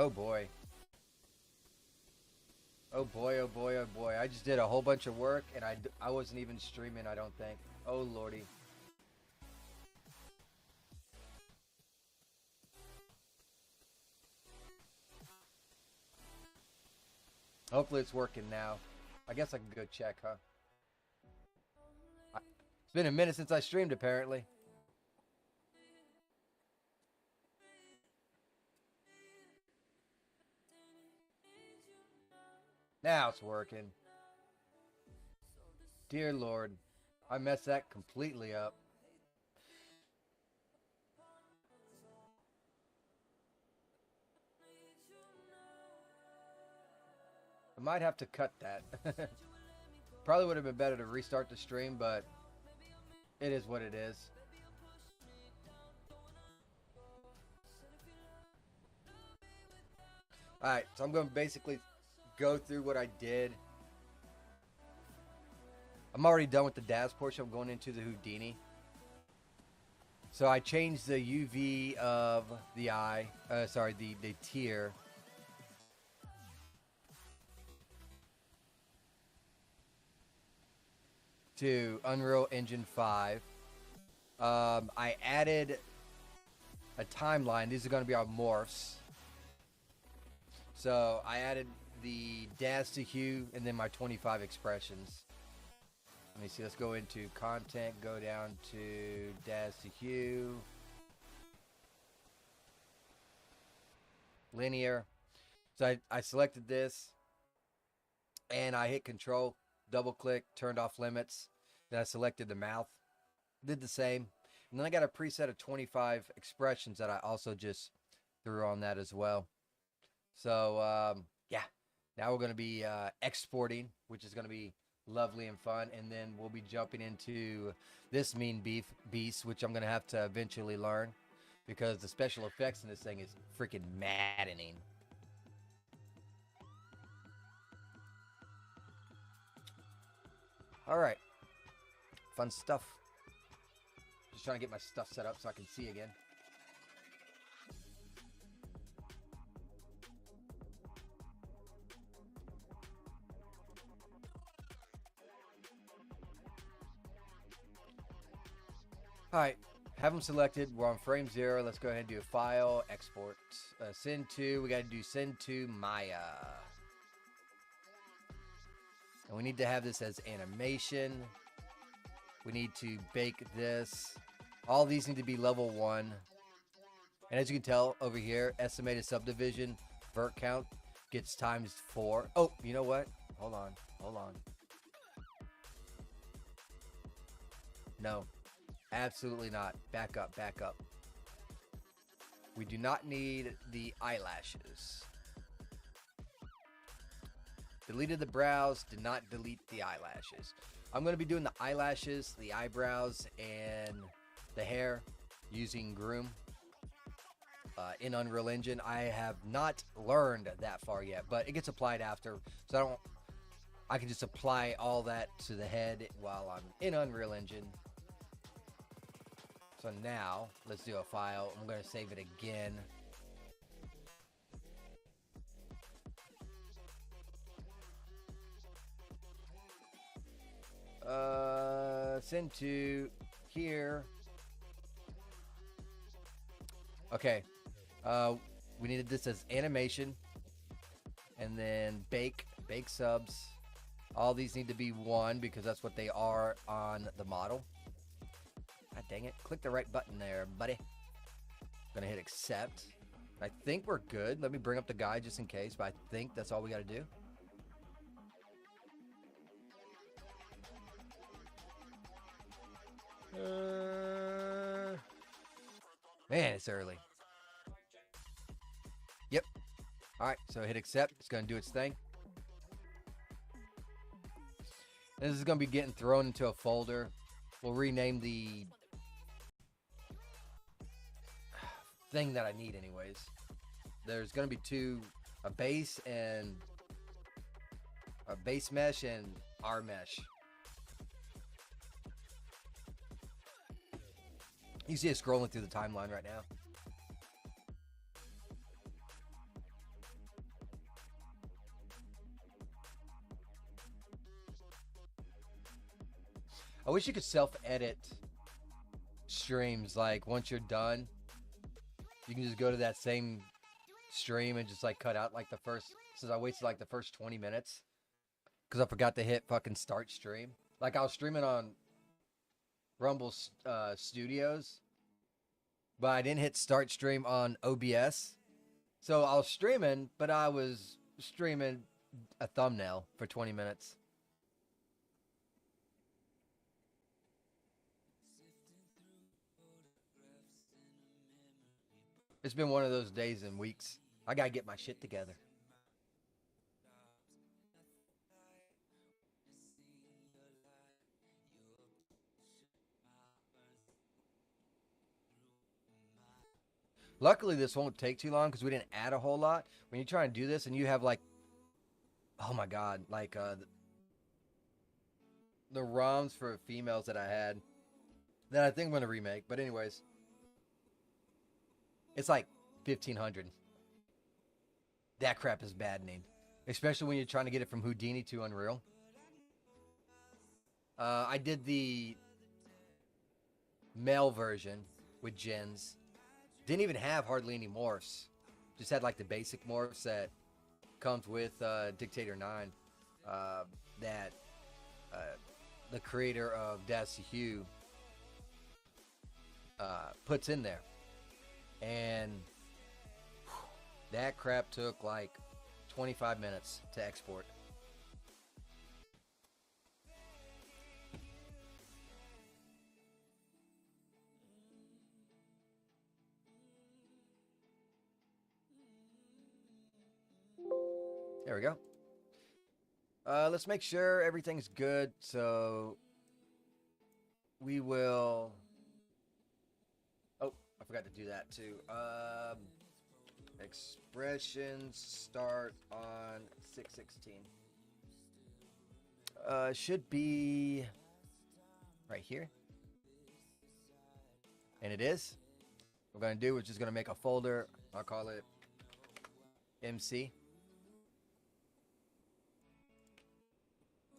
Oh boy. Oh boy, oh boy, oh boy. I just did a whole bunch of work and I wasn't even streaming, I don't think. Oh lordy. Hopefully it's working now. I guess I can go check, huh? It's been a minute since I streamed, apparently. Now it's working. Dear Lord. I messed that completely up. I might have to cut that. Probably would have been better to restart the stream, but it is what it is. Alright, so I'm going to basically go through what I did. I'm already done with the DAS portion. I'm going into the Houdini. So I changed the UV of the eye, the tier. To Unreal Engine 5. I added a timeline. These are going to be our morphs. So I added the DAS to hue and then my 25 expressions. Let me see. Let's go into content. Go down to DAS to hue. Linear. So I selected this. And I hit control. Double click. Turned off limits. Then I selected the mouth. Did the same. And then I got a preset of 25 expressions that I also just threw on that as well. So, yeah. Now we're going to be exporting, which is going to be lovely and fun. And then we'll be jumping into this mean beast, which I'm going to have to eventually learn. Because the special effects in this thing is freaking maddening. Alright. Fun stuff. Just trying to get my stuff set up so I can see again. Alright, have them selected. We're on frame 0. Let's go ahead and do a file, export. Send to, we got to do send to Maya. And we need to have this as animation. We need to bake this. All these need to be level 1. And as you can tell over here, estimated subdivision, vert count gets times 4. Oh, you know what? Hold on. No. Absolutely not. Back up. We do not need the eyelashes. Deleted the brows, did not delete the eyelashes. I'm going to be doing the eyelashes, the eyebrows, and the hair using Groom in Unreal Engine. I have not learned that far yet, but it gets applied after, so I can just apply all that to the head while I'm in Unreal Engine. So now, let's do a file. I'm going to save it again. Send to here. Okay. We needed this as animation. And then bake subs. All these need to be 1 because that's what they are on the model. God dang it. Click the right button there, buddy. Gonna hit accept. I think we're good. Let me bring up the guide just in case, but I think that's all we gotta do. Man, it's early. Yep. Alright, so hit accept. It's going to do its thing. This is going to be getting thrown into a folder. We'll rename the thing that I need anyways. There's going to be 2, a base mesh and R mesh. You see it scrolling through the timeline right now. I wish you could self-edit streams. Like, once you're done, you can just go to that same stream and just, like, cut out, like, the first... Since I wasted, like, the first 20 minutes. Because I forgot to hit fucking start stream. Like, I was streaming on Rumble Studios. But I didn't hit start stream on OBS. So I was streaming, but I was streaming a thumbnail for 20 minutes. It's been one of those days and weeks. I gotta get my shit together. Luckily, this won't take too long because we didn't add a whole lot. When you try and do this and you have like, oh my god, like the ROMs for females that I had that I think I'm going to remake. But anyways, it's like 1,500. That crap is bad name. Especially when you're trying to get it from Houdini to Unreal. I did the male version with gens. Didn't even have hardly any morphs. Just had like the basic morphs that comes with Dictator 9 that the creator of DTH puts in there. And that crap took like 25 minutes to export. There we go. Let's make sure everything's good. So we will... Oh, I forgot to do that too. Expressions start on 6/16. Should be right here. And it is. What we're going to do is just going to make a folder. I'll call it MC.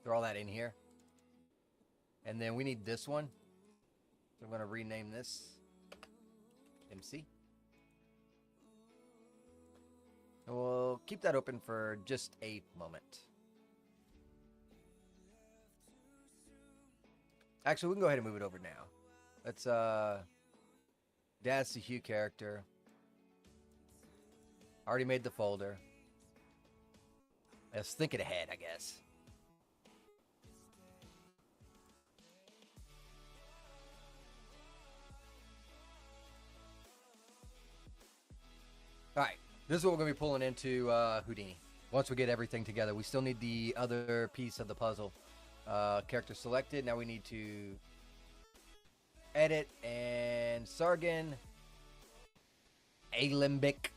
Throw all that in here. And then we need this one. So I'm going to rename this MC. And we'll keep that open for just a moment. Actually, we can go ahead and move it over now. Let's that's the Hue character. Already made the folder. Let's think it ahead, I guess. Alright, this is what we're going to be pulling into Houdini. Once we get everything together, we still need the other piece of the puzzle. Character selected, now we need to edit and Sargon, Alembic,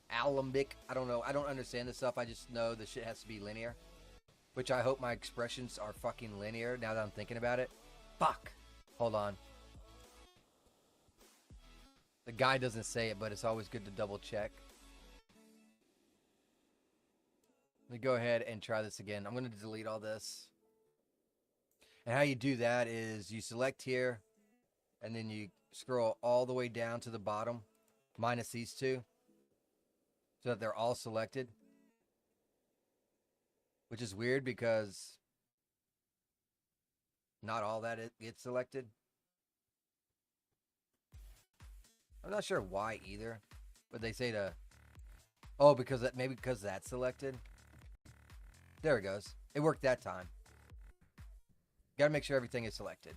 I don't know, I don't understand this stuff, I just know the shit has to be linear. Which I hope my expressions are fucking linear now that I'm thinking about it. Fuck! Hold on. The guy doesn't say it, but it's always good to double check. Let me go ahead and try this again. I'm going to delete all this. And how you do that is you select here, and then you scroll all the way down to the bottom, minus these two, so that they're all selected. Which is weird because not all that it gets selected. I'm not sure why either, but they say to, oh, because that, maybe because that's selected. There it goes. It worked that time. Gotta make sure everything is selected.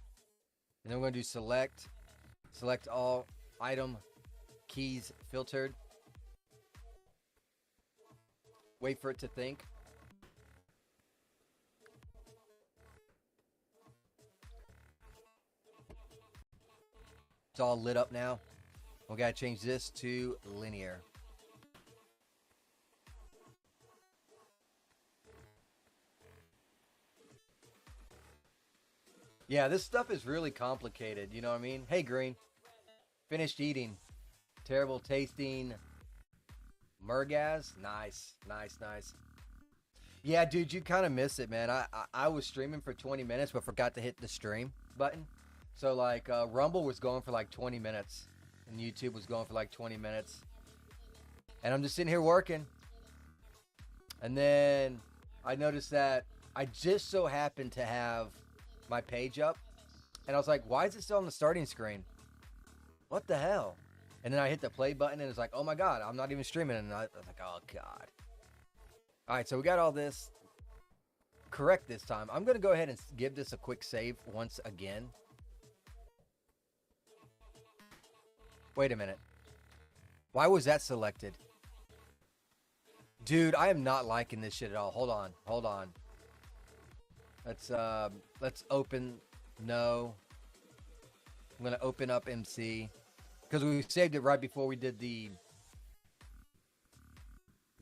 And then we're going to do select all item keys filtered. Wait for it to think. It's all lit up now. We gotta change this to linear. Yeah, this stuff is really complicated, you know what I mean? Hey, Green. Finished eating. Terrible tasting. Mergaz? Nice, nice, nice. Yeah, dude, you kind of miss it, man. I was streaming for 20 minutes, but forgot to hit the stream button. So like, Rumble was going for like 20 minutes, and YouTube was going for like 20 minutes, and I'm just sitting here working, and then I noticed that I just so happened to have my page up, and I was like, why is it still on the starting screen? What the hell? And then I hit the play button, and it's like, oh my god, I'm not even streaming, and I was like, oh god. All right, so we got all this correct this time. I'm going to go ahead and give this a quick save once again. Wait a minute. Why was that selected? Dude, I am not liking this shit at all. Hold on. Hold on. Let's open. No. I'm going to open up MC. Because we saved it right before we did the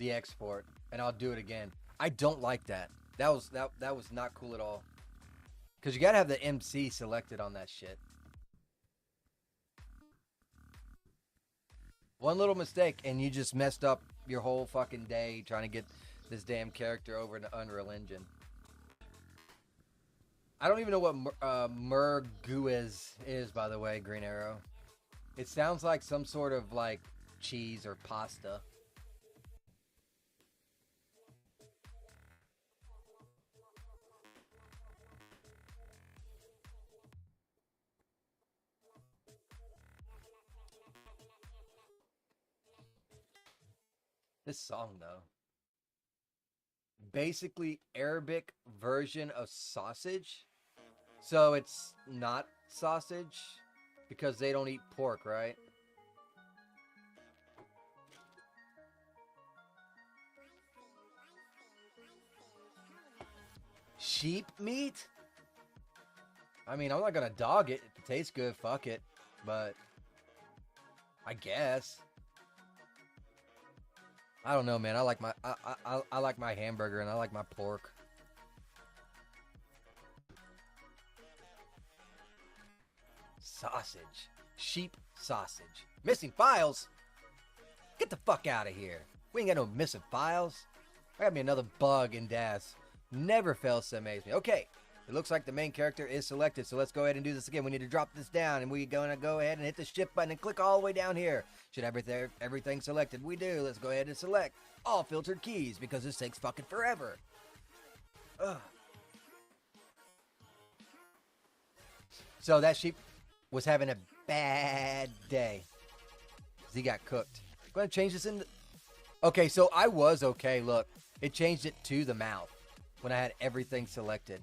export. And I'll do it again. I don't like that. That was not cool at all. Because you got to have the MC selected on that shit. One little mistake, and you just messed up your whole fucking day trying to get this damn character over into Unreal Engine. I don't even know what merguez is, by the way, Green Arrow. It sounds like some sort of, like, cheese or pasta. This song, though. Basically Arabic version of sausage. So it's not sausage because they don't eat pork, right? Sheep meat? I mean, I'm not gonna dog it. If it tastes good, fuck it. But I guess. I don't know, man. I like I like my hamburger and I like my pork. Sausage. Sheep sausage. Missing files? Get the fuck out of here. We ain't got no missing files. I got me another bug in DAS. Never fails to amaze me. Okay. It looks like the main character is selected, so let's go ahead and do this again. We need to drop this down, and we're going to go ahead and hit the shift button and click all the way down here. Should everything selected? We do. Let's go ahead and select all filtered keys, because this takes fucking forever. Ugh. So that sheep was having a bad day. He got cooked. I'm going to change this in. Okay, so I was okay. Look, it changed it to the mouth when I had everything selected.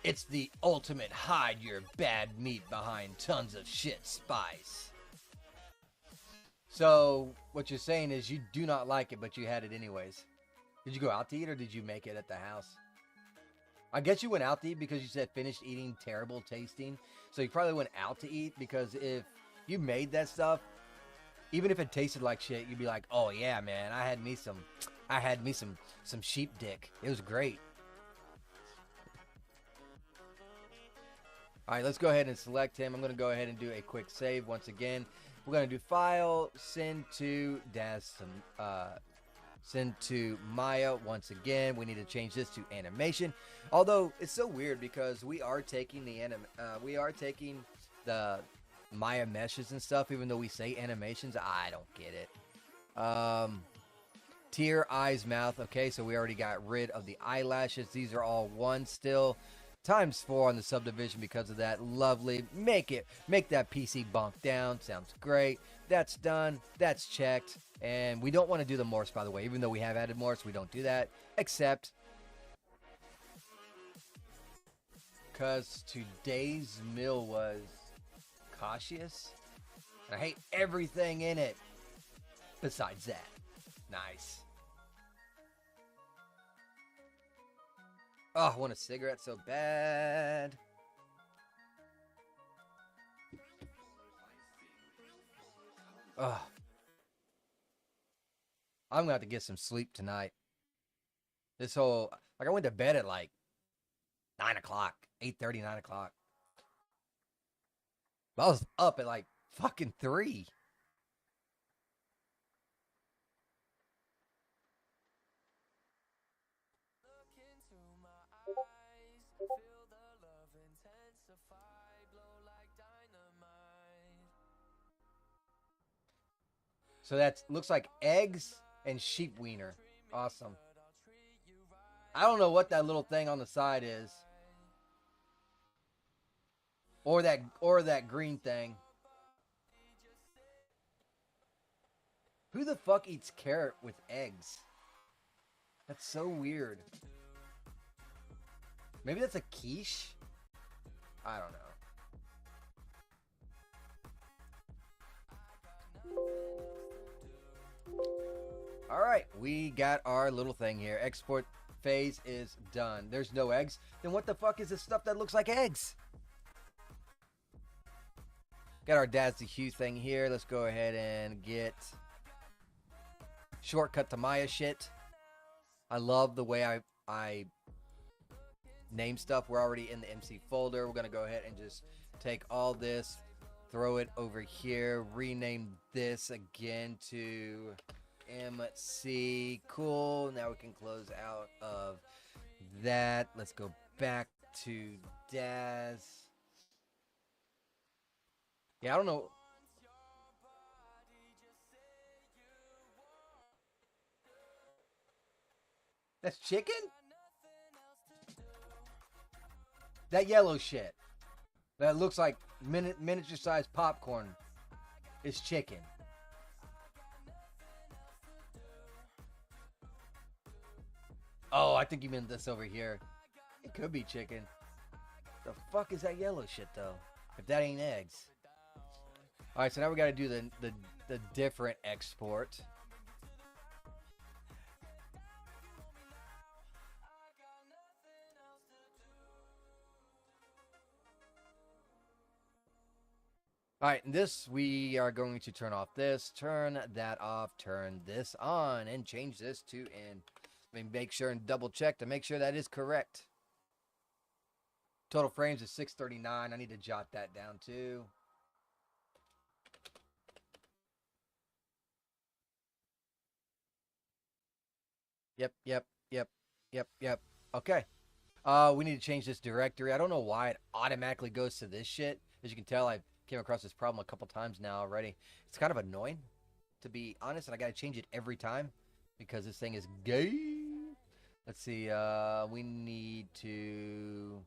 It's the ultimate hide your bad meat behind tons of shit spice. So, what you're saying is you do not like it, but you had it anyways. Did you go out to eat or did you make it at the house? I guess you went out to eat because you said finished eating, terrible tasting. So you probably went out to eat because if you made that stuff, even if it tasted like shit, you'd be like, oh yeah, man, I had me some sheep dick. It was great. All right, let's go ahead and select him. I'm going to go ahead and do a quick save once again. We're going to do file, send to send to Maya once again. We need to change this to animation. Although it's so weird because we are taking the Maya meshes and stuff, even though we say animations. I don't get it. Tear, eyes, mouth. Okay, so we already got rid of the eyelashes. These are all one still. ×4 on the subdivision because of that. Lovely. Make that PC bunk down. Sounds great. That's done. That's checked. And we don't want to do the Morse, by the way. Even though we have added Morse, we don't do that. Except because today's meal was cautious. I hate everything in it besides that. Nice. Oh, I want a cigarette so bad. Oh. I'm going to have to get some sleep tonight. I went to bed at like 9 o'clock, 8:30, 9 o'clock. I was up at like fucking 3. So that looks like eggs and sheep wiener. Awesome. I don't know what that little thing on the side is. Or that green thing. Who the fuck eats carrot with eggs? That's so weird. Maybe that's a quiche? I don't know. All right, we got our little thing here. Export phase is done. There's no eggs. Then what the fuck is this stuff that looks like eggs? Got our Dad's the Hue thing here. Let's go ahead and get shortcut to Maya shit. I love the way I name stuff. We're already in the MC folder. We're going to go ahead and just take all this, throw it over here, rename this again to MC. Cool. Now we can close out of that. Let's go back to Daz. Yeah, I don't know. That's chicken? That yellow shit that looks like miniature sized popcorn is chicken. Oh, I think you meant this over here. It could be chicken. The fuck is that yellow shit though? If that ain't eggs. All right, so now we got to do the different export. All right, in this, we are going to turn off this, turn that off, turn this on, and change this to in. Let me make sure and double check to make sure that is correct. Total frames is 639. I need to jot that down too. Yep. Okay. We need to change this directory. I don't know why it automatically goes to this shit. As you can tell, I came across this problem a couple times now already. It's kind of annoying, to be honest, and I got to change it every time because this thing is gay. Let's see. We need to...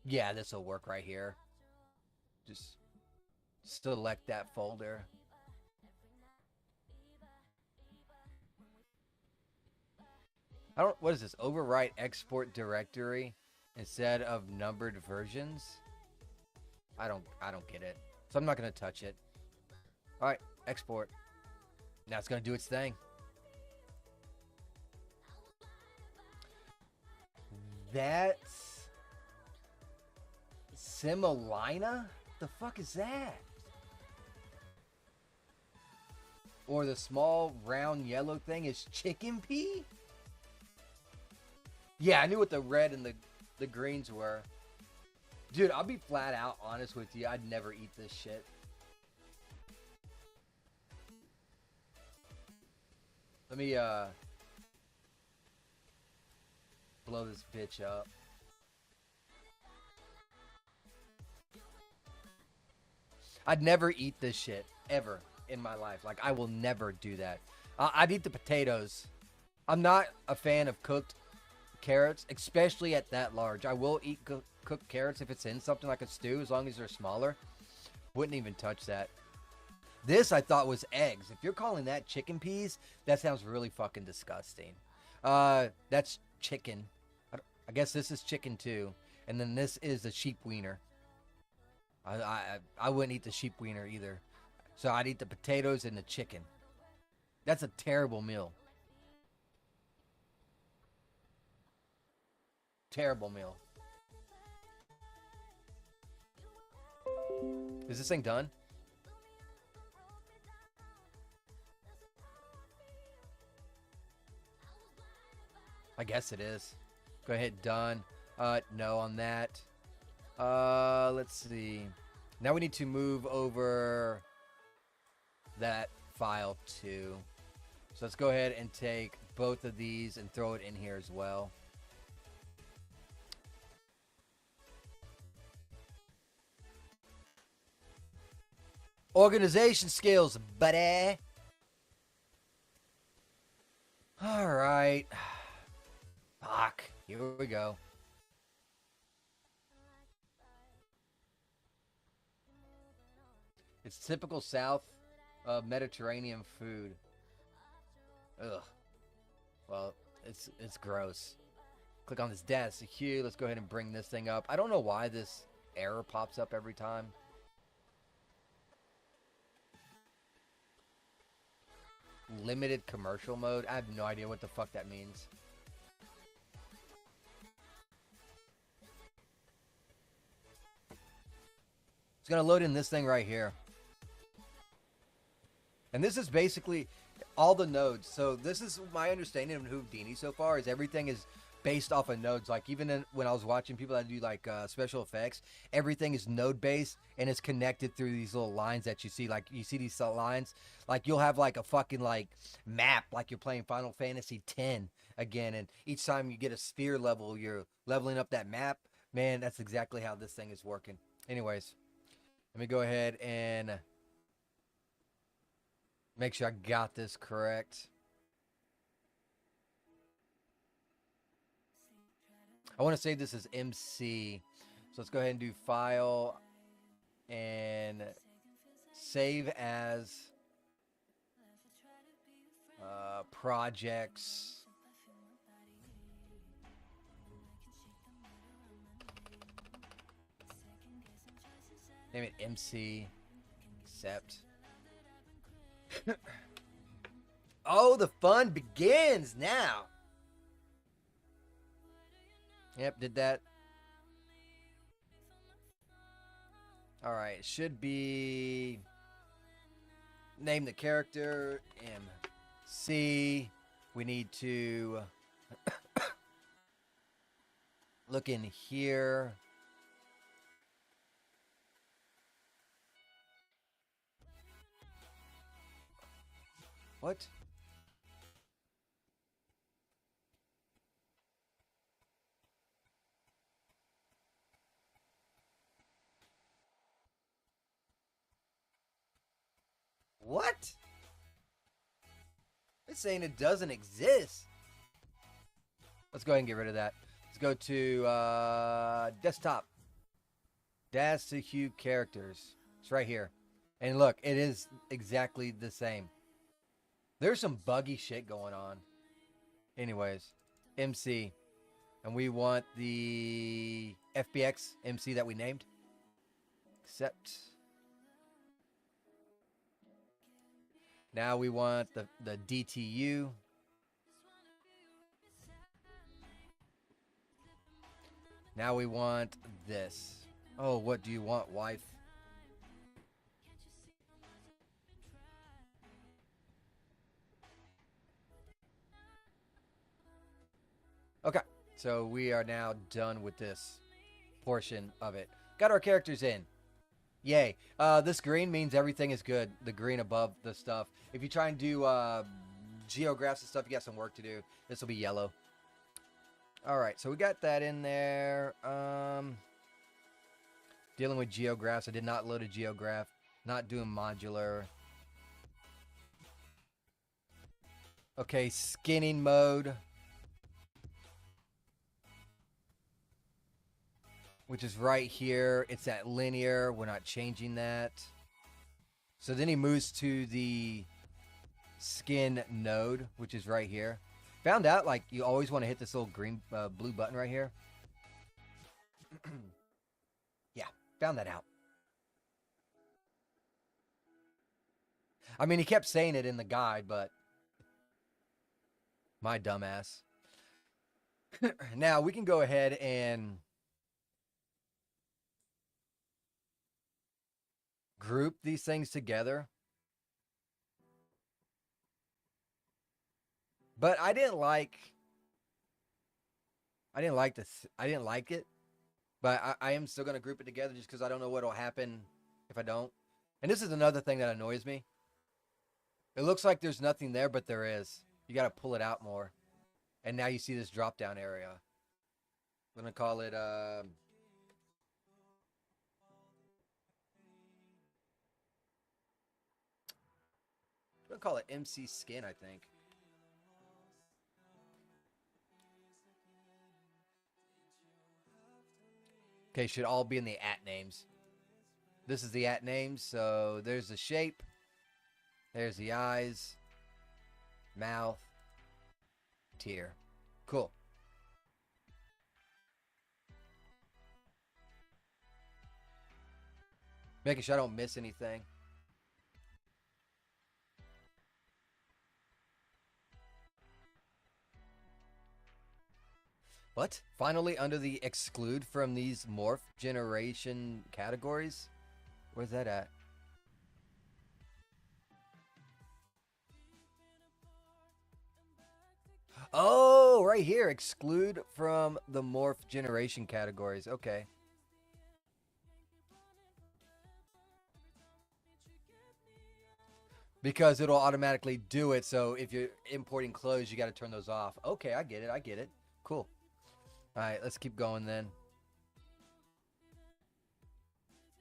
Yeah, this will work right here. Just select that folder. What is this? Overwrite export directory instead of numbered versions? I don't get it. So I'm not going to touch it. All right, export. Now it's going to do its thing. That's semolina? The fuck is that? Or the small round yellow thing is chicken pea? Yeah, I knew what the red and the greens were. Dude, I'll be flat out honest with you. I'd never eat this shit. Let me blow this bitch up. I'd never eat this shit ever in my life. Like, I will never do that. I'd eat the potatoes. I'm not a fan of cooked carrots, especially at that large. I will eat cooked carrots if it's in something like a stew, as long as they're smaller. Wouldn't even touch that. This I thought was eggs. If you're calling that chicken peas, that sounds really fucking disgusting. That's chicken. I guess this is chicken too. And then this is the sheep wiener. I wouldn't eat the sheep wiener either. So I'd eat the potatoes and the chicken. That's a terrible meal. Terrible meal. Is this thing done? I guess it is. Go ahead, done. No on that. Let's see. Now we need to move over that file too. So let's go ahead and take both of these and throw it in here as well. Organization skills, buddy. All right. Fuck. Here we go. It's typical South Mediterranean food. Ugh. Well, it's gross. Click on this desk. Hue. Let's go ahead and bring this thing up. I don't know why this error pops up every time. Limited commercial mode. I have no idea what the fuck that means. It's gonna load in this thing right here. And this is basically all the nodes. So this is my understanding of Houdini so far, is everything is based off of nodes. Like even when I was watching people that do like special effects, everything is node based and it's connected through these little lines that you see. Like you see these lines, like you'll have like a fucking like map, like you're playing Final Fantasy X again. And each time you get a sphere level, you're leveling up that map. Man, that's exactly how this thing is working. Anyways, let me go ahead and make sure I got this correct. I want to save this as MC. So let's go ahead and do file and save as projects. Name it MC. Accept. Oh, the fun begins now. Yep, did that. All right, it should be name the character MC. We need to look in here. What? What? It's saying it doesn't exist. Let's go ahead and get rid of that. Let's go to desktop. Dash to Hue characters. It's right here. And look, it is exactly the same. There's some buggy shit going on. Anyways, MC. And we want the FBX MC that we named. Accept. Now we want the DTU. Now we want this. Oh, what do you want, wife? Okay, so we are now done with this portion of it. Got our characters in. Yay. This green means everything is good. The green above the stuff. If you try and do geographs and stuff, you got some work to do. This will be yellow. Alright, so we got that in there. Dealing with geographs. I did not load a geograph. Not doing modular. Okay, skinning mode. Which is right here. It's at linear. We're not changing that. So then he moves to the skin node, which is right here. Found out, like, you always want to hit this little green, blue button right here. Yeah, found that out. I mean, he kept saying it in the guide, but my dumbass. Now, we can go ahead and group these things together. But I didn't like this. I didn't like it But I am still going to group it together just because I don't know what will happen if I don't. And this is another thing that annoys me. It looks like there's nothing there, but there is. You got to pull it out more. And now you see this drop down area. I'm going to call it... I'm going to call it MC Skin, I think. Okay, should all be in the at names. This is the at names, so there's the shape. There's the eyes. Mouth. Tear. Cool. Making sure I don't miss anything. What? Finally, under the exclude from these morph generation categories? Where's that at? Oh, right here. Exclude from the morph generation categories. Okay. Because it'll automatically do it. So if you're importing clothes, you got to turn those off. Okay, I get it. I get it. Cool. All right, let's keep going then.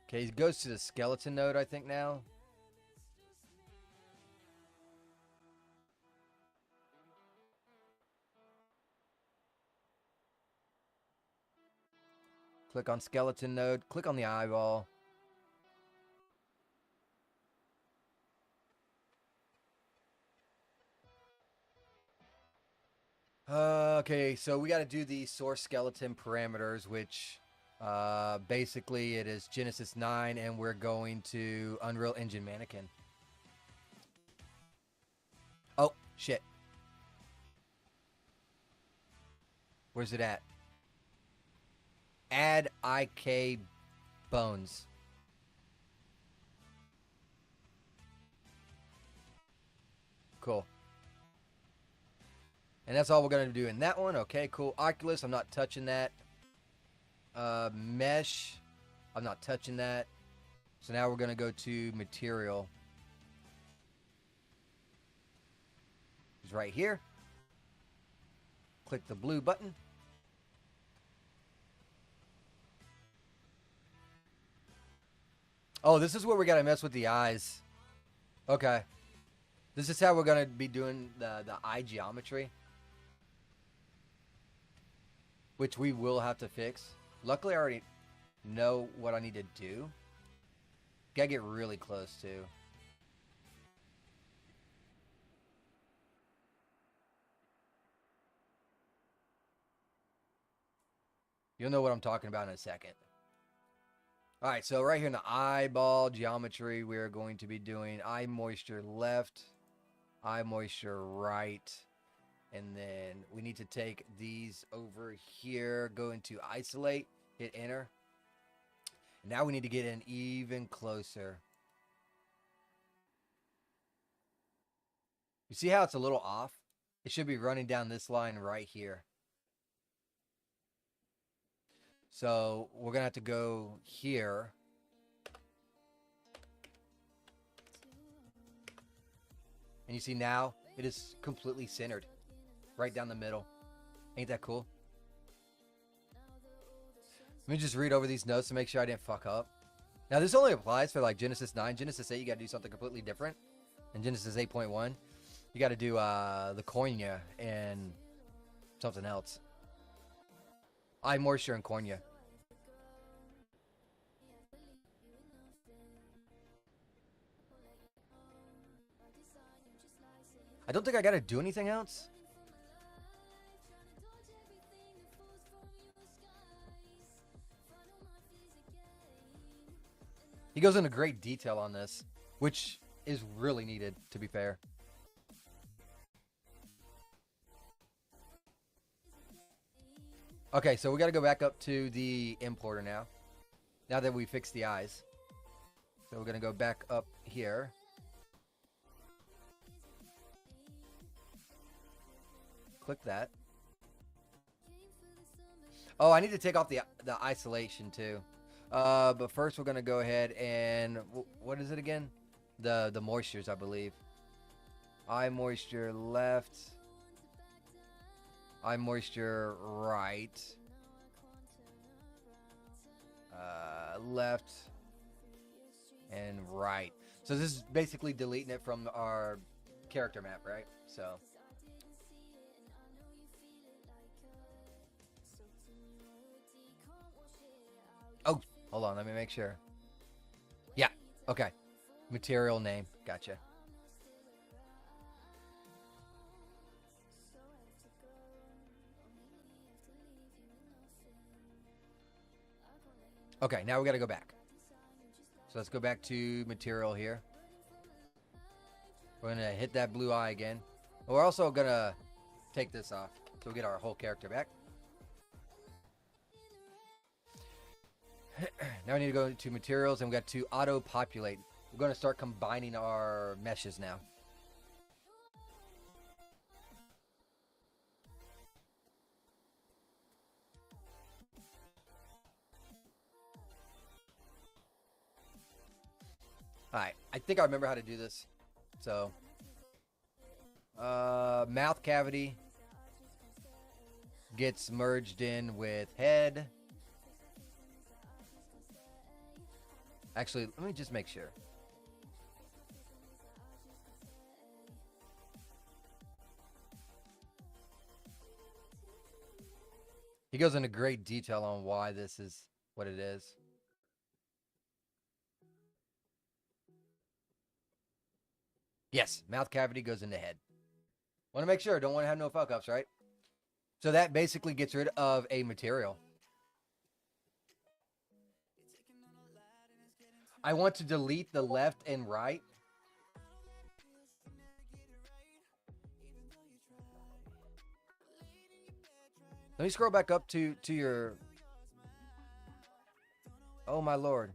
Okay, he goes to the skeleton node, I think, now. Click on skeleton node. Click on the eyeball. Okay, so we got to do the source skeleton parameters, which basically it is Genesis 9, and we're going to Unreal Engine Mannequin. Oh, shit. Where's it at? Add IK bones. Cool. And that's all we're going to do in that one. Okay, cool. Oculus, I'm not touching that. Mesh, I'm not touching that. So now we're going to go to material. It's right here. Click the blue button. Oh, this is where we got to mess with the eyes. Okay. This is how we're going to be doing the eye geometry. Which we will have to fix. Luckily, I already know what I need to do. Gotta get really close, too. You'll know what I'm talking about in a second. Alright, so right here in the eyeball geometry, we're going to be doing eye moisture left, eye moisture right. And then we need to take these over here, go into isolate, hit enter. Now we need to get in even closer. You see how it's a little off? It should be running down this line right here. So we're going to have to go here. And you see now it is completely centered. Right down the middle. Ain't that cool? Let me just read over these notes to make sure I didn't fuck up. Now, this only applies for like Genesis 9. Genesis 8, you got to do something completely different. And Genesis 8.1, you got to do the cornea and something else. Eye moisture and cornea. I don't think I got to do anything else. He goes into great detail on this, which is really needed, to be fair. Okay, so we got to go back up to the importer now. Now that we fixed the eyes. So we're going to go back up here. Click that. Oh, I need to take off the isolation too. But first we're gonna go ahead and what is it again? The moistures, I believe. Eye moisture left. Eye moisture right. Left and right. So this is basically deleting it from our character map, right? So. Oh, hold on. Let me make sure. Yeah. Okay. Material name. Gotcha. Okay, now we got to go back. So let's go back to material here. We're going to hit that blue eye again. We're also going to take this off. So we get our whole character back. Now we need to go to materials and we got to auto populate. We're going to start combining our meshes now. Alright, I think I remember how to do this. So, mouth cavity gets merged in with head. Actually, let me just make sure. He goes into great detail on why this is what it is. Yes, mouth cavity goes into head. Want to make sure. Don't want to have no fuck-ups, right? So that basically gets rid of a material. I want to delete the left and right. Let me scroll back up to your... Oh, my Lord.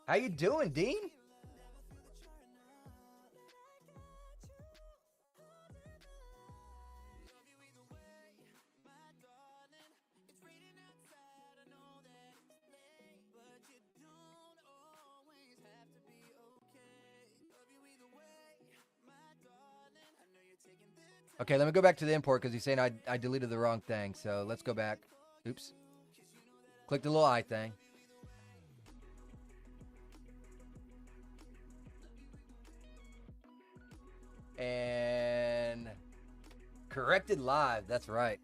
How you doing, Dean? Okay, let me go back to the import because he's saying I deleted the wrong thing. So let's go back. Oops. Click the little eye thing. And corrected live. That's right.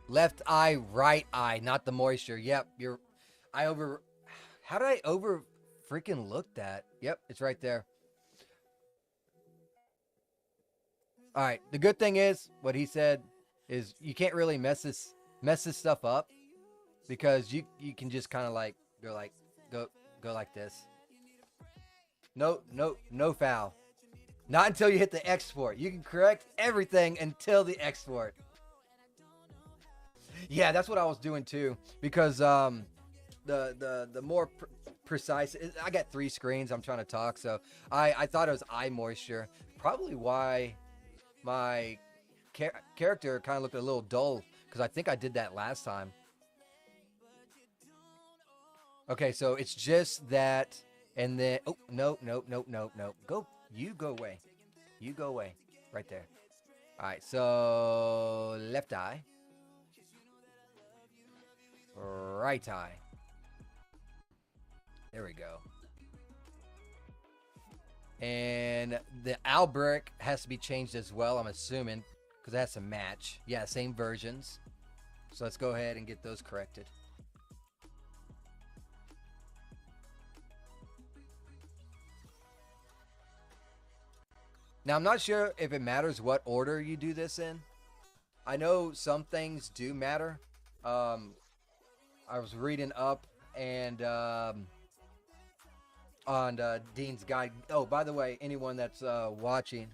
Left eye, right eye, not the moisture. Yep, how did I over freaking look that? Yep, it's right there. All right, the good thing is what he said is you can't really mess this stuff up because you can just kind of like go like this. No foul. Not until you hit the export. You can correct everything until the export. Yeah, that's what I was doing too because the more precise. I got 3 screens. I'm trying to talk, so I thought it was eye moisture. Probably why my character kind of looked a little dull because I think I did that last time. Okay, so it's just that, and then no. Go away. You go away. Right there. All right, so left eye, right eye. There we go. And the Albrick has to be changed as well, I'm assuming, because it has to match. Yeah, same versions. So let's go ahead and get those corrected. Now, I'm not sure if it matters what order you do this in. I know some things do matter. I was reading up and on Dean's guide. Oh, by the way, anyone that's watching,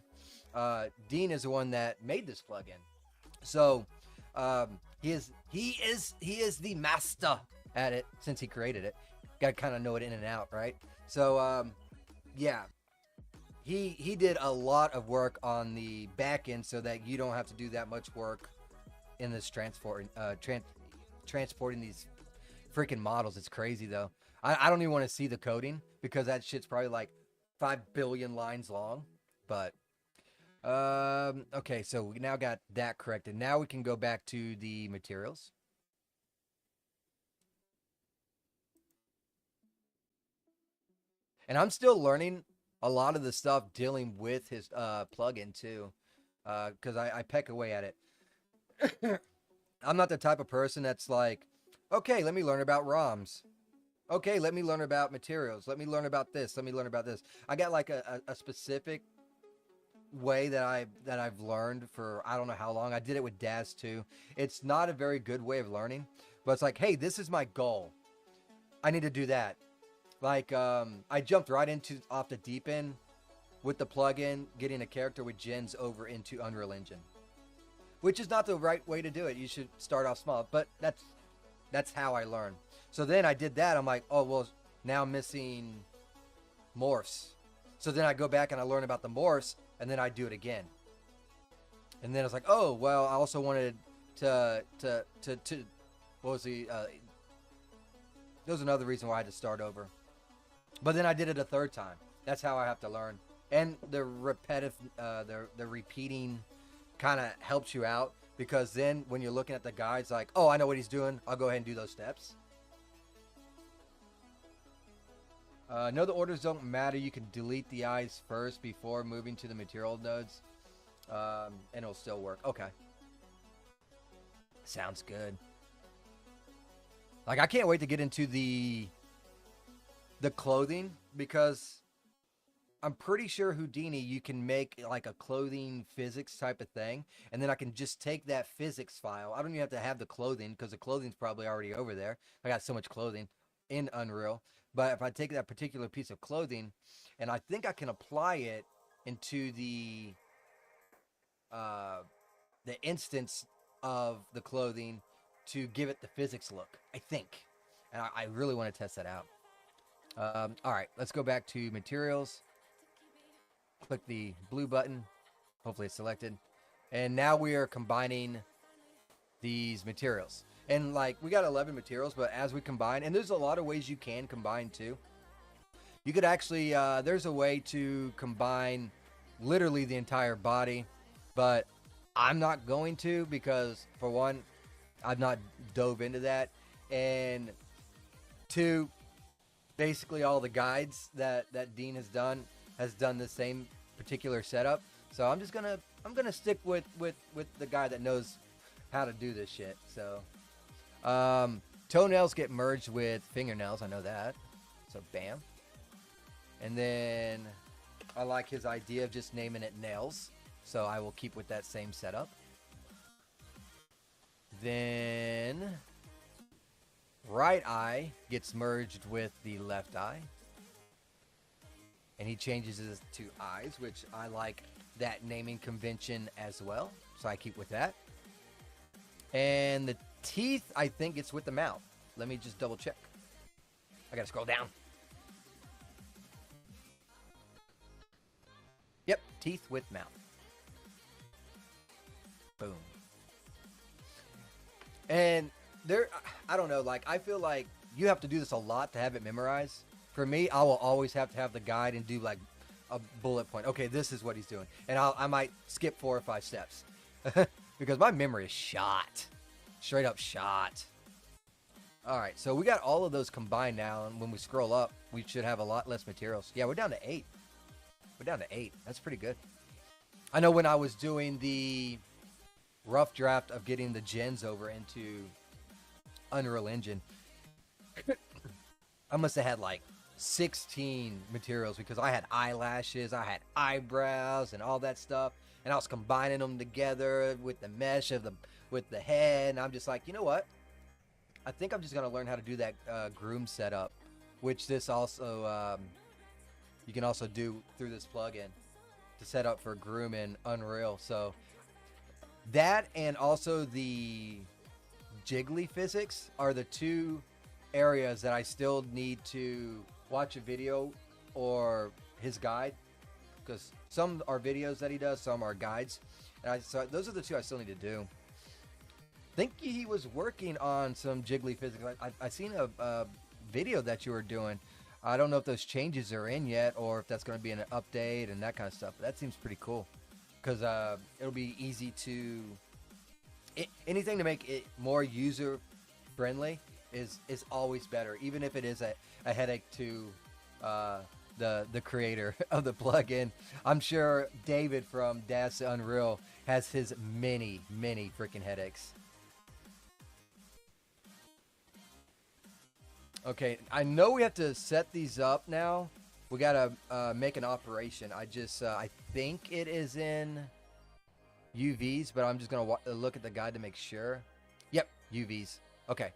Dean is the one that made this plugin. So he is the master at it since he created it. Got to kind of know it in and out, right? So yeah. he did a lot of work on the back end so that you don't have to do that much work in this transporting these freaking models. It's crazy though. I don't even want to see the coding because that shit's probably like 5 billion lines long. But okay, so we now got that corrected. Now we can go back to the materials. And I'm still learning a lot of the stuff dealing with his plugin too, because I peck away at it. I'm not the type of person that's like, okay, let me learn about ROMs. Okay, let me learn about materials. Let me learn about this. Let me learn about this. I got like a specific way that I've learned for I don't know how long. I did it with Daz too. It's not a very good way of learning, but it's like, hey, this is my goal. I need to do that. Like I jumped right into off the deep end with the plugin, getting a character with gens over into Unreal Engine, which is not the right way to do it. You should start off small, but that's how I learn. So then I did that. I'm like, oh well, now I'm missing morphs. So then I go back and I learn about the morphs, and then I do it again. And then I was like, oh well, I also wanted to what was the there was another reason why I had to start over. But then I did it a third time. That's how I have to learn. And the repetitive, the repeating kind of helps you out, because then when you're looking at the guides, like, oh, I know what he's doing, I'll go ahead and do those steps. No, the orders don't matter. You can delete the eyes first before moving to the material nodes, and it'll still work. Okay. Sounds good. Like, I can't wait to get into the clothing, because I'm pretty sure Houdini, you can make like a clothing physics type of thing, and then I can just take that physics file. I don't even have to have the clothing, because the clothing's probably already over there. I got so much clothing in Unreal. But if I take that particular piece of clothing, and I think I can apply it into the instance of the clothing to give it the physics look, I think. And I really want to test that out. All right, let's go back to materials. Click the blue button. Hopefully it's selected. And now we are combining these materials. And like, we got 11 materials, but as we combine, and there's a lot of ways you can combine too. You could actually, there's a way to combine literally the entire body, but I'm not going to, because for one, I've not dove into that. And two, basically all the guides that Dean has done the same particular setup. So I'm gonna stick with the guy that knows how to do this shit. So toenails get merged with fingernails, I know that. So bam. And then I like his idea of just naming it nails, so I will keep with that same setup. Then right eye gets merged with the left eye, and he changes it to eyes, which I like that naming convention as well, so I keep with that. And the teeth, I think it's with the mouth. Let me just double check. I gotta scroll down. Yep, teeth with mouth. Boom. And there, I don't know, like, I feel like you have to do this a lot to have it memorized. For me, I will always have to have the guide and do like a bullet point. Okay, this is what he's doing. And I might skip 4 or 5 steps. Because my memory is shot. Straight up shot. Alright, so we got all of those combined now, and when we scroll up, we should have a lot less materials. Yeah, we're down to 8. We're down to 8. That's pretty good. I know when I was doing the rough draft of getting the gens over into Unreal Engine, I must have had like 16 materials, because I had eyelashes, I had eyebrows, and all that stuff, and I was combining them together with the mesh of with the head, and I'm just like, you know what? I think I'm just gonna learn how to do that groom setup, which this also you can also do through this plugin to set up for groom in Unreal. So that, and also the jiggly physics, are the 2 areas that I still need to watch a video or his guide, because some are videos that he does, some are guides. And so those are the two I still need to do. Think he was working on some jiggly physics. I seen a video that you were doing. I don't know if those changes are in yet or if that's going to be an update and that kind of stuff. But that seems pretty cool because it'll be easy to anything to make it more user friendly is always better, even if it is a headache to the creator of the plugin. I'm sure David from Dash to Unreal has his many freaking headaches. Okay, I know we have to set these up now. We gotta make an operation. I think it is in UVs, but I'm just gonna look at the guide to make sure. Yep, UVs. Okay,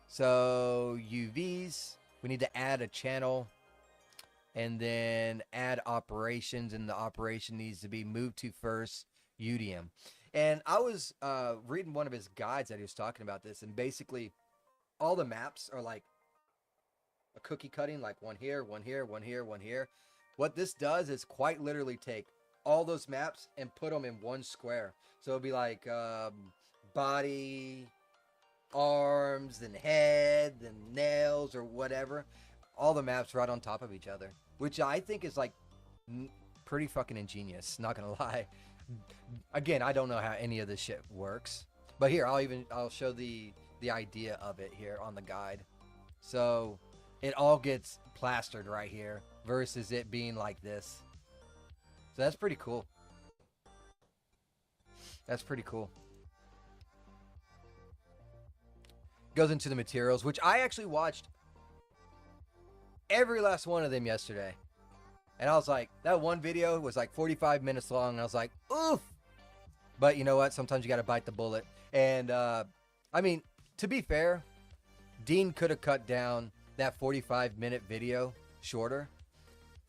so UVs. We need to add a channel, and then add operations, and the operation needs to be moved to first UDM. And I was reading one of his guides that he was talking about this, and basically all the maps are like a cookie cutting, like one here, one here, one here, one here. What this does is quite literally take all those maps and put them in one square. So it'll be like body, arms, and head, and nails, or whatever. All the maps right on top of each other, which I think is like pretty fucking ingenious. Not gonna lie. Again, I don't know how any of this shit works, but here I'll show the idea of it here on the guide. So it all gets plastered right here versus it being like this. So that's pretty cool. That's pretty cool. Goes into the materials, which I actually watched every last one of them yesterday. And I was like, that one video was like 45 minutes long, and I was like, oof. But you know what? Sometimes you got to bite the bullet. And, I mean, to be fair, Dean could have cut down that 45-minute video shorter,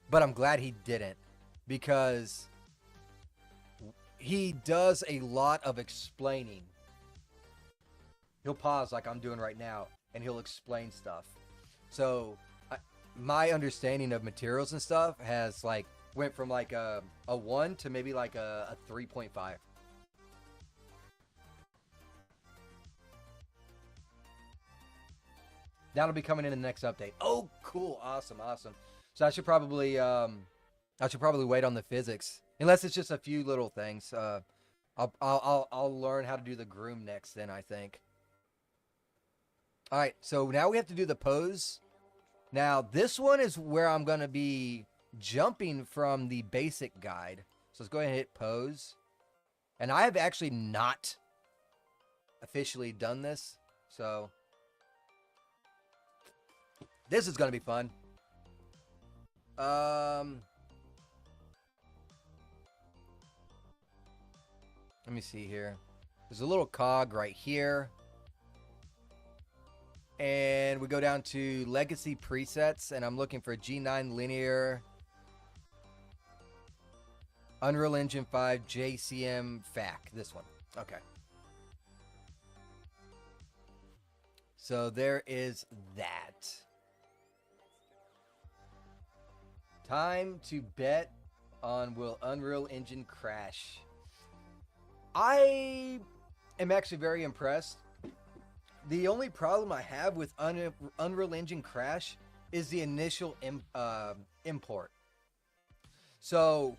but I'm glad he didn't, because he does a lot of explaining. He'll pause like I'm doing right now, and he'll explain stuff. So my understanding of materials and stuff has like went from like a 1 to maybe like a 3.5. That'll be coming in the next update. Oh, cool. Awesome. So I should probably wait on the physics, unless it's just a few little things. I'll learn how to do the groom next then, I think. All right, so now we have to do the pose. Now, this one is where I'm going to be jumping from the basic guide. So let's go ahead and hit pose. And I have actually not officially done this, so this is going to be fun. Let me see here. There's a little cog right here. And we go down to legacy presets, and I'm looking for G9 linear, Unreal Engine 5 JCM FAC. This one. Okay. So there is that. Time to bet on will Unreal Engine crash. I am actually very impressed. The only problem I have with Unreal Engine crash is the initial import. So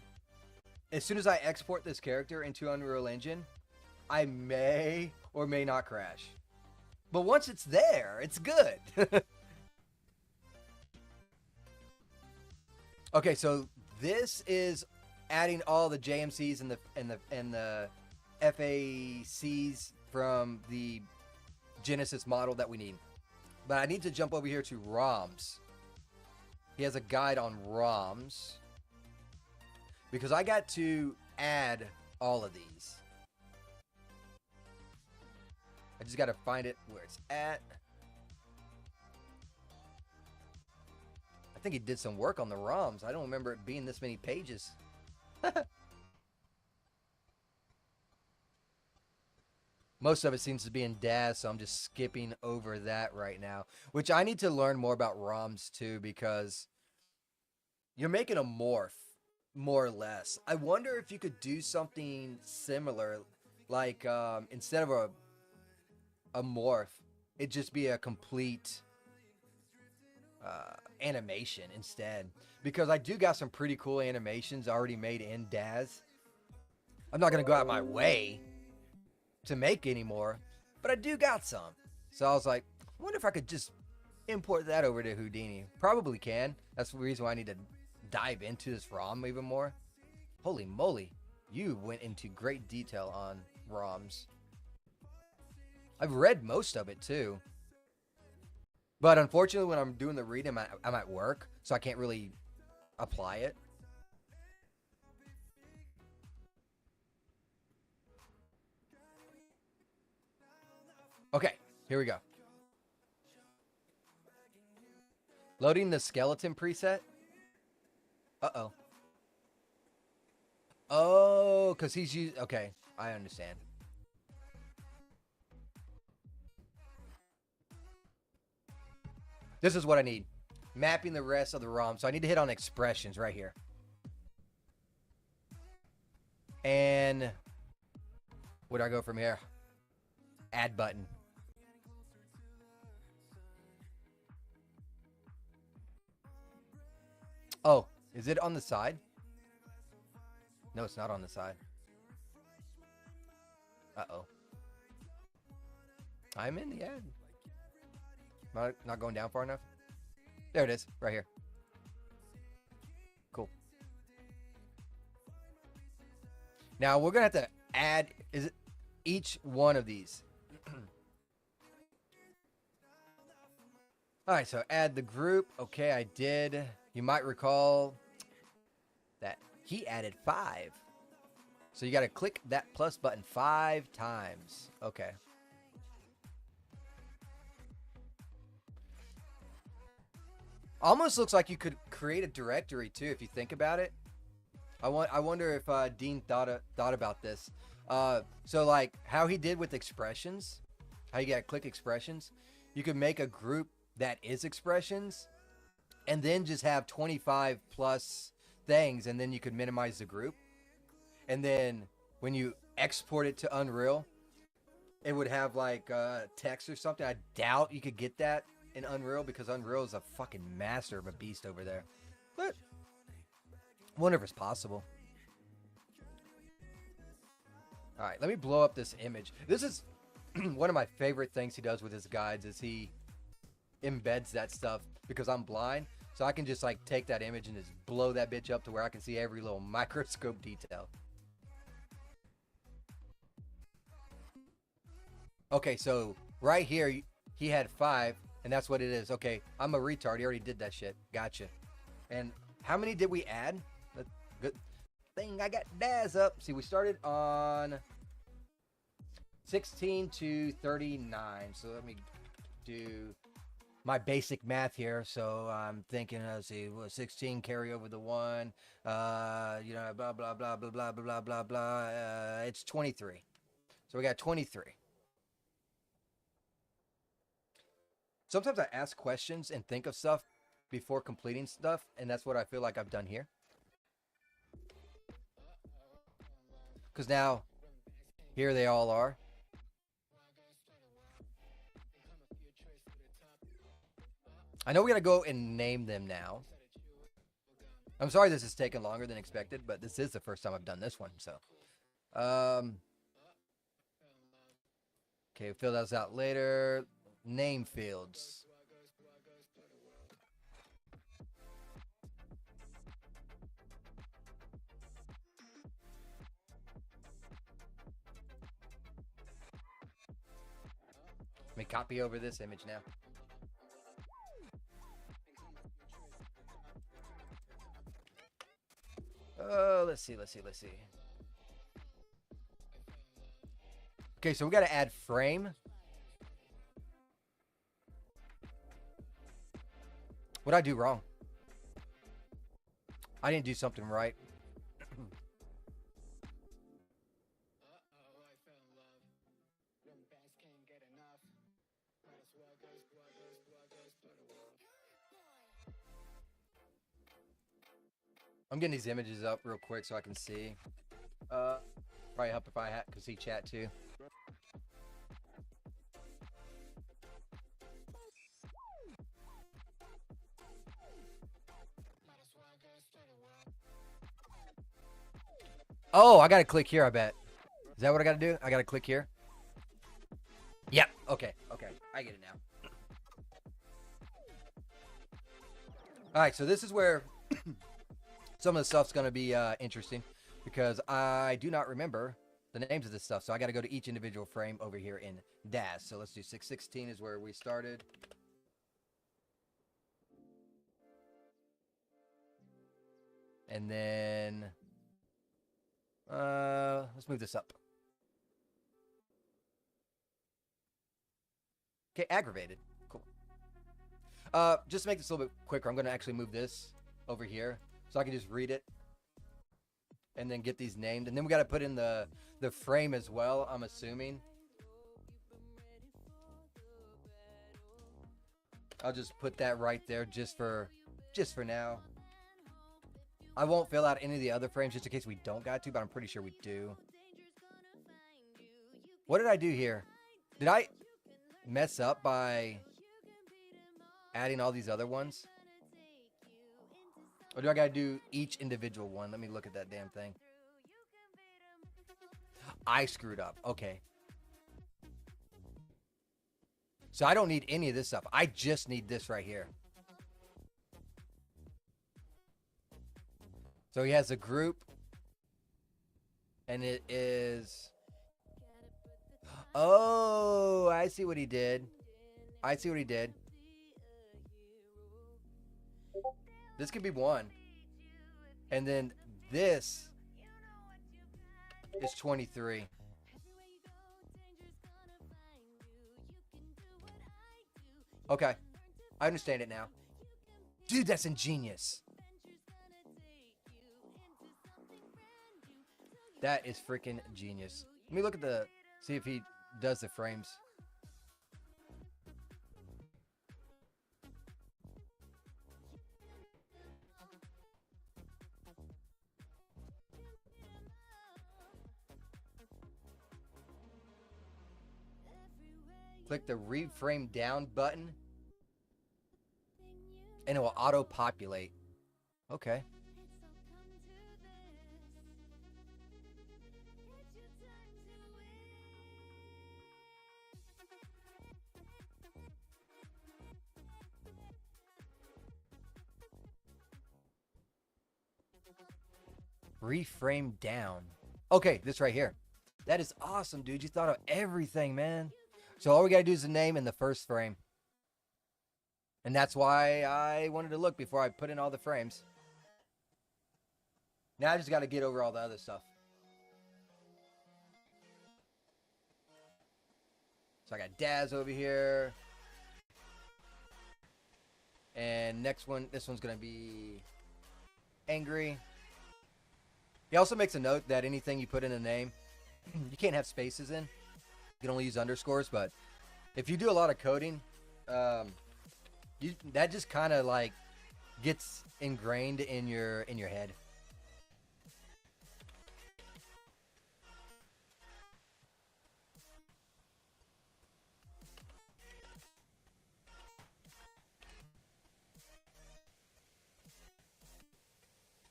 as soon as I export this character into Unreal Engine, I may or may not crash. But once it's there, it's good. Okay, so this is adding all the JMCs and the FACs from the Genesis model that we need. But I need to jump over here to ROMs. He has a guide on ROMs, because I got to add all of these. I just got to find it where it's at. I think he did some work on the ROMs. I don't remember it being this many pages. Most of it seems to be in DAS, so I'm just skipping over that right now. Which I need to learn more about ROMs too, because you're making a morph. more or less. I wonder if you could do something similar, like instead of a morph, it just be a complete animation instead. Because I do got some pretty cool animations already made in Daz. I'm not gonna go out my way to make any more, but I do got some. So I was like, I wonder if I could just import that over to Houdini. Probably can. That's the reason why I need to dive into this ROM even more. Holy moly, you went into great detail on ROMs. I've read most of it too. But unfortunately, when I'm doing the reading, I'm at work, so I can't really apply it. Okay, here we go. Loading the skeleton preset. Uh-oh. Oh, because he's used... Okay, I understand. This is what I need. Mapping the rest of the ROM. So I need to hit on expressions right here. And where do I go from here? Add button. Oh, is it on the side? No, it's not on the side. Uh-oh. I'm in the ad. Am I not going down far enough? There it is, right here. Cool. Now we're gonna have to add each one of these. All right, so add the group. Okay, I did. You might recall that he added 5. So you got to click that plus button 5 times. Okay. Almost looks like you could create a directory too if you think about it. I wonder if Dean thought about this. So like how he did with expressions, how you got to click expressions, you could make a group that is expressions and then just have 25 plus things, and then you could minimize the group. And then when you export it to Unreal, it would have like text or something. I doubt you could get that in Unreal because Unreal is a fucking master of a beast over there. But I wonder if it's possible. All right, let me blow up this image. This is one of my favorite things he does with his guides is he embeds that stuff because I'm blind. So I can just like take that image and just blow that bitch up to where I can see every little microscope detail. Okay, so right here, he had 5, and that's what it is. Okay, I'm a retard. He already did that shit. Gotcha. And how many did we add? Good thing I got Daz up. See, we started on 16 to 39. So let me do my basic math here. So I'm thinking, let's see, 16 carry over the 1. You know, blah, blah, blah, blah, blah, blah, blah, blah. It's 23. So we got 23. Sometimes I ask questions and think of stuff before completing stuff, and that's what I feel like I've done here. Because now, here they all are. I know we got to go and name them now. I'm sorry this is taking longer than expected, but this is the first time I've done this one, so. Okay, fill those out later. Name fields. Let me copy over this image now. Oh, let's see. Okay, so we got to add frame. What'd I do wrong? I didn't do something right. I'm getting these images up real quick so I can see. Probably help if I could see chat too. Oh, I gotta click here, I bet. Is that what I gotta do? I gotta click here? Yep. Okay. Okay. I get it now. Alright, so this is where some of the stuff's gonna be interesting because I do not remember the names of this stuff. So I gotta go to each individual frame over here in DAS. So let's do 616 is where we started. And then let's move this up. Okay, aggravated. Cool. Just to make this a little bit quicker, I'm going to actually move this over here so I can just read it and then get these named. And then we got to put in the frame as well, I'm assuming. I'll just put that right there just for now. I won't fill out any of the other frames just in case we don't got to, but I'm pretty sure we do. What did I do here? Did I mess up by adding all these other ones? Or do I gotta do each individual one? Let me look at that damn thing. I screwed up. Okay. So I don't need any of this stuff. I just need this right here. So he has a group. And it is... Oh, I see what he did. I see what he did. This could be one. And then this is 23. Okay. I understand it now. Dude, that's ingenious. That is freaking genius. Let me look at see if he does the frames. Click the reframe down button and it will auto populate. Okay. Reframe down. Okay, this right here. That is awesome, dude. You thought of everything, man. So all we gotta do is the name in the first frame. And that's why I wanted to look before I put in all the frames. Now I just gotta get over all the other stuff. So I got Daz over here. And next one, this one's gonna be Angry. He also makes a note that anything you put in a name, you can't have spaces in. You can only use underscores, but if you do a lot of coding, that just kind of like gets ingrained in your head.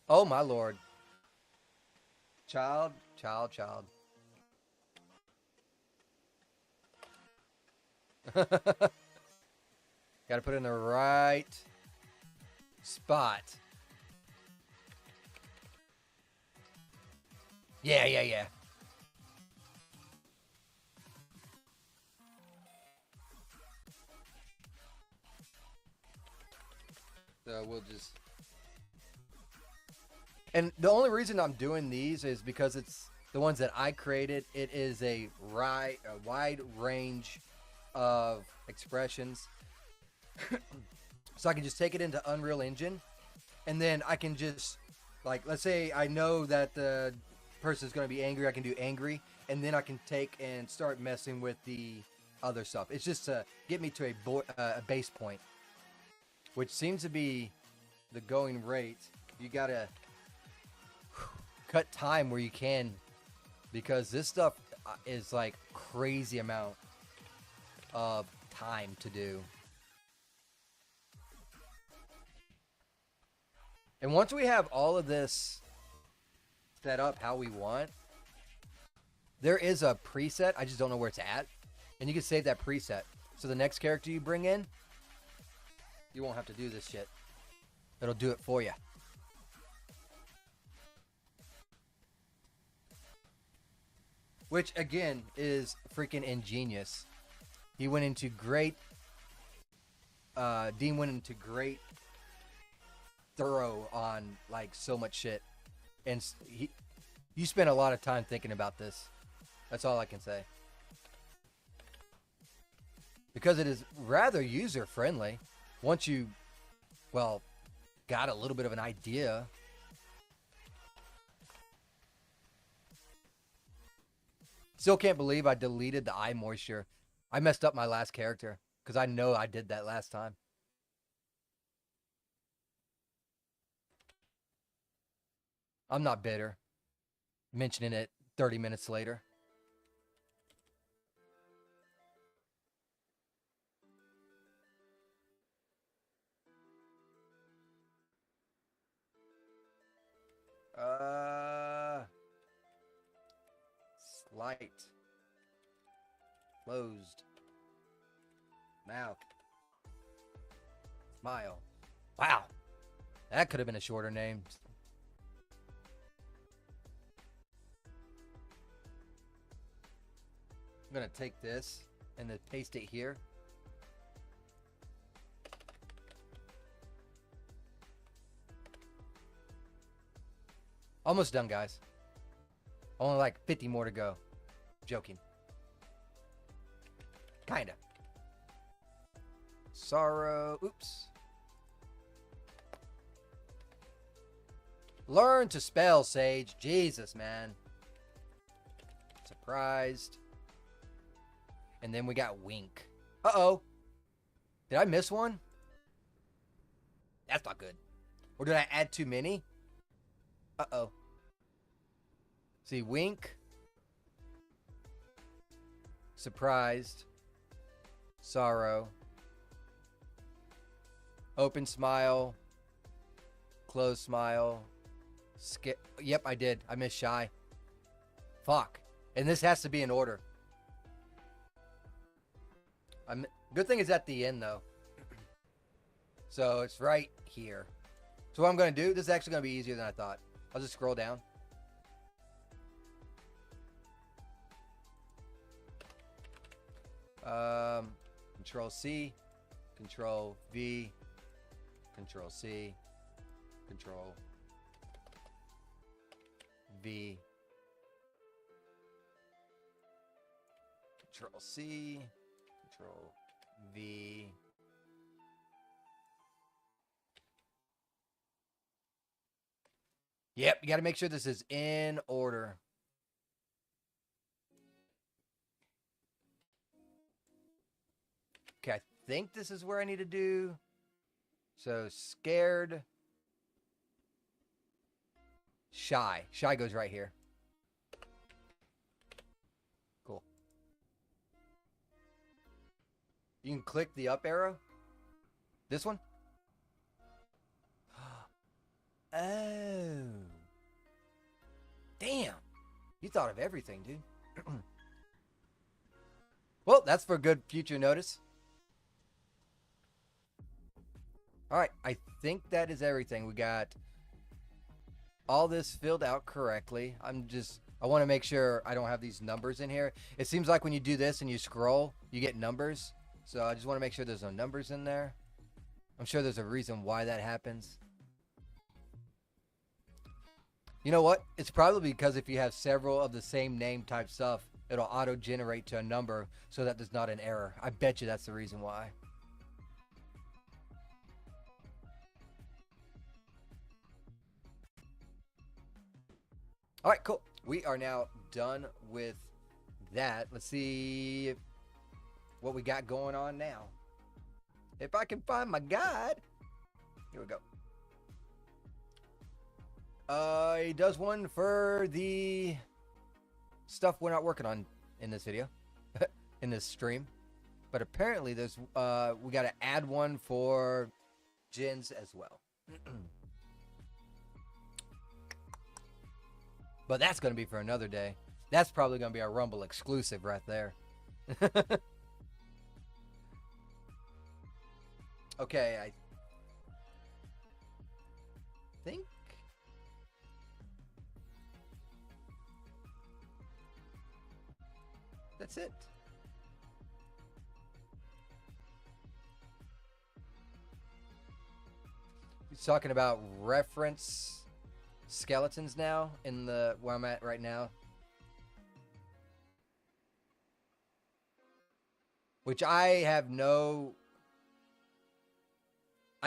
Oh my lord. Child. Gotta put it in the right spot. Yeah. So we'll just... And the only reason I'm doing these is because it's the ones that I created. It is a wide range of expressions. So I can just take it into Unreal Engine. And then I can just, like, let's say I know that the person is going to be angry. I can do angry. And then I can take and start messing with the other stuff. It's just to get me to a base point, which seems to be the going rate. You got to cut time where you can, because this stuff is like crazy amount of time to do. And once we have all of this set up how we want, there is a preset. I just don't know where it's at. And you can save that preset. So the next character you bring in, you won't have to do this shit. It'll do it for you. Which, again, is freaking ingenious. He went into great... Dean went into great... thorough on, like, so much shit. And you spent a lot of time thinking about this. That's all I can say. Because it is rather user-friendly. Once you, well, got a little bit of an idea. Still can't believe I deleted the eye moisture. I messed up my last character. Because I know I did that last time. I'm not bitter. Mentioning it 30 minutes later. Slight. Closed. Mouth. Smile. Wow. That could have been a shorter name. I'm going to take this and then paste it here. Almost done, guys. Only like 50 more to go. Joking. Kinda. Sorrow. Oops. Learn to spell, Sage. Jesus, man. Surprised. And then we got wink. Uh-oh. Did I miss one? That's not good. Or did I add too many? Uh-oh. See, wink. Surprised. Sorrow. Open smile. Close smile. Skip. Yep, I did. I missed shy. Fuck. And this has to be in order. Good thing it's at the end, though. So it's right here. So what I'm going to do, this is actually going to be easier than I thought. I'll just scroll down. Control C, Control V, Control C, Control V, Control C, Control V. Yep, you got to make sure this is in order. Okay, I think this is where I need to do. So, scared. Shy. Shy goes right here. Cool. You can click the up arrow. This one? Oh. Damn. You thought of everything, dude. Well, that's for good future notice. Alright, I think that is everything. We got all this filled out correctly. I want to make sure I don't have these numbers in here. It seems like when you do this and you scroll, you get numbers. So I just want to make sure there's no numbers in there. I'm sure there's a reason why that happens. You know what? It's probably because if you have several of the same name type stuff, it'll auto-generate to a number so that there's not an error. I bet you that's the reason why. All right, cool. We are now done with that. Let's see what we got going on now. If I can find my guide. Here we go. He does one for the stuff we're not working on in this video, in this stream. But apparently there's we got to add one for Jins as well. But that's going to be for another day. That's probably going to be our Rumble exclusive right there. Okay, I think that's it. He's talking about reference skeletons now in the where I'm at right now. Which I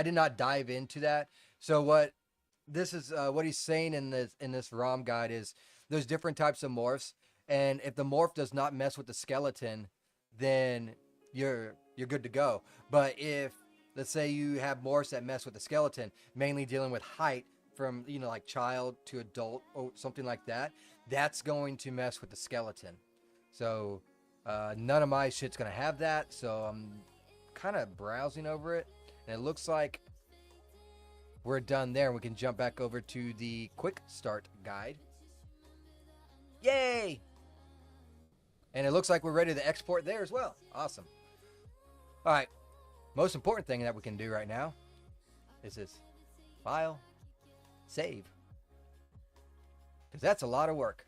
did not dive into that. So what he's saying in this ROM guide is there's different types of morphs, and if the morph does not mess with the skeleton, then you're good to go. But if, let's say, you have morphs that mess with the skeleton, mainly dealing with height from, like child to adult or something like that, that's going to mess with the skeleton. So none of my shit's gonna have that. So I'm kind of browsing over it, and it looks like we're done there. We can jump back over to the quick start guide. Yay! And it looks like we're ready to export there as well. Awesome. All right. Most important thing that we can do right now is this: file, save. Because that's a lot of work.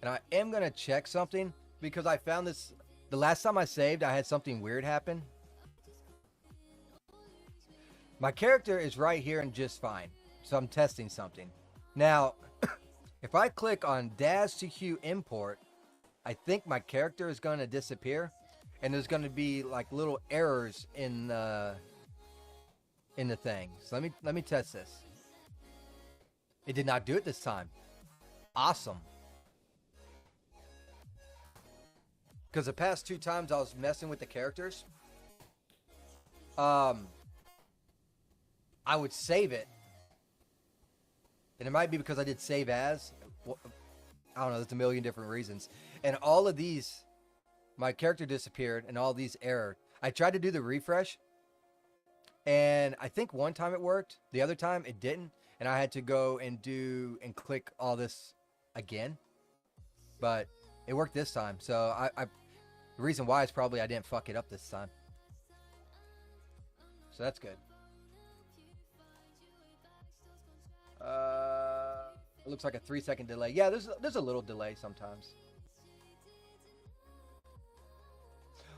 And I am going to check something because I found this. The last time I saved, I had something weird happen. My character is right here and just fine. So I'm testing something. Now, if I click on Dash to Hue Import, I think my character is going to disappear. And there's going to be like little errors in the thing. So let me test this. It did not do it this time. Awesome. Because the past 2 times I was messing with the characters, I would save it. And it might be because I did save as. I don't know, there's a million different reasons. And all of these, my character disappeared and all these errored. I tried to do the refresh, and I think one time it worked. The other time it didn't. And I had to go and click all this again. But it worked this time. So the reason why is probably I didn't fuck it up this time. So that's good. It looks like a 3-second delay. Yeah, there's a little delay sometimes.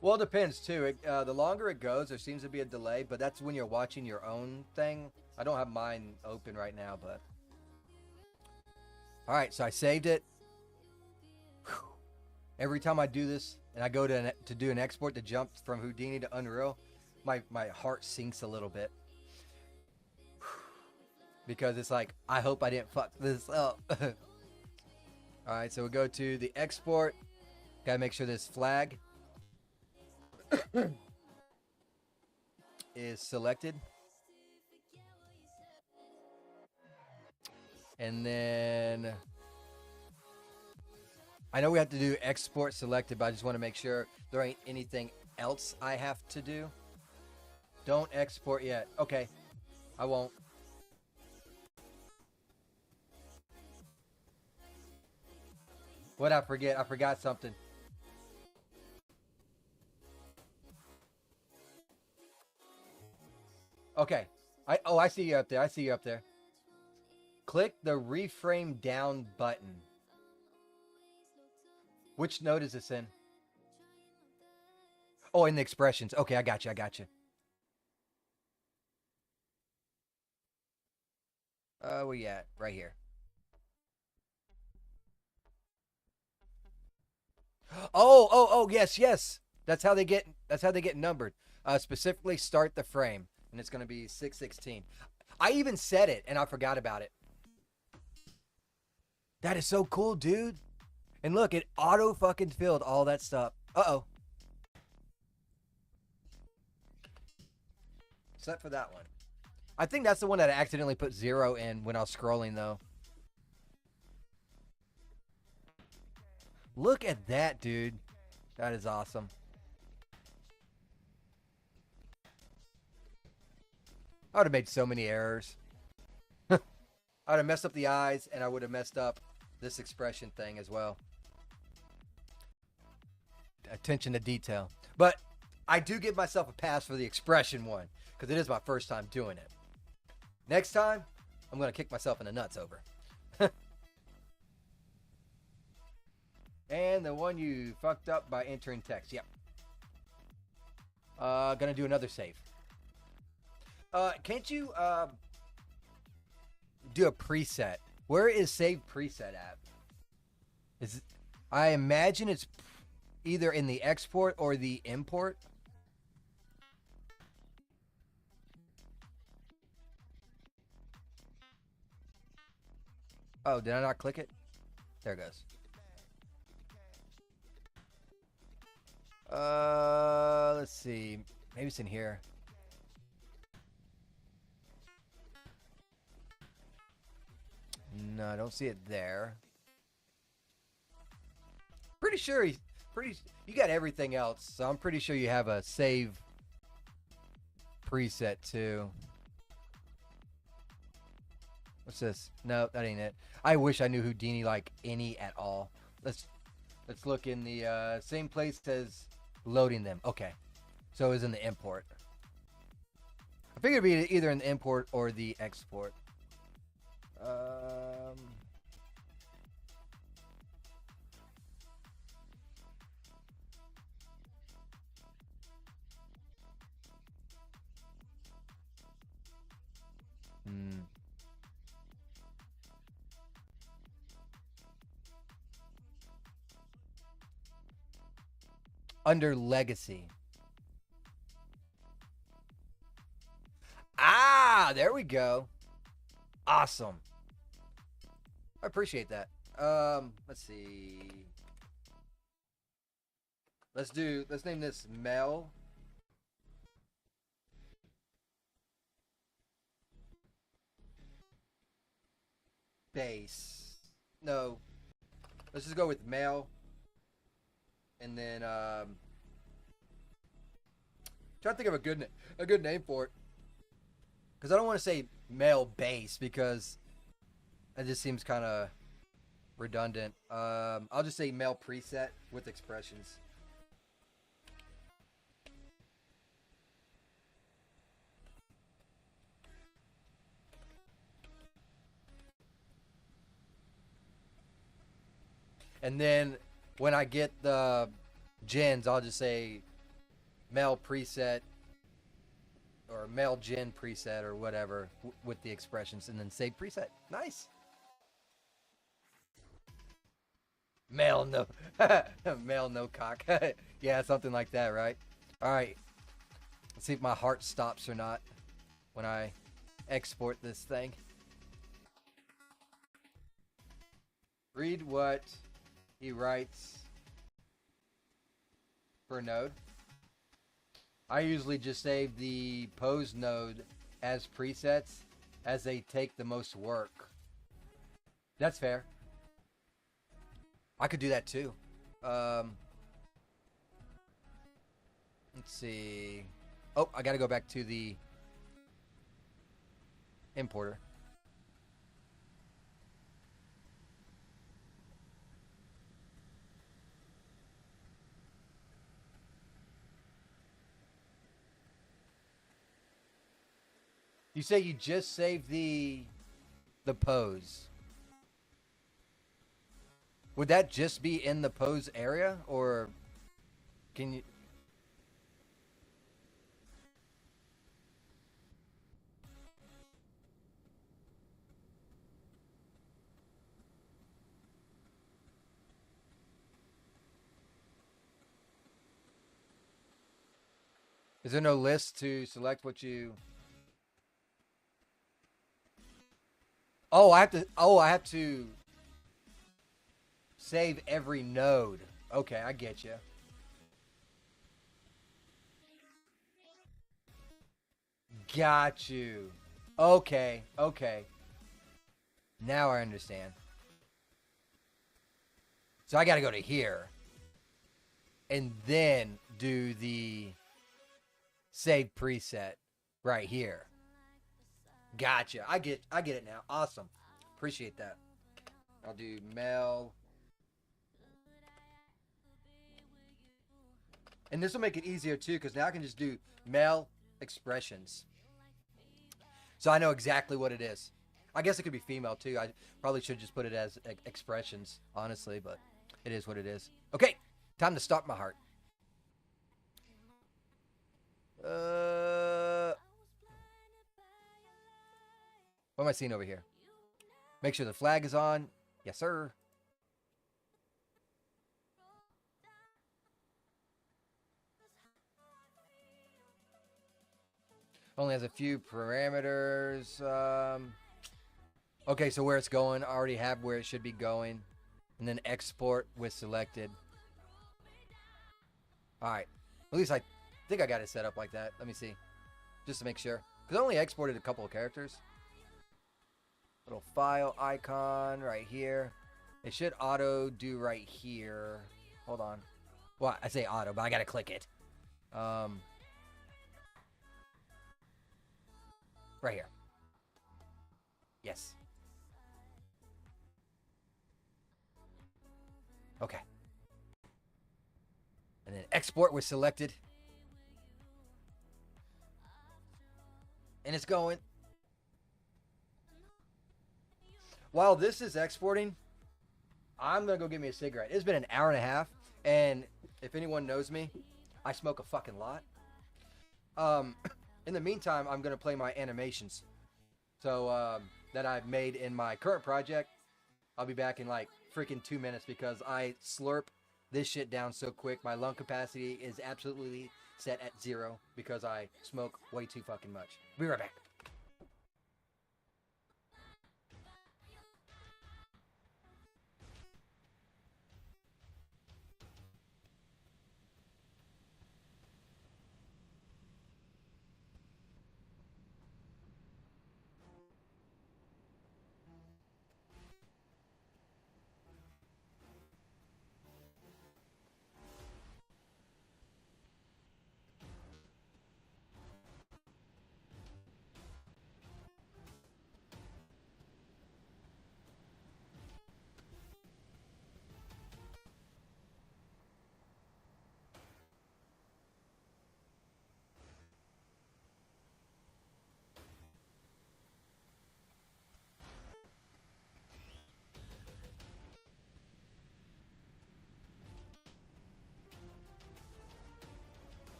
Well, it depends too. The longer it goes, there seems to be a delay, but that's when you're watching your own thing. I don't have mine open right now, but all right. So I saved it. Whew. Every time I do this, and I go to do an export to jump from Houdini to Unreal, my heart sinks a little bit. Because it's like, I hope I didn't fuck this up. Alright, so we go to the export. Gotta make sure this flag is selected. And then I know we have to do export selected, but I just want to make sure there ain't anything else I have to do. Don't export yet. Okay, I won't. What'd I forget? I forgot something. Okay. I see you up there. I see you up there. Click the reframe down button. Which node is this in? Oh, in the expressions. Okay, I got you. I got you. Where you at? Right here. Oh, yes. That's how they get numbered. Specifically start the frame, and it's going to be 616. I even said it and I forgot about it. That is so cool, dude. And look, it auto fucking filled all that stuff Uh-oh. Set for that one. I think that's the one that I accidentally put 0 in when I was scrolling, though. Look at that, dude. That is awesome. I would have made so many errors. I would have messed up the eyes, and I would have messed up this expression thing as well. Attention to detail. But I do give myself a pass for the expression one, because it is my first time doing it. Next time, I'm going to kick myself in the nuts over. And the one you fucked up by entering text. Yep. Gonna do another save. Can't you do a preset? Where is save preset at? I imagine it's either in the export or the import. Oh, did I not click it? There it goes. Let's see. Maybe it's in here. No, I don't see it there. Pretty sure you got everything else, so I'm pretty sure you have a save preset too. What's this? No, that ain't it. I wish I knew Houdini like any at all. Let's look in the same place as loading them. Okay, so it's in the import. I figured it'd be either in the import or the export. Under legacy. Ah, there we go. Awesome. I appreciate that. Let's see. Let's name this Mel. Base. No. Let's just go with Mel. And then try to think of a good name for it. Because I don't want to say male base because it just seems kind of redundant. I'll just say male preset with expressions. And then when I get the gens, I'll just say male preset or male gen preset or whatever with the expressions, and then save preset. Nice. Male no male no cock. Yeah, something like that, right? All right. Let's see if my heart stops or not when I export this thing. Read what he writes per node. I usually just save the pose node as presets as they take the most work. That's fair. I could do that too. Let's see. Oh, I gotta go back to the importer. You say you just saved the pose. Would that just be in the pose area, or can you? Is there no list to select what you? Oh, I have to save every node. Okay, I get you. Got you. Okay, okay. Now I understand. So I got to go to here and then do the save preset right here. Gotcha. I get it now. Awesome. Appreciate that. I'll do mail. And this will make it easier too, because now I can just do mail expressions. So I know exactly what it is. I guess it could be female too. I probably should just put it as expressions, honestly, but it is what it is. Okay, time to start my heart. What am I seeing over here? Make sure the flag is on. Yes, sir. Only has a few parameters. Okay, so where it's going, I already have where it should be going. And then export with selected. Alright. At least I think I got it set up like that. Let me see. Just to make sure. Because I only exported a couple of characters. Little file icon right here. It should auto do right here. Hold on. Well, I say auto, but I gotta click it. Right here. Yes. Okay. And then export was selected. And it's going. While this is exporting, I'm going to go get me a cigarette. It's been an hour and a half. And if anyone knows me, I smoke a fucking lot. In the meantime, I'm going to play my animations. So, that I've made in my current project. I'll be back in like freaking 2 minutes because I slurp this shit down so quick. My lung capacity is absolutely set at 0 because I smoke way too fucking much. Be right back.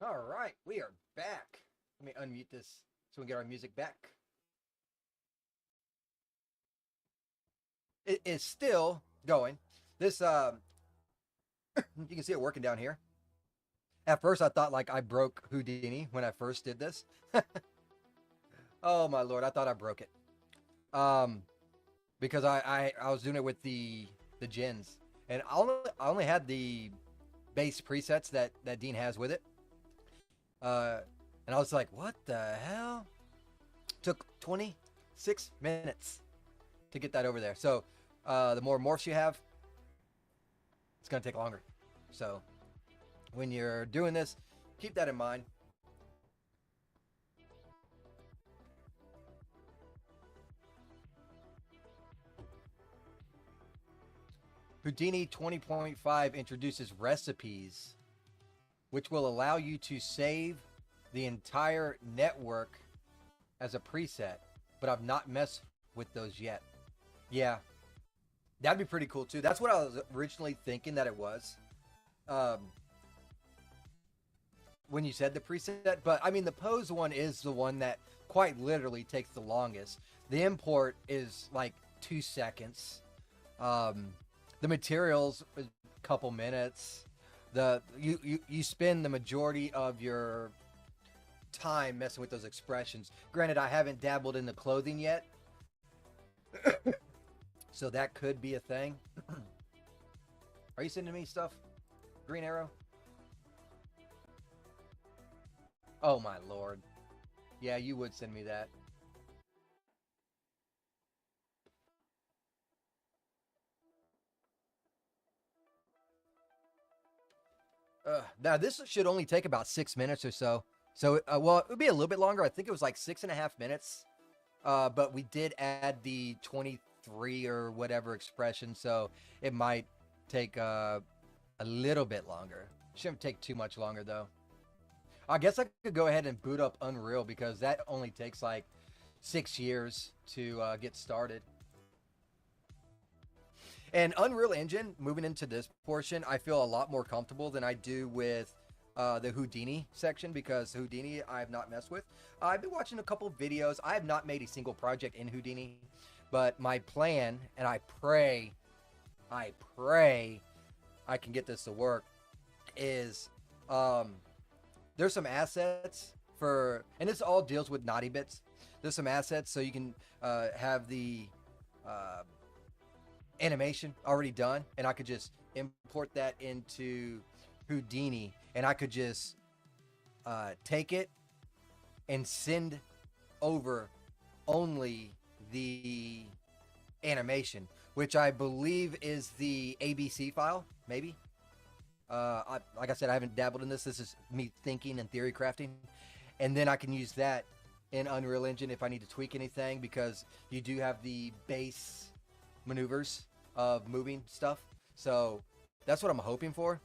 All right, we are back. Let me unmute this so we can get our music back. It is still going. This you can see it working down here. At first I thought like I broke Houdini when I first did this. Oh my lord, I thought I broke it. Because I was doing it with the gens. And I only had the base presets that Dean has with it. And I was like, what the hell? Took 26 minutes to get that over there. So the more morphs you have, it's going to take longer. So when you're doing this, keep that in mind. Houdini 20.5 introduces recipes, which will allow you to save the entire network as a preset, but I've not messed with those yet. Yeah, that'd be pretty cool too. That's what I was originally thinking that it was. When you said the preset, but I mean the pose one is the one that quite literally takes the longest. The import is like 2 seconds. The materials a couple minutes. You spend the majority of your time messing with those expressions. Granted, I haven't dabbled in the clothing yet, so that could be a thing. Are you sending me stuff, Green Arrow? Oh my lord. Yeah, you would send me that. Now this should only take about 6 minutes or so. So, well, it would be a little bit longer. I think it was like 6.5 minutes. But we did add the 23 or whatever expression, so it might take a little bit longer. Shouldn't take too much longer though. I guess I could go ahead and boot up Unreal because that only takes like 6 years to get started. And Unreal Engine, moving into this portion, I feel a lot more comfortable than I do with the Houdini section, because Houdini I have not messed with. I've been watching a couple videos. I have not made a single project in Houdini, but my plan, and I pray I can get this to work, is there's some assets for, and this all deals with Naughty Bits. There's some assets so you can have the animation already done, and I could just import that into Houdini, and I could just take it and send over only the animation, which I believe is the ABC file, maybe. Like I said, I haven't dabbled in this. This is me thinking and theory crafting, and then I can use that in Unreal Engine if I need to tweak anything, because you do have the base maneuvers of moving stuff. So that's what I'm hoping for.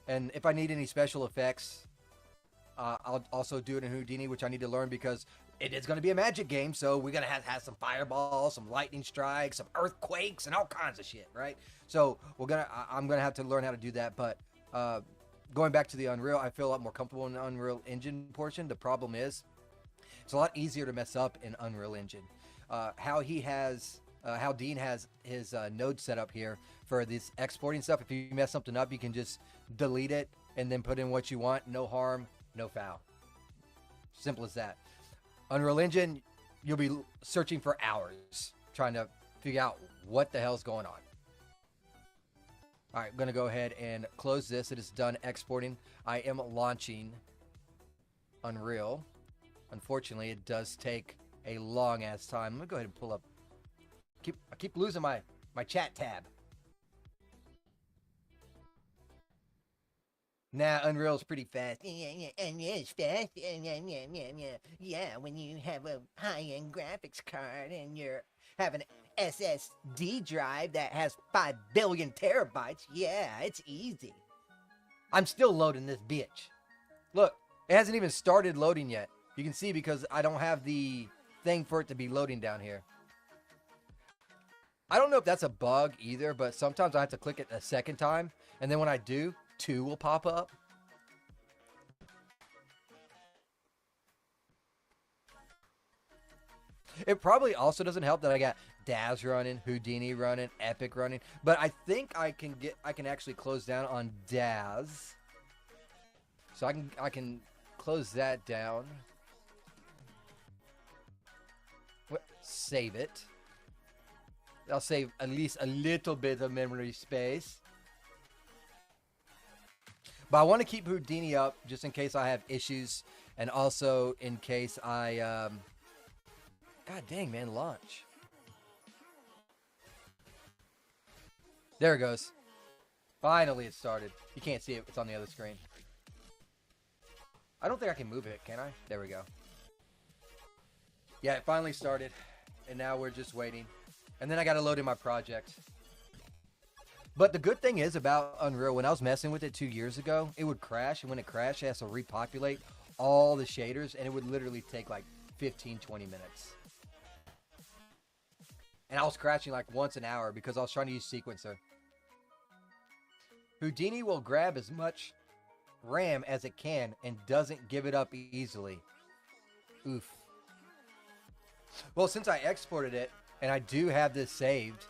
And if I need any special effects, I'll also do it in Houdini, which I need to learn because it is going to be a magic game. So we're going to have some fireballs, some lightning strikes, some earthquakes, and all kinds of shit, right? So I'm going to have to learn how to do that. But going back to the Unreal, I feel a lot more comfortable in the Unreal Engine portion. The problem is it's a lot easier to mess up in Unreal Engine. How Dean has his node set up here for this exporting stuff. If you mess something up, you can just delete it and then put in what you want. No harm, no foul. Simple as that. Unreal Engine, you'll be searching for hours trying to figure out what the hell's going on. All right, I'm going to go ahead and close this. It is done exporting. I am launching Unreal. Unfortunately, it does take a long ass time. I'm going to go ahead and pull up. I keep losing my chat tab. Nah, Unreal's pretty fast. It's fast. Yeah, when you have a high-end graphics card and you're having an SSD drive that has 5 billion terabytes, yeah, it's easy. I'm still loading this bitch. Look, it hasn't even started loading yet. You can see because I don't have the thing for it to be loading down here. I don't know if that's a bug either, but sometimes I have to click it a second time, and then when I do, 2 will pop up. It probably also doesn't help that I got Daz running, Houdini running, Epic running, but I think I can actually close down on Daz. So I can close that down. Save it. I'll save at least a little bit of memory space. But I want to keep Houdini up just in case I have issues, and also in case I God dang, man, launch. There it goes. Finally it started. You can't see it, it's on the other screen. I don't think I can move it, can I? There we go. Yeah, it finally started. And now we're just waiting. And then I got to load in my project. But the good thing is about Unreal, when I was messing with it 2 years ago, it would crash. And when it crashed, it has to repopulate all the shaders. And it would literally take like 15, 20 minutes. And I was crashing like once an hour because I was trying to use sequencer. Houdini will grab as much RAM as it can and doesn't give it up easily. Oof. Well, since I exported it and I do have this saved,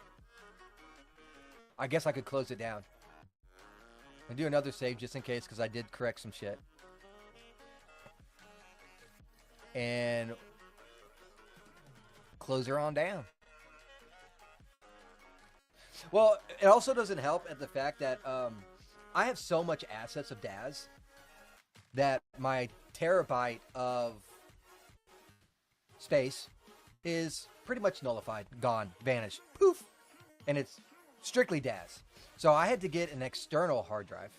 I guess I could close it down and do another save just in case, because I did correct some shit. And close her on down. Well, it also doesn't help at the fact that I have so much assets of Daz that my terabyte of space is pretty much nullified, gone, vanished, poof, and it's strictly Daz. So I had to get an external hard drive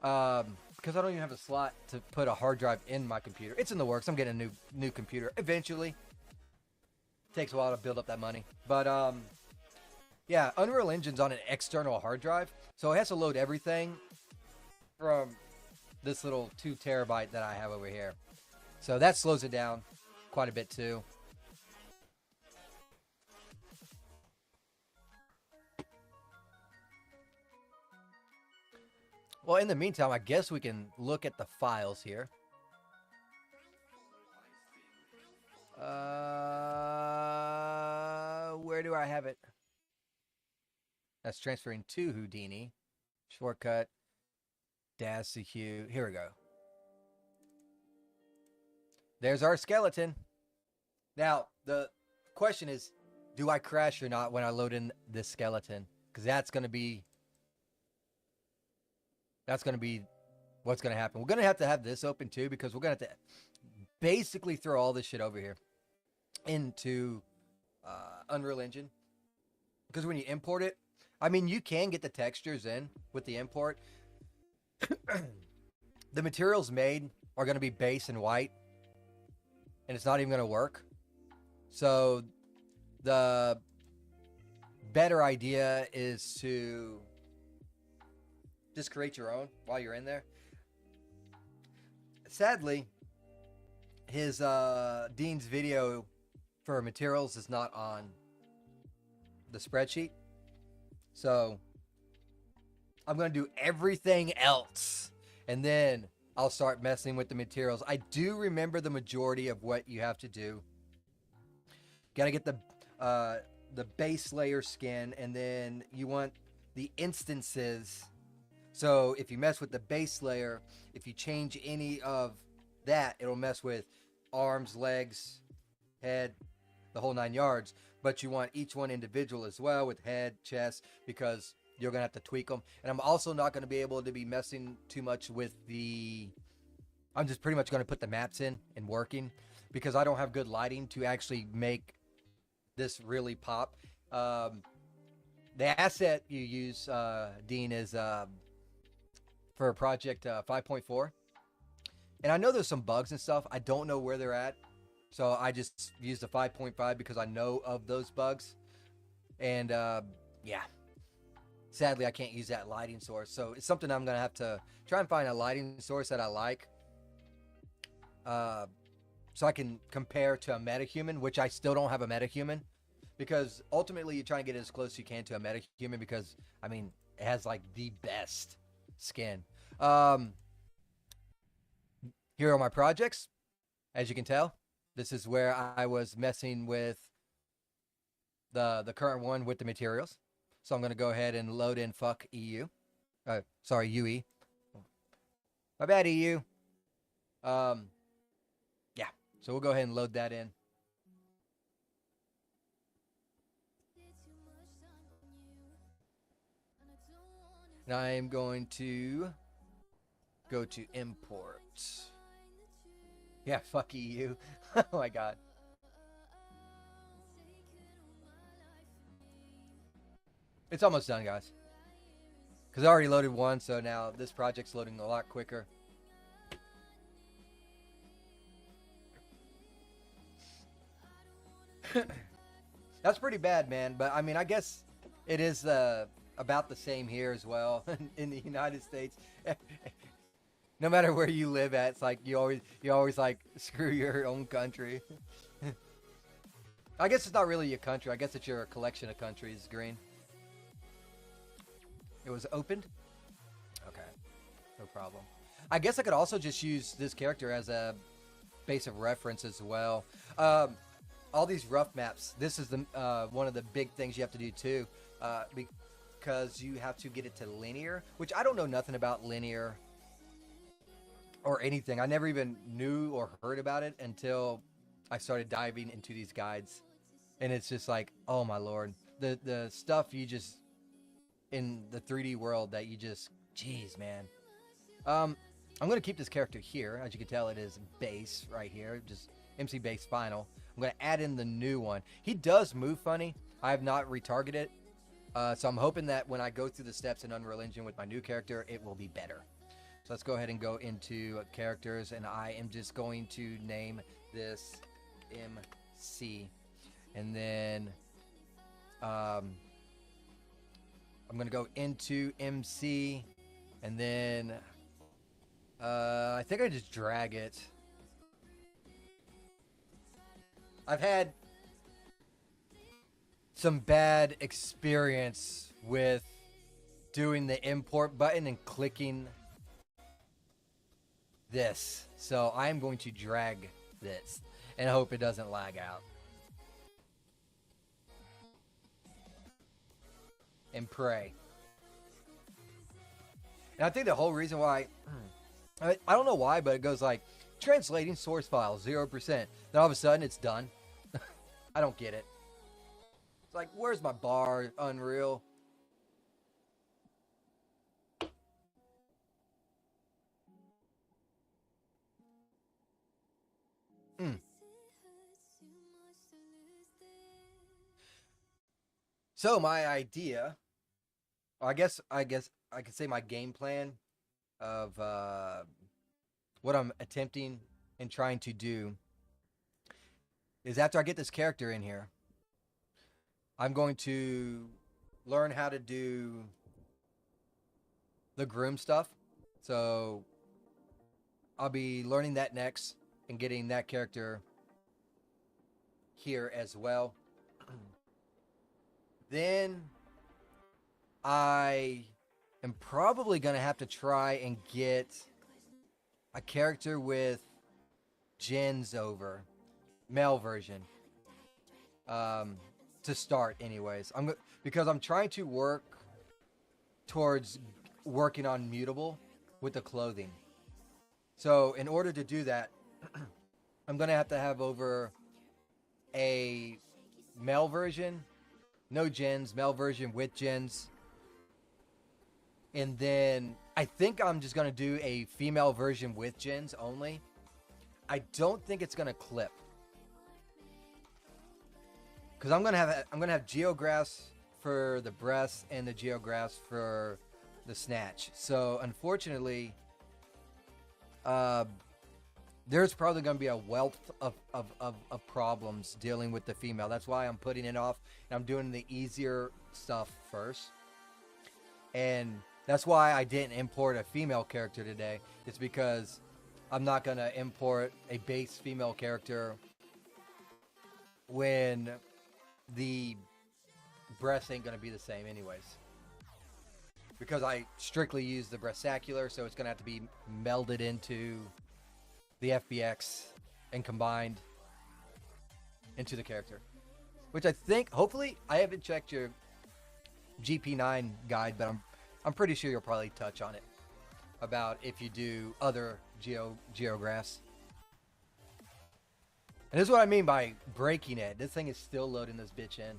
because I don't even have a slot to put a hard drive in my computer. It's in the works. I'm getting a new computer eventually. Takes a while to build up that money, but yeah, Unreal Engine's on an external hard drive, so it has to load everything from this little 2 terabyte that I have over here. So that slows it down quite a bit too. Well, in the meantime, I guess we can look at the files here. Where do I have it? That's transferring to Houdini. Shortcut. Daz to Hue. Here we go. There's our skeleton. Now, the question is, do I crash or not when I load in this skeleton? Because that's going to be what's going to happen. We're going to have this open too, because we're going to have to basically throw all this shit over here into Unreal Engine. Because when you import it, I mean, you can get the textures in with the import. The materials made are going to be base and white, and it's not even going to work. So the better idea is to just create your own while you're in there. Sadly, his Dean's video for materials is not on the spreadsheet. So I'm going to do everything else, and then I'll start messing with the materials. I do remember the majority of what you have to do. Got to get the base layer skin, and then you want the instances. So if you mess with the base layer, if you change any of that, it'll mess with arms, legs, head, the whole 9 yards. But you want each one individual as well, with head, chest, because you're going to have to tweak them. And I'm also not going to be able to be messing too much with I'm just pretty much going to put the maps in and working, because I don't have good lighting to actually make this really pop. The asset you use, Dean, is for project 5.4. And I know there's some bugs and stuff. I don't know where they're at. So I just use the 5.5 because I know of those bugs. And yeah, sadly, I can't use that lighting source. So it's something I'm going to have to try and find a lighting source that I like. So I can compare to a metahuman, which I still don't have a metahuman. Because ultimately, you're trying to get as close as you can to a metahuman, because, I mean, it has like the best skin. Here are my projects, as you can tell. This is where I was messing with the current one with the materials. So I'm going to go ahead and load in fuck EU. Sorry, UE. My bad, EU. Yeah. So we'll go ahead and load that in. And I am going to go to import. Yeah, fuck EU. Oh my god. It's almost done, guys. Because I already loaded one, so now this project's loading a lot quicker. That's pretty bad, man. But I mean, I guess it is about the same here as well in the United States. No matter where you live at, it's like you always like screw your own country. I guess it's not really your country. I guess it's your collection of countries, Green. It was opened? Okay. No problem. I guess I could also just use this character as a base of reference as well. All these rough maps, this is the one of the big things you have to do too. Because you have to get it to linear, which I don't know nothing about linear or anything. I never even knew or heard about it until I started diving into these guides. And it's just like, oh my lord. The stuff you just, in the 3D world that you just, jeez, man. I'm going to keep this character here. As you can tell, it is base right here. Just MC base final. I'm going to add in the new one. He does move funny. I have not retargeted. So I'm hoping that when I go through the steps in Unreal Engine with my new character, it will be better. So let's go ahead and go into characters, and I am just going to name this MC. And then I'm going to go into MC, and then I think I just drag it. I've had some bad experience with doing the import button and clicking this. So I'm going to drag this and hope it doesn't lag out. And pray. And I think the whole reason why, I don't know why, but it goes like, translating source file, 0%. Then all of a sudden, it's done. I don't get it. It's like, where's my bar, Unreal? So my idea, I guess I could say my game plan of what I'm attempting and trying to do is, after I get this character in here, I'm going to learn how to do the groom stuff. So I'll be learning that next and getting that character here as well. Then I am probably going to have to try and get a character with gens over, male version, to start anyways. Because I'm trying to work towards working on mutable with the clothing. So in order to do that, I'm going to have over a male version, no gens, male version with gens. And then I think I'm just going to do a female version with gens only. I don't think it's going to clip. Cuz I'm going to have geographs for the breasts and the geographs for the snatch. So unfortunately, there's probably going to be a wealth of problems dealing with the female. That's why I'm putting it off, and I'm doing the easier stuff first. And that's why I didn't import a female character today. It's because I'm not going to import a base female character when the breasts ain't going to be the same anyways. Because I strictly use the breastacular, so it's going to have to be melded into the FBX and combined. into the character. Which I think, hopefully, I haven't checked your GP9 guide, but I'm pretty sure you'll probably touch on it about if you do other geographs. And this is what I mean by breaking it. This thing is still loading this bitch in.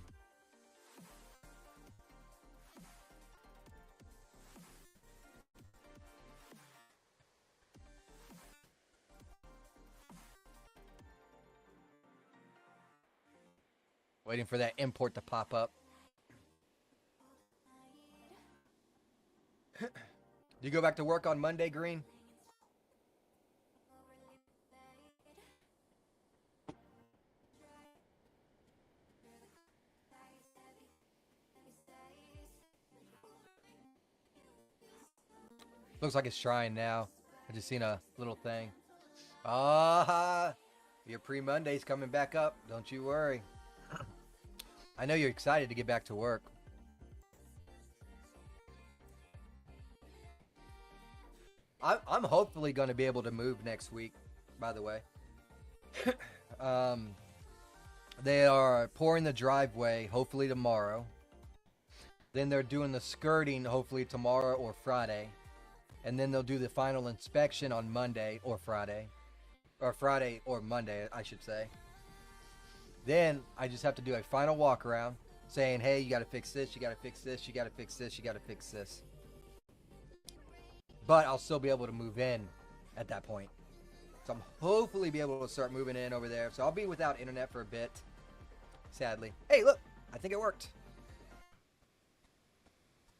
Waiting for that import to pop up. Do you go back to work on Monday, Green? Looks like it's trying now. I just seen a little thing. Ah, your pre-Monday's coming back up. Don't you worry. I know you're excited to get back to work. I'm hopefully going to be able to move next week, by the way. They are pouring the driveway, hopefully tomorrow. Then they're doing the skirting, hopefully tomorrow or Friday. And then they'll do the final inspection on Monday or Friday. Or Friday or Monday, I should say. Then I just have to do a final walk around saying, hey, you got to fix this, you got to fix this, you got to fix this, you got to fix this. But I'll still be able to move in at that point. So I'm hopefully be able to start moving in over there. So I'll be without internet for a bit, sadly. Hey, look, I think it worked.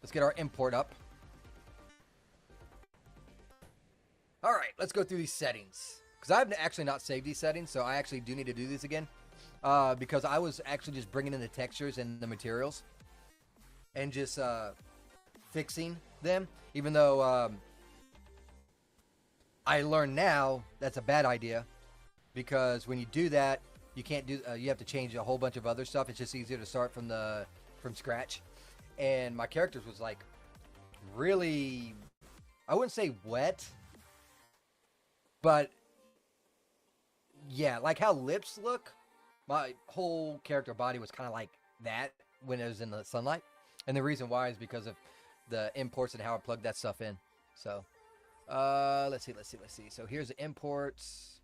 Let's get our import up. All right, let's go through these settings. Because I've actually not saved these settings, so I actually do need to do these again. Because I was actually just bringing in the textures and the materials. And just fixing them. Even though I learned now that's a bad idea. Because when you do that, you can't do. You have to change a whole bunch of other stuff. It's just easier to start from scratch. And my characters was like really, I wouldn't say wet. But yeah, like how lips look. My whole character body was kind of like that when it was in the sunlight. And the reason why is because of the imports and how I plugged that stuff in. So, let's see. So here's the imports.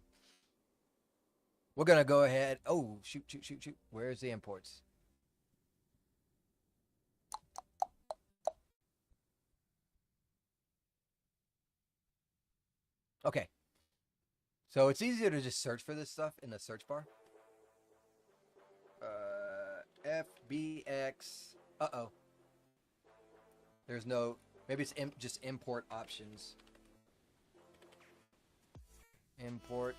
We're going to go ahead. Oh, shoot. Where's the imports? Okay. So it's easier to just search for this stuff in the search bar. FBX. Uh-oh. There's no... Maybe it's just import options. Import.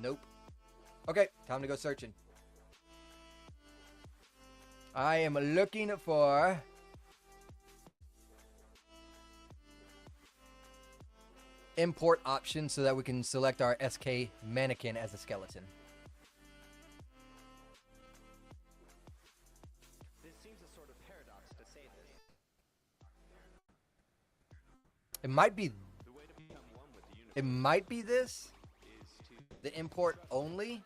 Nope. Okay, time to go searching. I am looking for... import options so that we can select our SK mannequin as a skeleton. This seems a sort of paradox to say this. It might be. The way to become one with the universe It might be this. is to The import only.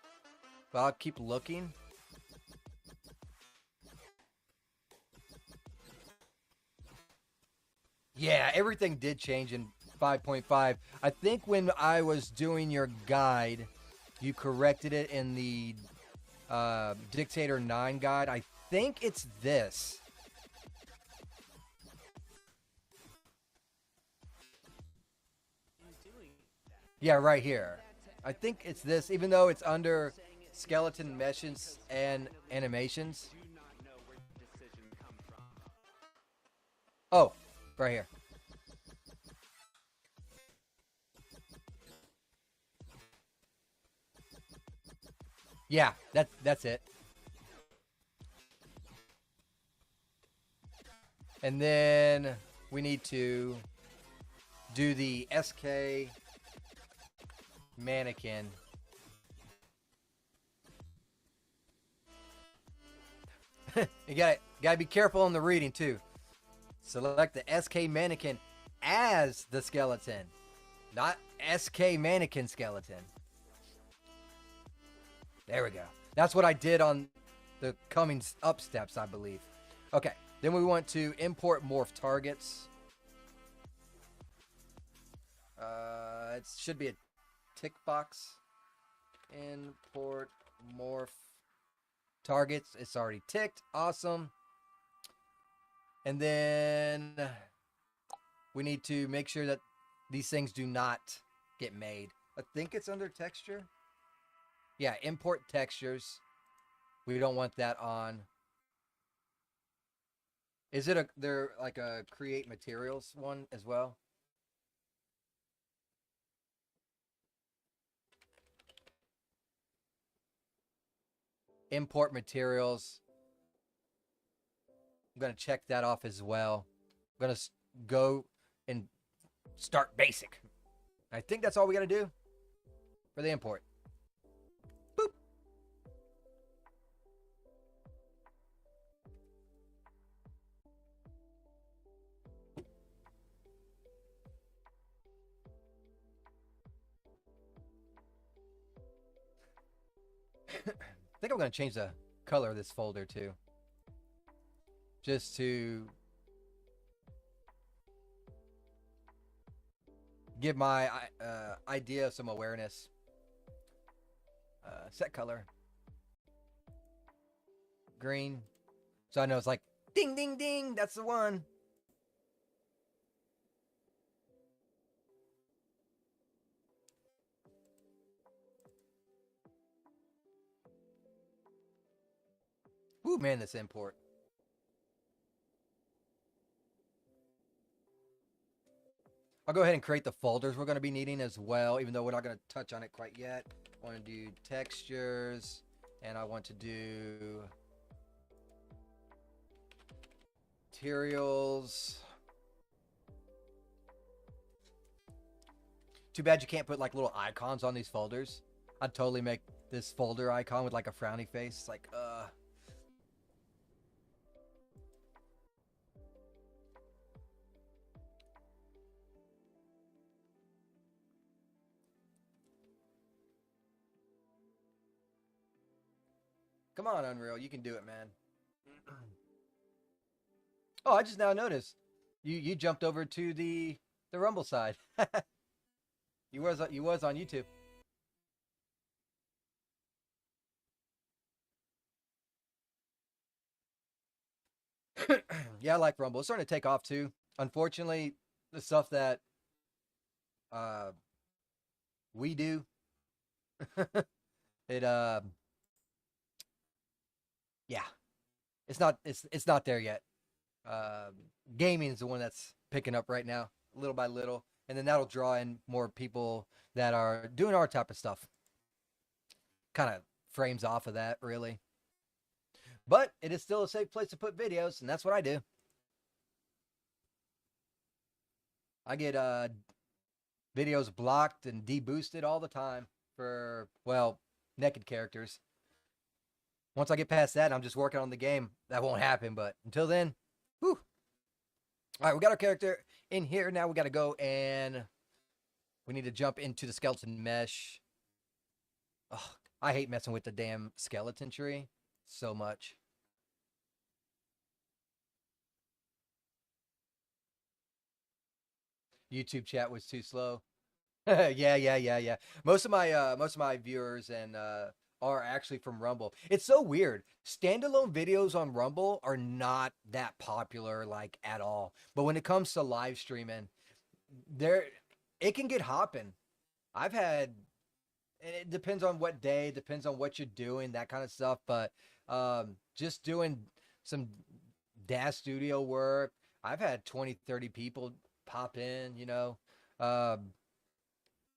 But I'll keep looking. Yeah, everything did change in 5.5. I think when I was doing your guide, you corrected it in the Dictator 9 guide. I think it's this. Yeah, right here. I think it's this, even though it's under skeleton meshes and animations. do not know where the decision come from. Oh, right here. Yeah, that's it. And then we need to do the SK mannequin. You gotta be careful on the reading too. Select the SK mannequin as the skeleton, not SK mannequin skeleton. There we go. That's what I did on the coming up steps, I believe. Okay, then we want to import morph targets. It should be a tick box. Import morph targets. It's already ticked. Awesome. And then we need to make sure that these things do not get made. I think it's under texture. Yeah, import textures. We don't want that on. Is it they're like a create materials one as well? Import materials. I'm going to check that off as well. I'm going to go and start basic. I think that's all we got to do for the import. Boop. I think I'm going to change the color of this folder too. Just to give my idea some awareness. Set color. Green. So I know it's like, ding, ding, ding. That's the one. Ooh, man, this import. I'll go ahead and create the folders we're going to be needing as well, even though we're not going to touch on it quite yet. I want to do textures, and I want to do materials. Too bad you can't put like little icons on these folders. I'd totally make this folder icon with like a frowny face. It's like, Come on, Unreal. You can do it, man. Oh, I just now noticed. You jumped over to the Rumble side. you was on YouTube. Yeah, I like Rumble. It's starting to take off too. Unfortunately, the stuff that we do, it yeah, it's not there yet. Gaming is the one that's picking up right now, little by little, and then that'll draw in more people that are doing our type of stuff. Kind of frames off of that, really. But it is still a safe place to put videos, and that's what I do. I get videos blocked and deboosted all the time for, well, naked characters. Once I get past that and I'm just working on the game, that won't happen. But until then, whew. All right, we got our character in here. Now we got to go and we need to jump into the skeleton mesh. Oh, I hate messing with the damn skeleton tree so much. YouTube chat was too slow. yeah. Most of my viewers and are actually from Rumble. It's so weird. Standalone videos on Rumble are not that popular, like, at all. But when it comes to live streaming, it can get hopping. I've had, and it depends on what day, depends on what you're doing, that kind of stuff. But just doing some Dash Studio work, I've had 20, 30 people pop in,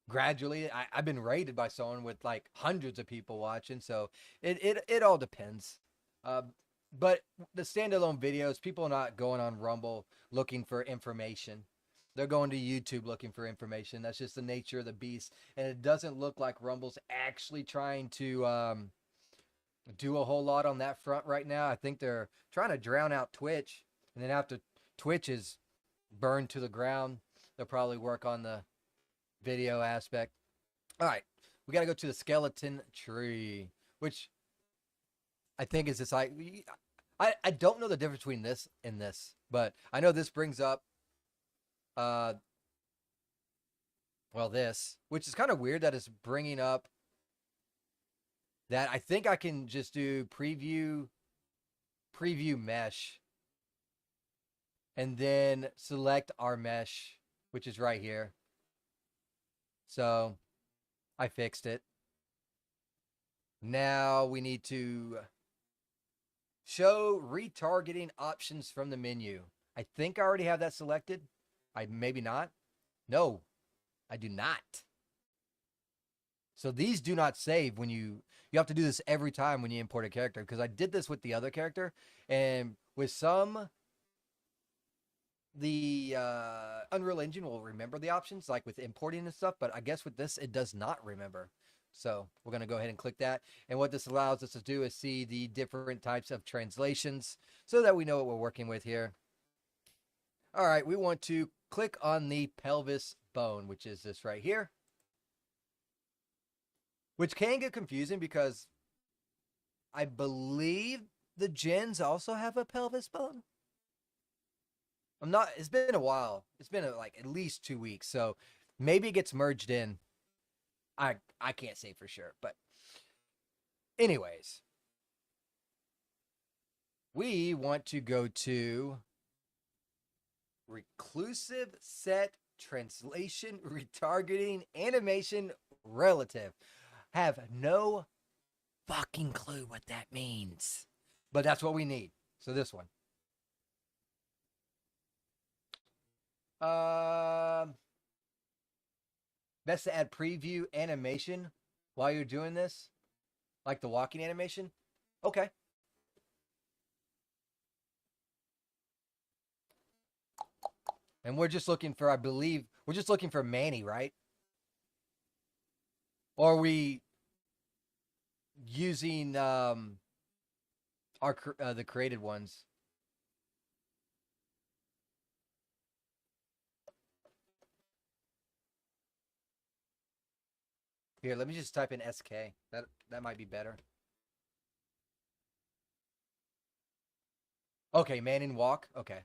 gradually. I've been rated by someone with like hundreds of people watching, so it all depends. But the standalone videos, people are not going on Rumble looking for information. They're going to YouTube looking for information. That's just the nature of the beast. And it doesn't look like Rumble's actually trying to do a whole lot on that front right now. I think they're trying to drown out Twitch. And then after Twitch is burned to the ground, they'll probably work on the video aspect. All right. We got to go to the skeleton tree, which I think is this. I don't know the difference between this and this, but I know this brings up, this, which is kind of weird that it's bringing up that I think I can just do preview mesh, and then select our mesh, which is right here. So I fixed it. Now we need to show retargeting options from the menu. I think I already have that selected. Maybe not. No, I do not. So these do not save when you have to do this every time when you import a character, because I did this with the other character, and with some, the Unreal Engine will remember the options, like with importing and stuff, but I guess with this, it does not remember. So we're going to go ahead and click that. And what this allows us to do is see the different types of translations so that we know what we're working with here. All right, we want to click on the pelvis bone, which is this right here, which can get confusing because I believe the gens also have a pelvis bone. It's been a while. It's been like at least 2 weeks. So maybe it gets merged in. I can't say for sure, but anyways, we want to go to reclusive set translation retargeting animation relative. Have no fucking clue what that means, but that's what we need. So this one. Best to add preview animation while you're doing this, like the walking animation. Okay. And we're just looking for, I believe, we're just looking for Manny, right? Or are we using the created ones? Here, let me just type in SK. That might be better. Okay, Manning walk. Okay.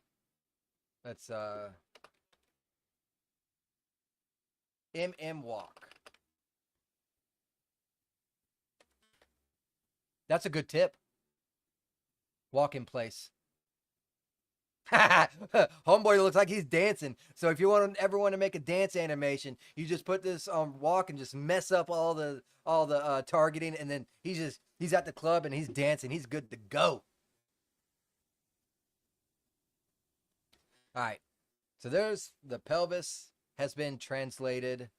Let's MM walk. That's a good tip. Walk in place. Homeboy looks like he's dancing. So if you want everyone to make a dance animation, you just put this on walk and just mess up all the targeting, and then he's at the club and he's dancing. He's good to go. All right. So there's the pelvis has been translated.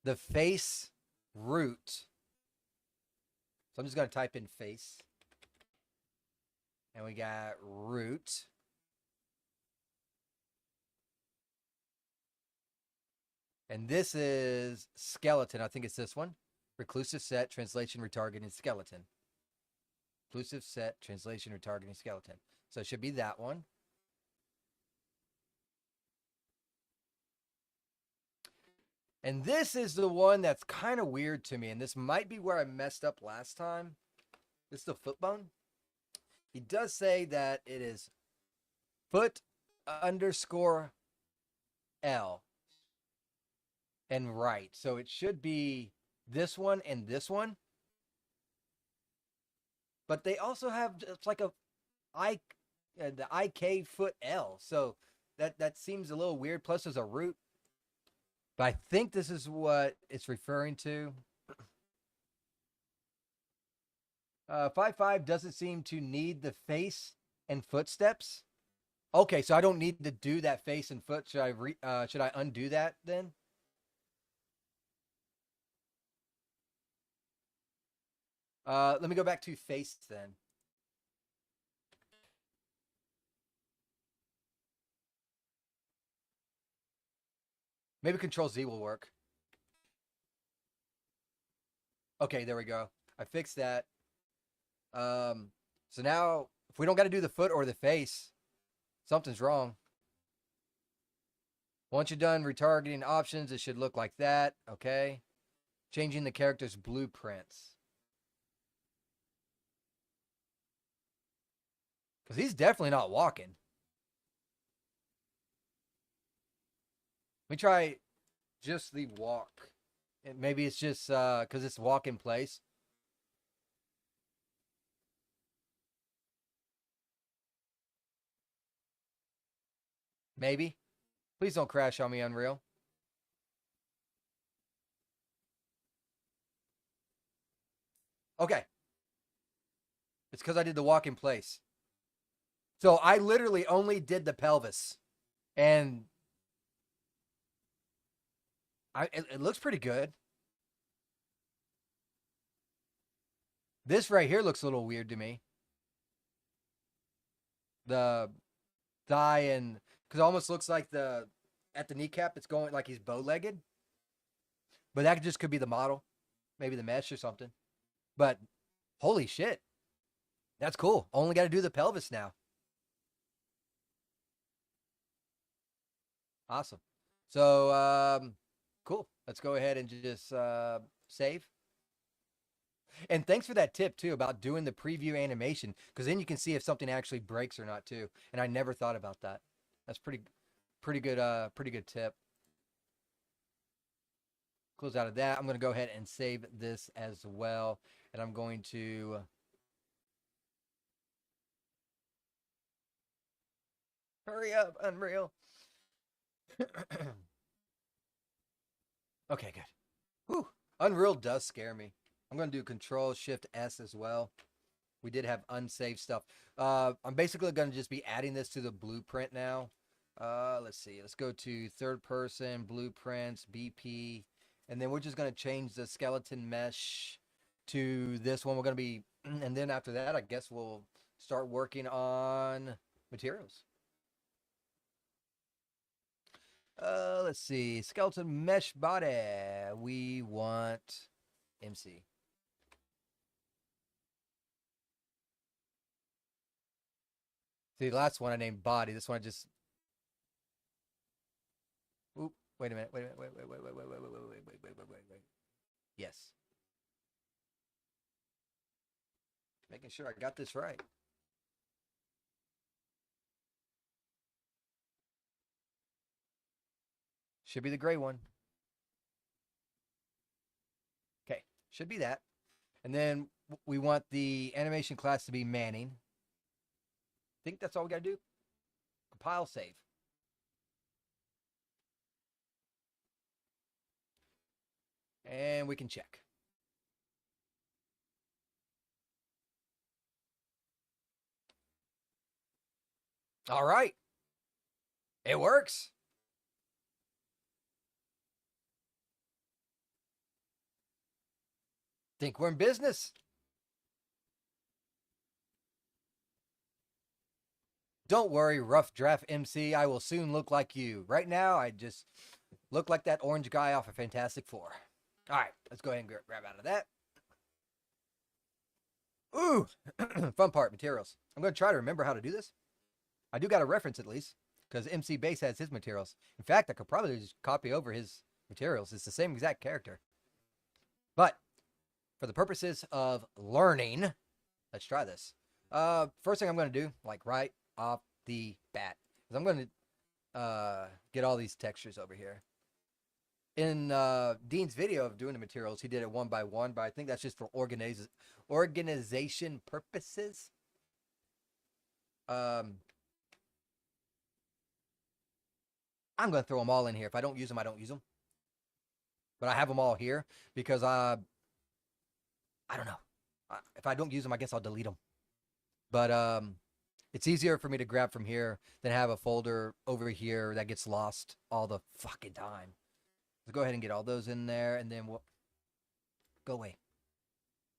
The face root. So I'm just going to type in face. And we got root. And this is skeleton. I think it's this one. Reclusive set, translation, retargeting, skeleton. Reclusive set, translation, retargeting, skeleton. So it should be that one. And this is the one that's kind of weird to me. And this might be where I messed up last time. This is the foot bone. He does say that it is foot_L and right. So it should be this one and this one. But they also have, it's like the IK foot L. So that seems a little weird. Plus there's a root. But I think this is what it's referring to. 5.5 doesn't seem to need the face and footsteps. Okay, so I don't need to do that face and foot. Should I undo that then? Let me go back to face then. Maybe Control Z will work. Okay, there we go. I fixed that. So now, if we don't got to do the foot or the face, something's wrong. Once you're done retargeting options, it should look like that. Okay. Changing the character's blueprints. Because he's definitely not walking. Let me try just the walk. And maybe it's just because it's walk in place. Maybe. Please don't crash on me, Unreal. Okay. It's because I did the walk in place. So I literally only did the pelvis. And it looks pretty good. This right here looks a little weird to me. The thigh and because it almost looks like at the kneecap it's going like he's bow-legged. But that just could be the model, maybe the mesh or something. But holy shit, that's cool. Only got to do the pelvis now. Awesome. So cool. Let's go ahead and just save. And thanks for that tip too about doing the preview animation because then you can see if something actually breaks or not too. And I never thought about that. That's pretty good tip. Close out of that. I'm going to go ahead and save this as well. And I'm going to hurry up, Unreal. Okay, good. Whew. Unreal does scare me. I'm going to do Control Shift S as well. We did have unsaved stuff. I'm basically going to just be adding this to the blueprint now. Let's see. Let's go to third person, blueprints, BP. And then we're just going to change the skeleton mesh to this one. We're going to be, and then after that, I guess we'll start working on materials. Let's see. Skeleton mesh body. We want MC. See, the last one I named body. This one I just. Oop. Wait a minute. Wait. Yes. Making sure I got this right. Should be the gray one. Okay, should be that. And then we want the animation class to be Manning. I think that's all we got to do. Compile, save. And we can check. All right. It works. Think we're in business. Don't worry, rough draft MC. I will soon look like you. Right now, I just look like that orange guy off of Fantastic Four. All right, let's go ahead and grab out of that. Ooh, fun part, materials. I'm going to try to remember how to do this. I do got a reference at least, because MC Base has his materials. In fact, I could probably just copy over his materials. It's the same exact character. But for the purposes of learning, let's try this. First thing I'm going to do, like right off the bat, is I'm going to get all these textures over here. In Dean's video of doing the materials, he did it one by one, but I think that's just for organization purposes. I'm going to throw them all in here. If I don't use them, I don't use them. But I have them all here because I don't know. If I don't use them, I guess I'll delete them. But it's easier for me to grab from here than have a folder over here that gets lost all the fucking time. Let's go ahead and get all those in there, and then we'll go away.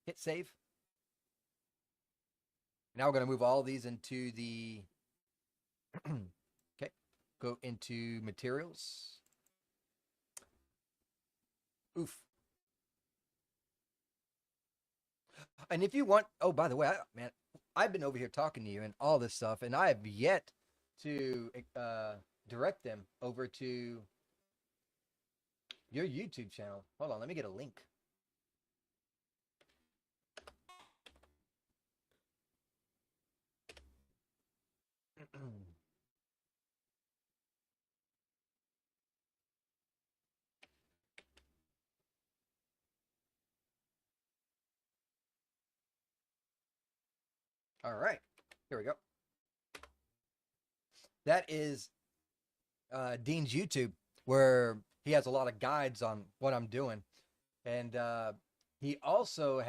Hit save. Now we're going to move all these into the... Okay. Go into materials. Oof. And if you want... Oh, by the way, man, I've been over here talking to you and all this stuff, and I have yet to direct them over to your YouTube channel. Hold on, let me get a link. All right, here we go. That is Dean's YouTube, where he has a lot of guides on what I'm doing, and he also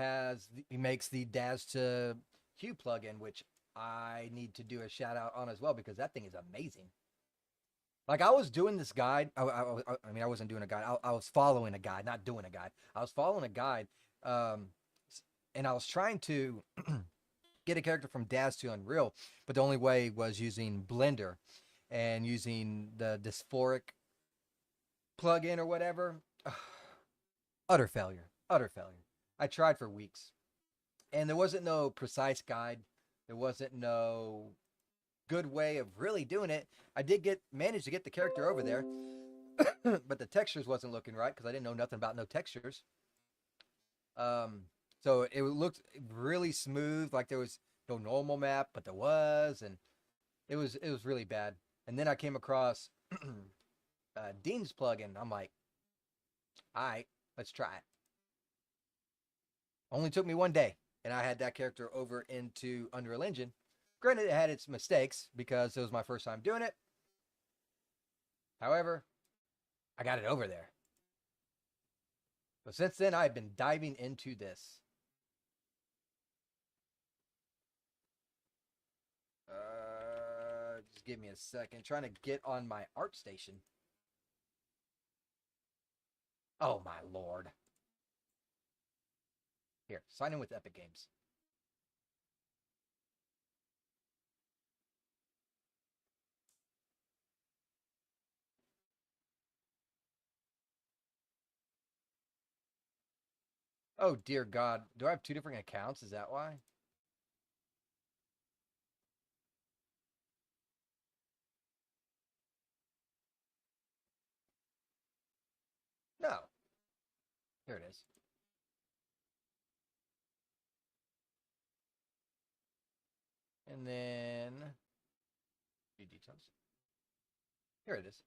he makes the Daz to Hue plugin, which I need to do a shout out on as well because that thing is amazing. Like I was doing this guide. I mean, I wasn't doing a guide. I was following a guide, not doing a guide. I was following a guide, um, and I was trying to get a character from Daz to Unreal, but the only way was using Blender and using the dysphoric plugin or whatever. Utter failure. Utter failure. I tried for weeks, and there wasn't no precise guide. There wasn't no good way of really doing it. I did manage to get the character over there, but the textures wasn't looking right because I didn't know nothing about no textures. So it looked really smooth, like there was no normal map, but there was, and it was really bad. And then I came across Dean's plugin. I'm like, all right, let's try it. Only took me one day, and I had that character over into Unreal Engine. Granted, it had its mistakes because it was my first time doing it. However, I got it over there. But since then, I've been diving into this. Just give me a second. Trying to get on my art station. Oh, my Lord. Here, sign in with Epic Games. Oh, dear God. Do I have two different accounts? Is that why? No. Here it is. And then... View details. Here it is.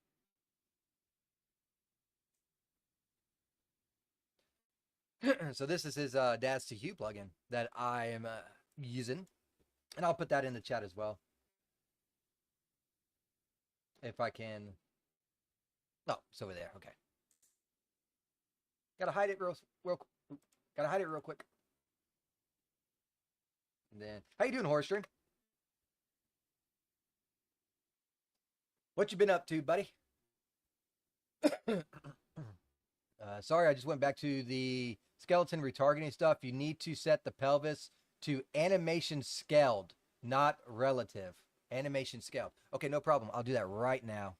So this is his Daz to Hue plugin that I am using. And I'll put that in the chat as well. If I can. Oh, it's over there. Okay. Gotta hide it gotta hide it real quick. And then, how you doing, Horse String? What you been up to, buddy? Sorry, I just went back to the skeleton retargeting stuff. You need to set the pelvis to animation scaled, not relative. Animation scaled. Okay, no problem. I'll do that right now.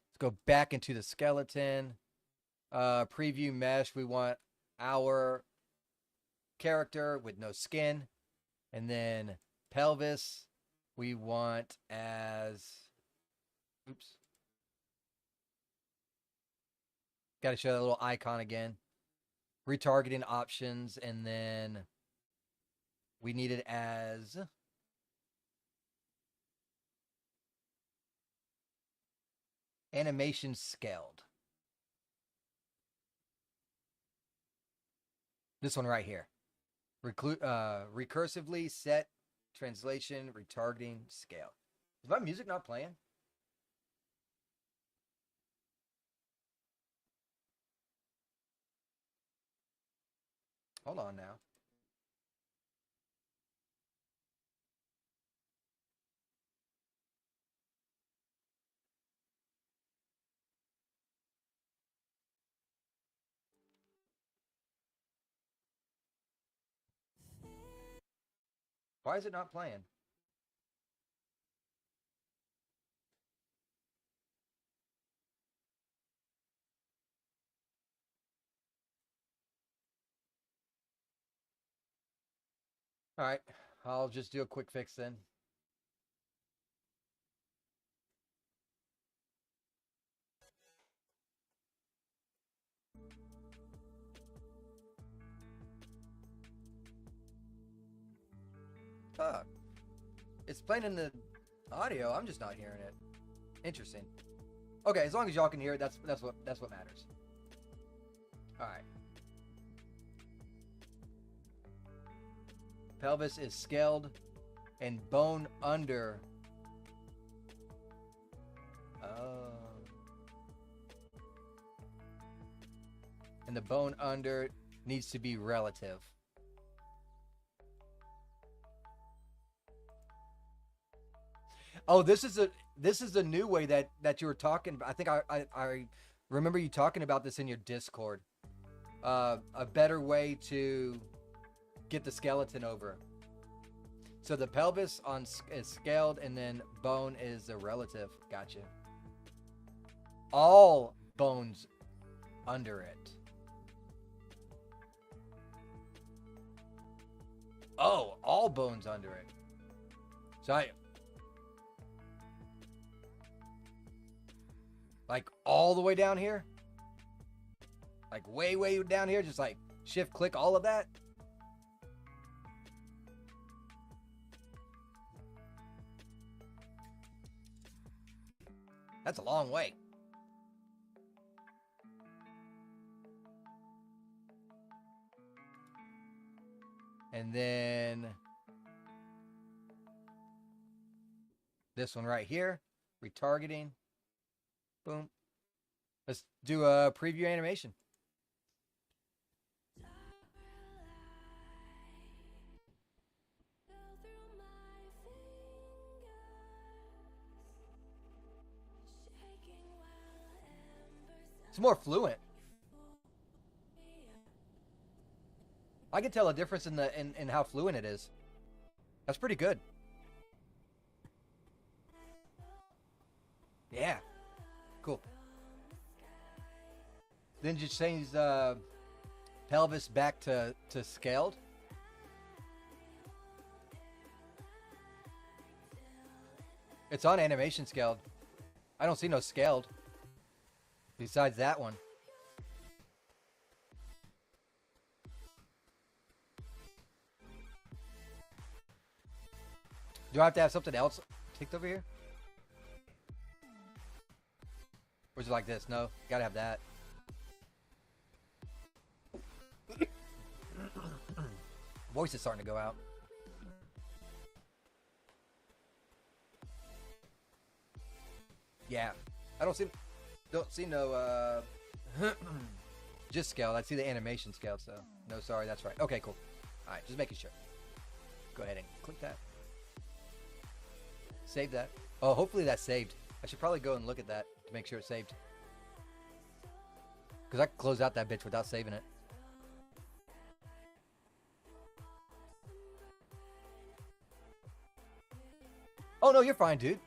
Let's go back into the skeleton. Preview mesh. We want our character with no skin. And then pelvis, we want as, oops. Got to show that little icon again. Retargeting options, and then we need it as animation scaled. This one right here. Recursively set translation retargeting scale. Is my music not playing? Hold on now. Why is it not playing? All right, I'll just do a quick fix then. Huh. It's playing in the audio. I'm just not hearing it. Interesting. Okay, as long as y'all can hear it, that's what matters. All right. Pelvis is scaled and bone under. And the bone under needs to be relative. Oh, this is a new way that you were talking about. I think I remember you talking about this in your Discord. A better way to get the skeleton over. So the pelvis is scaled, and then bone is a relative. Gotcha. All bones under it. Oh, all bones under it. So like all the way down here? Like way down here? Just like shift click all of that? That's a long way. And then this one right here, retargeting. Boom. Let's do a preview animation. It's more fluent. I can tell a difference in how fluent it is. That's pretty good. Yeah. Cool. Then just change the pelvis back to scaled. It's on animation scaled. I don't see no scaled. Besides that one. Do I have to have something else ticked over here? Or is it like this? No, gotta have that. Voice is starting to go out. Yeah, I don't see no just scaled. I see the animation scaled. So no, sorry, that's right. Okay, cool. All right, just making sure. Go ahead and click that. Save that. Oh, hopefully that's saved. I should probably go and look at that to make sure it's saved. Because I can close out that bitch without saving it. Oh, no, you're fine, dude.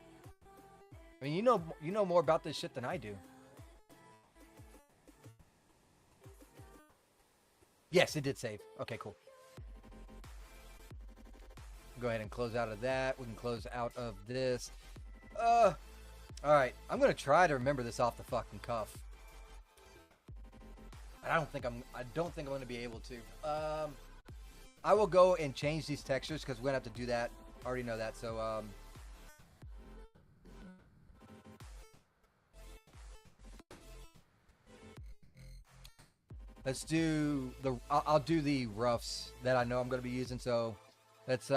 I mean, you know more about this shit than I do. Yes, it did save. Okay, cool. Go ahead and close out of that. We can close out of this. Alright. I'm gonna try to remember this off the fucking cuff. I don't think I'm gonna be able to. I will go and change these textures because we're gonna have to do that. I already know that, so let's do the I'll do the roughs that I know I'm gonna be using, so let's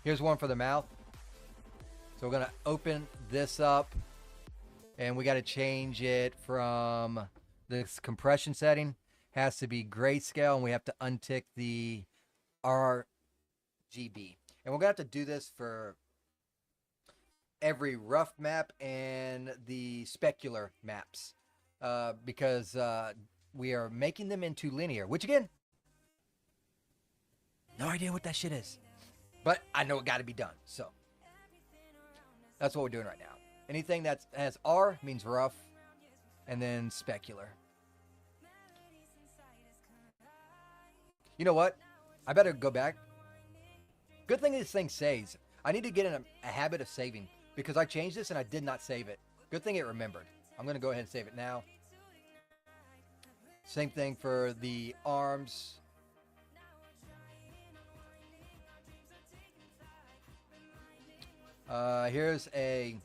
here's one for the mouth. So we're gonna open this up and we gotta change it from this compression setting. Has to be grayscale, and we have to untick the RGB. And we're gonna have to do this for every rough map and the specular maps. Because we are making them into linear, which again, no idea what that shit is. But I know it got to be done, so that's what we're doing right now. Anything that has R means rough, and then specular. You know what? I better go back. Good thing this thing saves. I need to get in a habit of saving, because I changed this and I did not save it. Good thing it remembered. I'm going to go ahead and save it now. Same thing for the arms. Here's a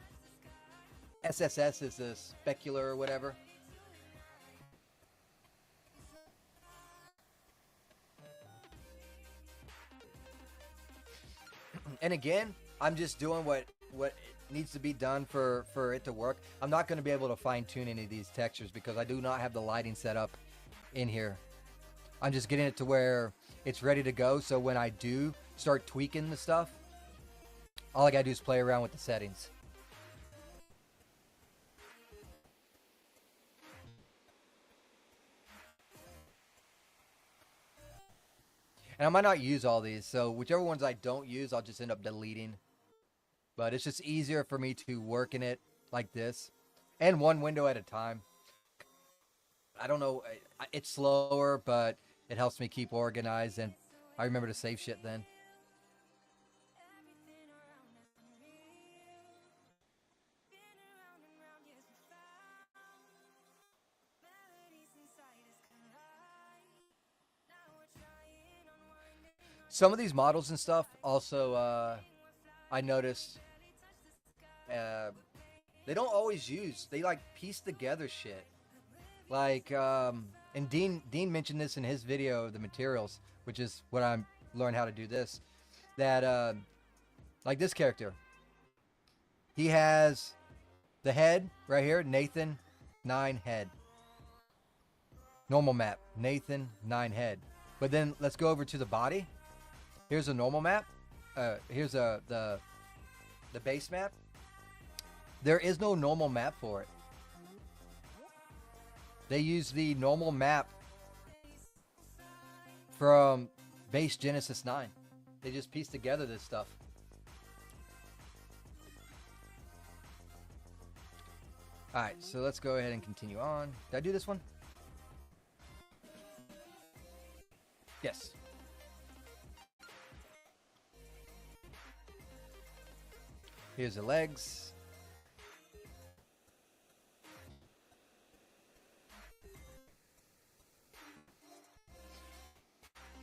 SSS is a specular or whatever. And again, I'm just doing what needs to be done for it to work. I'm not going to be able to fine tune any of these textures because I do not have the lighting set up in here. I'm just getting it to where it's ready to go. So when I do start tweaking the stuff, all I got to do is play around with the settings. And I might not use all these, so whichever ones I don't use, I'll just end up deleting. But it's just easier for me to work in it like this, and one window at a time. I don't know, it's slower, but it helps me keep organized, and I remember to save shit then. Some of these models and stuff also, I noticed, they don't always use. They like piece together shit. Like, and Dean mentioned this in his video of the materials, which is what I'm learning how to do this. That, like this character, he has the head right here, Nathan 9 head. Normal map, Nathan 9 head. But then let's go over to the body. Here's a normal map. Here's the base map. There is no normal map for it. They use the normal map from base Genesis 9. They just piece together this stuff. Alright, so let's go ahead and continue on. Did I do this one? Yes. Here's the legs.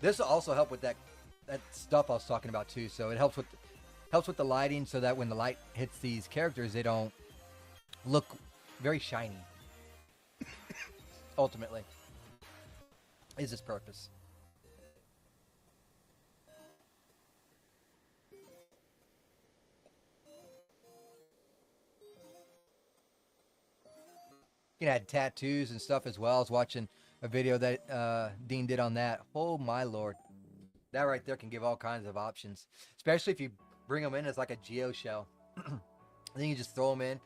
This will also help with that stuff I was talking about too. So it helps with the lighting, so that when the light hits these characters, they don't look very shiny. Ultimately, is its purpose. You can add tattoos and stuff as well. I was watching a video that Dean did on that. Oh my lord, that right there can give all kinds of options, especially if you bring them in as like a geo shell. Then you just throw them in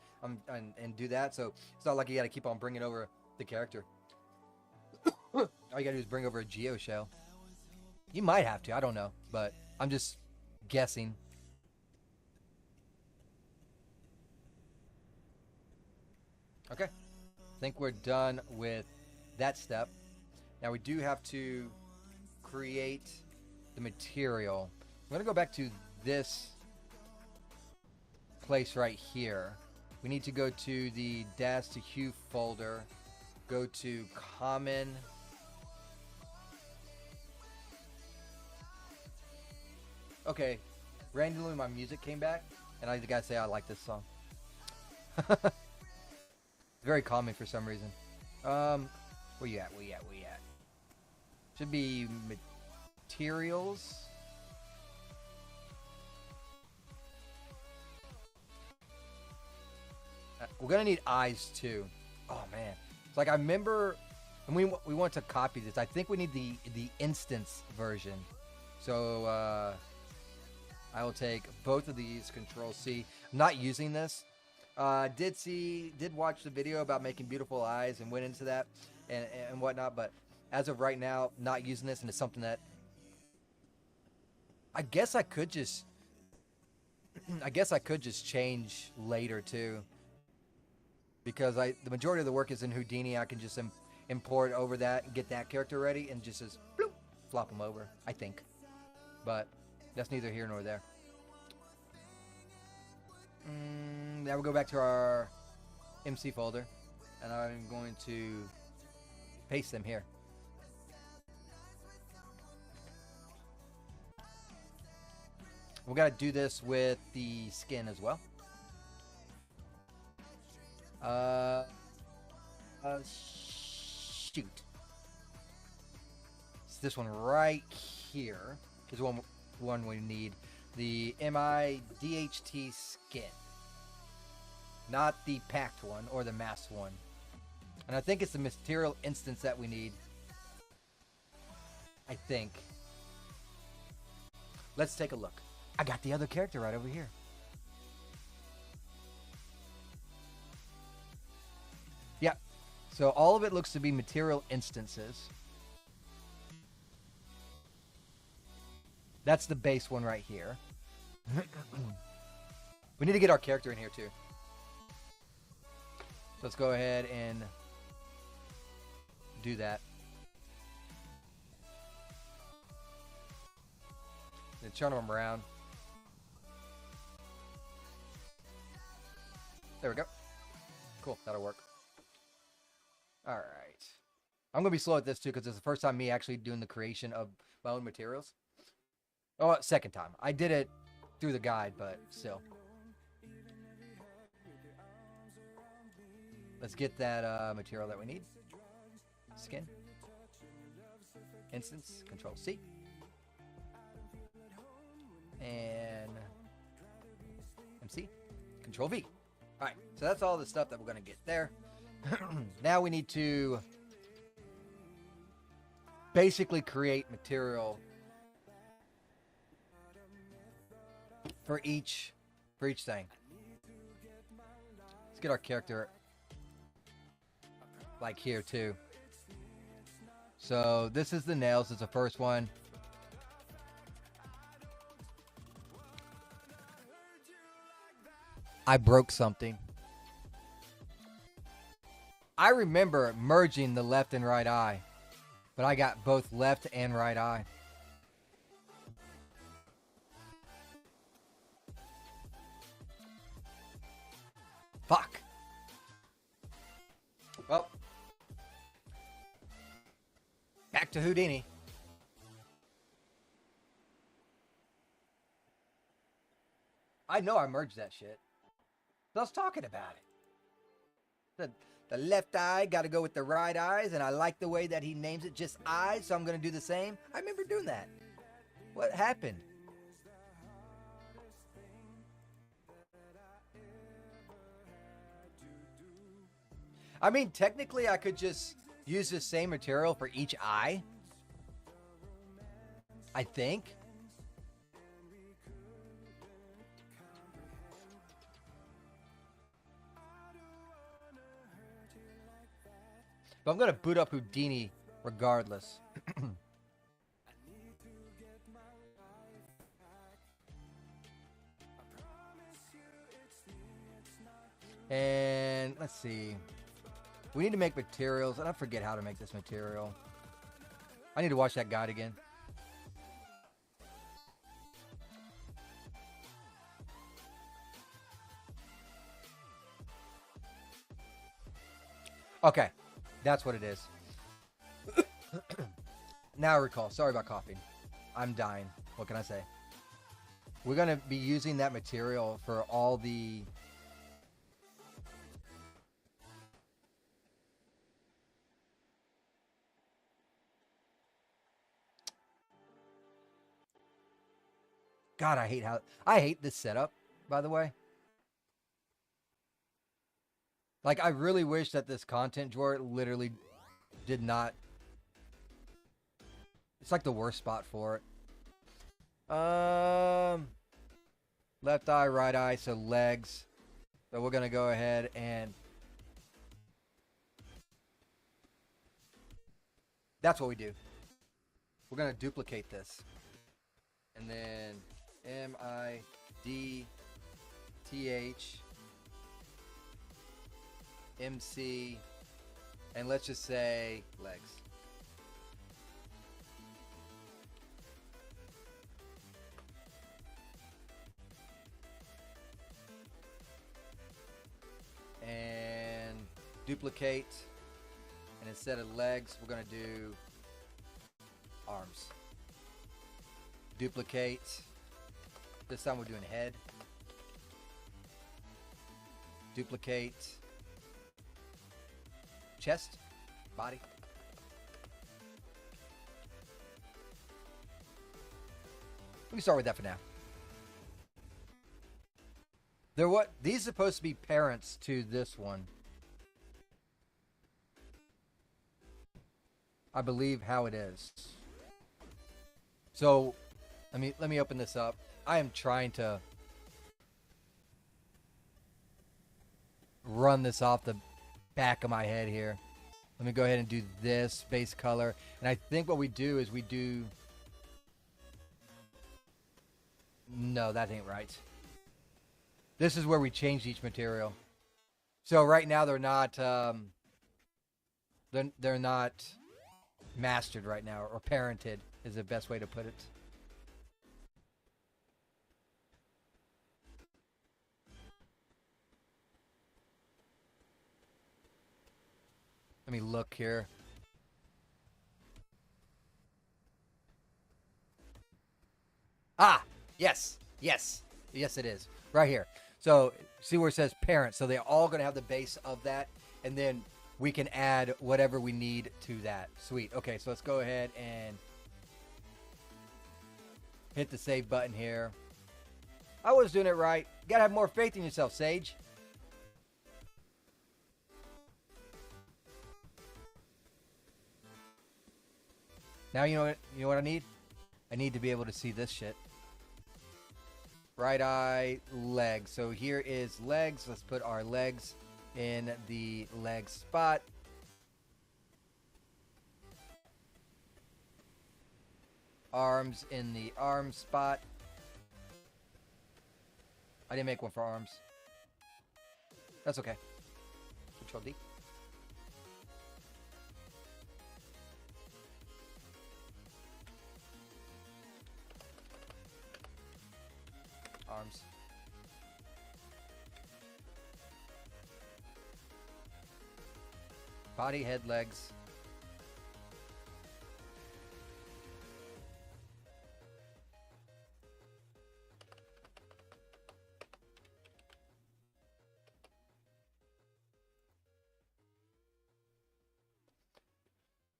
and do that. So it's not like you got to keep on bringing over the character. All you got to do is bring over a geo shell. You might have to, I don't know, but I'm just guessing. Okay, I think we're done with that step. Now we do have to create the material. I'm going to go back to this place right here. We need to go to the dash to hue folder, go to common, okay, randomly my music came back and I gotta say I like this song. Very calming for some reason. Where you at? Should be materials. We're gonna need eyes too. Oh man, it's like I remember, and we want to copy this. I think we need the instance version. So I will take both of these. Control C. I'm not using this. Did watch the video about making beautiful eyes and went into that and whatnot, but as of right now, not using this, and it's something that I guess I could just change later too, because the majority of the work is in Houdini. I can just import over that and get that character ready and just bloop, flop them over, I think, but that's neither here nor there. Now we'll go back to our MC folder, and I'm going to paste them here. We got to do this with the skin as well. Shoot. It's this one right here is one we need. The DHT skin. Not the packed one or the masked one. And I think it's the material instance that we need. I think. Let's take a look. I got the other character right over here. Yeah. So all of it looks to be material instances. That's the base one right here. We need to get our character in here too. So let's go ahead and do that. Then turn them around. There we go. Cool, that'll work. All right. I'm going to be slow at this too because it's the first time me actually doing the creation of my own materials. Oh, second time. I did it through the guide, but still. Let's get that material that we need. Skin. Instance. Control C. And MC. Control V. Alright, so that's all the stuff that we're going to get there. Now we need to basically create material for each thing. Let's get our character like here too. So this is the nails. It's the first one. I broke something. I remember merging the left and right eye, but I got both left and right eye. Fuck. Well, back to Houdini. I know I merged that shit. I was talking about it. The left eye got to go with the right eyes, and I like the way that he names it just eyes, so I'm going to do the same. I remember doing that. What happened? I mean, technically, I could just use the same material for each eye. I think. But I'm going to boot up Houdini regardless. And let's see. We need to make materials, and I forget how to make this material. I need to watch that guide again. Okay, that's what it is. Now I recall. Sorry about coughing. I'm dying. What can I say? We're going to be using that material for all the... God, I hate this setup, by the way. Like, I really wish that this content drawer literally did not... It's like the worst spot for it. Left eye, right eye, so legs. So we're going to go ahead and... That's what we do. We're going to duplicate this. And then MIDTH MC, and let's just say legs. And duplicate, and instead of legs, we're going to do arms. Duplicate, This time we're doing head. Duplicate. Chest. Body. We can start with that for now. These are supposed to be parents to this one. I believe how it is. So, let me open this up. I am trying to run this off the back of my head here. Let me go ahead and do this base color. And I think what we do is we do... No, that ain't right. This is where we change each material. So right now they're not they're not mastered right now, or parented is the best way to put it. Let me look here. Ah, yes, yes, yes it is. Right here. So, see where it says parent. So they're all going to have the base of that. And then we can add whatever we need to that. Sweet. Okay, so let's go ahead and hit the save button here. I was doing it right. You got to have more faith in yourself, Sage. Now you know what I need? I need to be able to see this shit. Right eye, legs. So here is legs. Let's put our legs in the leg spot. Arms in the arm spot. I didn't make one for arms. That's okay. Control D. Arms. Body, head, legs.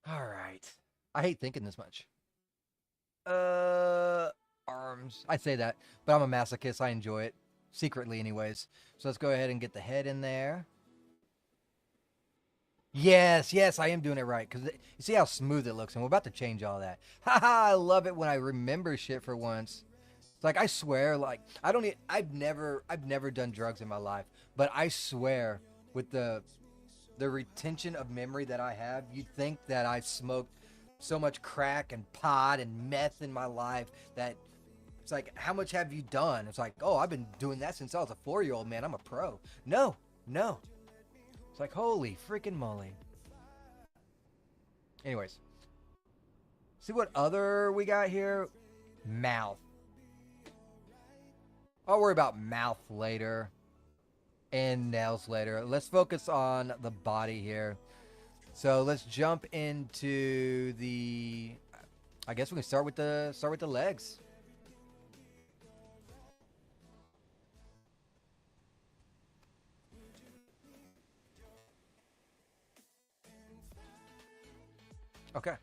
All right. I hate thinking this much. Arms. I say that, but I'm a masochist. I enjoy it. Secretly, anyways. So let's go ahead and get the head in there. Yes, yes, I am doing it right. Because you see how smooth it looks, and we're about to change all that. Haha, I love it when I remember shit for once. It's like, I swear, like, I've never done drugs in my life, but I swear, with the retention of memory that I have, you'd think that I've smoked so much crack and pot and meth in my life that it's like, how much have you done? It's like, oh, I've been doing that since I was a 4-year-old, man. I'm a pro. No. It's like, holy freaking moly. Anyways. See what other we got here? Mouth. I'll worry about mouth later. And nails later. Let's focus on the body here. So let's jump into the... I guess we can start with the legs. Okay.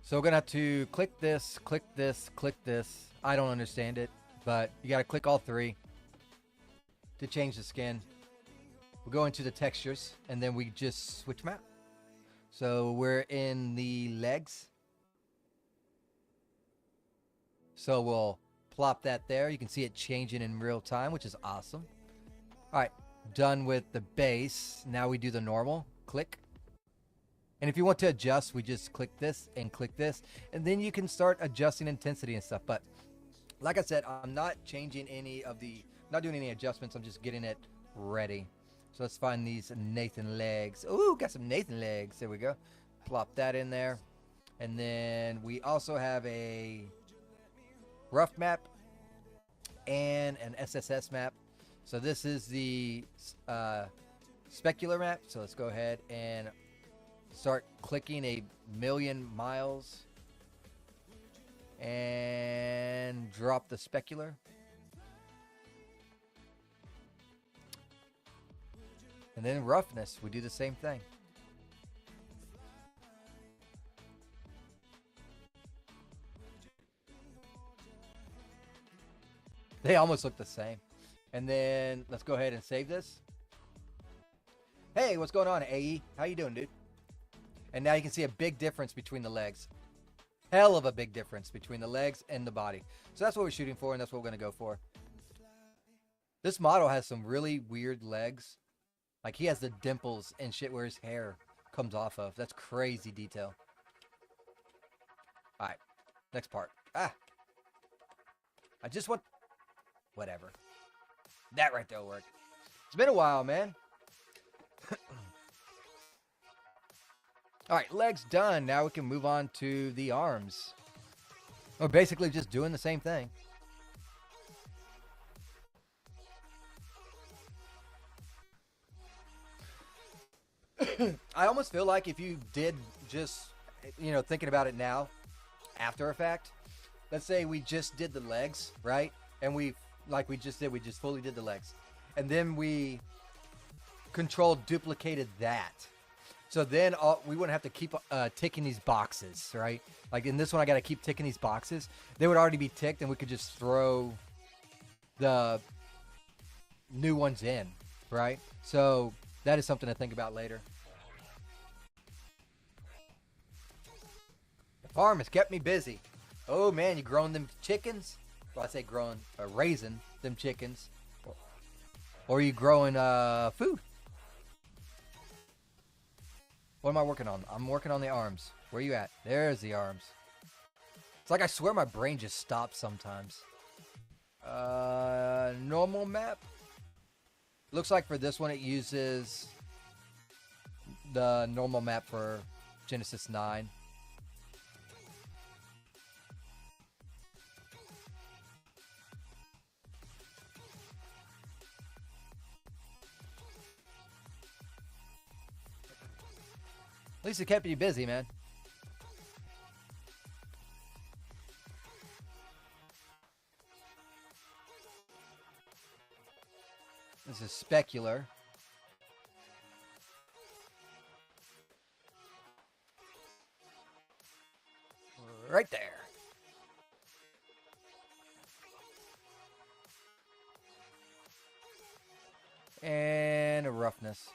So we're going to have to click this, click this, click this. I don't understand it, but you got to click all three to change the skin. We'll go into the textures, and then we just switch them out. So we're in the legs. So we'll plop that there. You can see it changing in real time, which is awesome. All right, done with the base. Now we do the normal. Click. And if you want to adjust, we just click this and click this. And then you can start adjusting intensity and stuff. But like I said, I'm not changing not doing any adjustments. I'm just getting it ready. So let's find these Nathan legs. Ooh, got some Nathan legs. There we go. Plop that in there. And then we also have a rough map and an SSS map. So this is the specular map. So let's go ahead and start clicking 1,000,000 miles. And drop the specular. And then roughness, we do the same thing. They almost look the same. And then let's go ahead and save this. Hey, what's going on, AE? How you doing, dude? And now you can see a big difference between the legs. Hell of a big difference between the legs and the body. So that's what we're shooting for, and that's what we're going to go for. This model has some really weird legs. Like, he has the dimples and shit where his hair comes off of. That's crazy detail. Alright, next part. I just want... Whatever. That right there will work. It's been a while, man. Alright, legs done. Now we can move on to the arms. We're basically just doing the same thing. I almost feel like if you did just, thinking about it now, after effect, let's say we just did the legs, right? And we just fully did the legs. And then we duplicated that. So then we wouldn't have to keep ticking these boxes, right? Like in this one, I got to keep ticking these boxes. They would already be ticked, and we could just throw the new ones in, right? So that is something to think about later. The farm has kept me busy. Oh man, you growing them chickens? Well, I say growing, raising them chickens. Or are you growing food? What am I working on? I'm working on the arms. Where you at? There's the arms. It's like I swear my brain just stops sometimes. Normal map. Looks like for this one it uses the normal map for Genesis 9. At least it kept you busy, man. This is specular. Right there. And a roughness.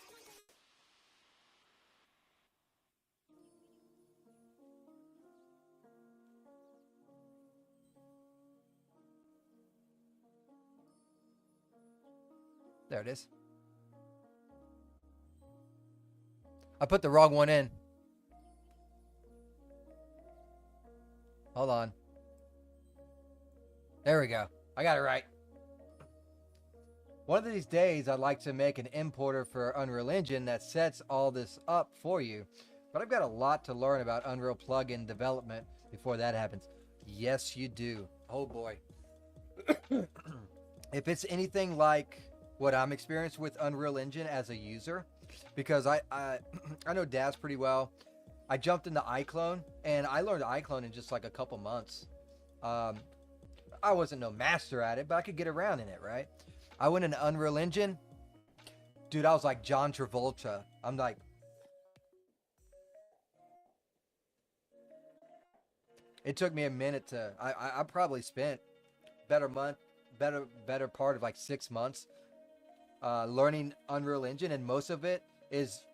There it is. I put the wrong one in. Hold on. There we go. I got it right. One of these days, I'd like to make an importer for Unreal Engine that sets all this up for you. But I've got a lot to learn about Unreal plugin development before that happens. Yes, you do. Oh boy. If it's anything like what I'm experienced with Unreal Engine as a user, because I know Daz pretty well. I jumped into iClone, and I learned iClone in just like a couple months. I wasn't no master at it, but I could get around in it, right? I went into Unreal Engine. Dude, I was like John Travolta. I'm like... It took me a minute to... I probably spent better part of like 6 months learning Unreal Engine, and most of it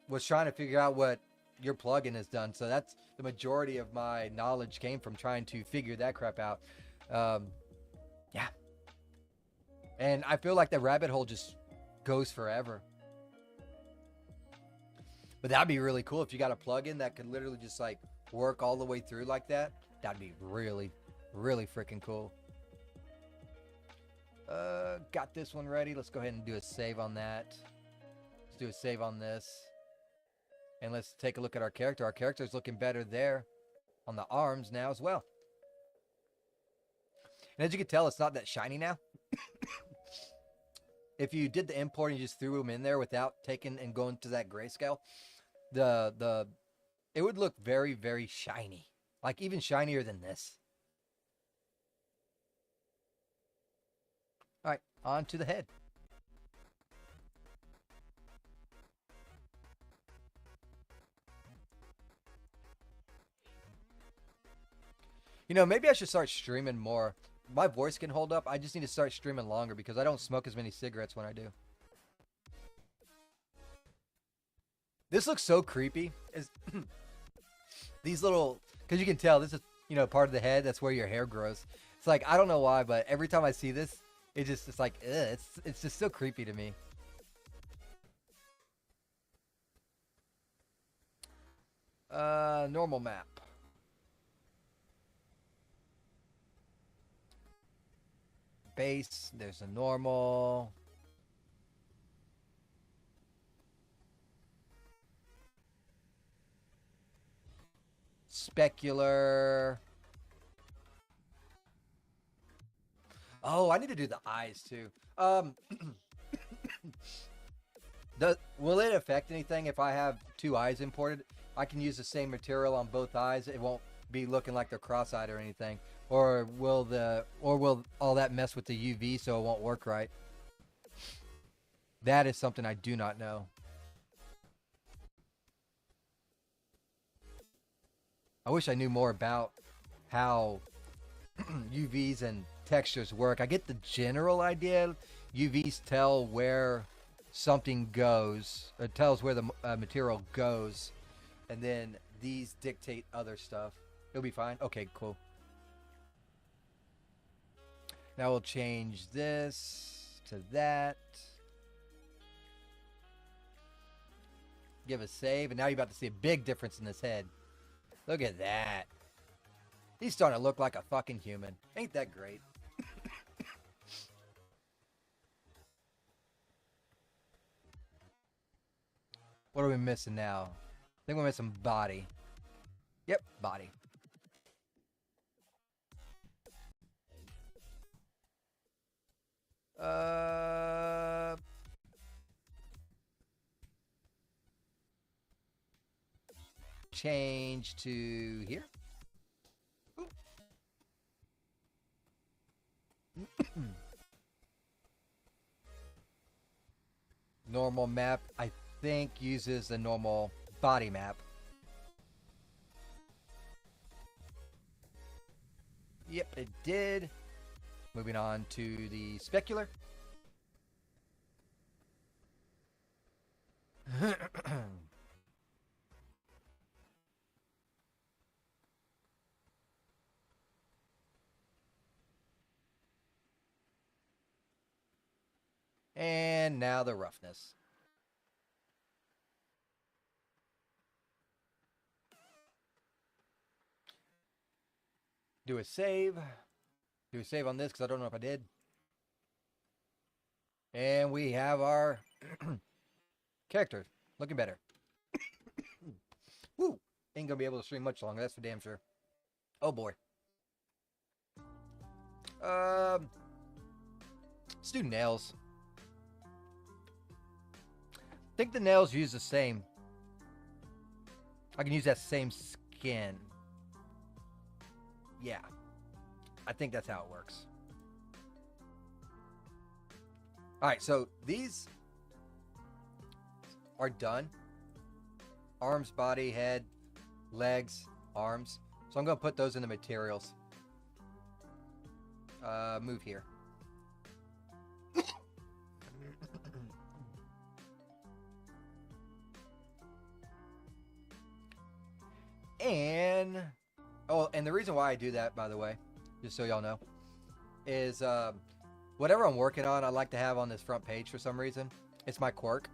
was trying to figure out what your plugin has done. So that's the majority of my knowledge came from trying to figure that crap out. Yeah. And I feel like the rabbit hole just goes forever. But that'd be really cool if you got a plugin that could literally just like work all the way through like that. That'd be really, really freaking cool. Got this one ready. Let's go ahead and do a save on that. Let's do a save on this. And let's take a look at our character. Our character is looking better there on the arms now as well. And as you can tell, it's not that shiny now. If you did the import and you just threw them in there without taking and going to that grayscale, it would look very, very shiny. Like even shinier than this. onto the head. You know, maybe I should start streaming more. My voice can hold up. I just need to start streaming longer because I don't smoke as many cigarettes when I do. This looks so creepy. These little, because you can tell this is, you know, part of the head. That's where your hair grows. It's like, I don't know why, but every time I see this, it's like, ugh, it's just so creepy to me. Normal map. Base, there's a normal. Specular. Oh, I need to do the eyes too. Will it affect anything if I have two eyes imported? I can use the same material on both eyes. It won't be looking like they're cross-eyed or anything. Or will all that mess with the UV so it won't work right? That is something I do not know. I wish I knew more about how UVs and textures work. I get the general idea. UVs tell where something goes. It tells where the material goes. And then these dictate other stuff. It'll be fine. Okay, cool. Now we'll change this to that. Give a save. And now you're about to see a big difference in this head. Look at that. He's starting to look like a fucking human. Ain't that great? What are we missing now? I think we're missing body. Yep, body. Change to here. Normal map, I think, uses the normal body map. Yep, it did. Moving on to the specular. And now the roughness. Do a save. Do a save on this because I don't know if I did. And we have our character looking better. Woo! Ain't gonna be able to stream much longer, that's for damn sure. Oh boy. Let's do nails. I think the nails use the same. I can use that same skin. Yeah. I think that's how it works. Alright, so these are done. Arms, body, head, legs, arms. So I'm going to put those in the materials. Move here. And oh, and the reason why I do that, by the way, just so y'all know, is whatever I'm working on, I like to have on this front page for some reason. It's my quirk.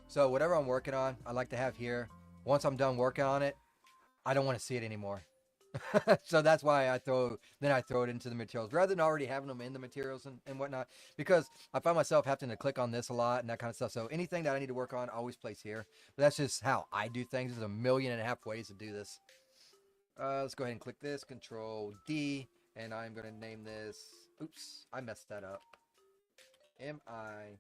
So whatever I'm working on, I like to have here. Once I'm done working on it, I don't want to see it anymore. So that's why I throw it into the materials rather than already having them in the materials and whatnot, because I find myself having to click on this a lot and that kind of stuff. So anything that I need to work on, I always place here. But that's just how I do things. There's 1.5 million ways to do this. Let's go ahead and click this, Control D, and I'm going to name this, oops, I messed that up, MIDTH.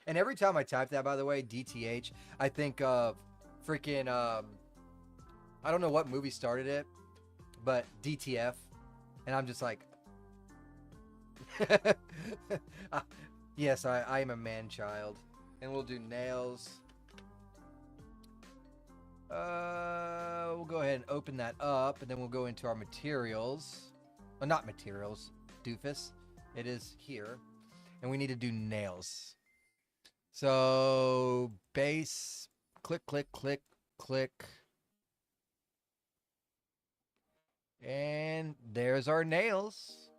And every time I type that, by the way, DTH, I think of freaking, I don't know what movie started it, but DTF, and I'm just like, Yes, I am a man child. And we'll do nails. We'll go ahead and open that up, and then we'll go into our materials. Well, not materials, doofus. It is here. And we need to do nails. So, base, click, click, click, click. And there's our nails.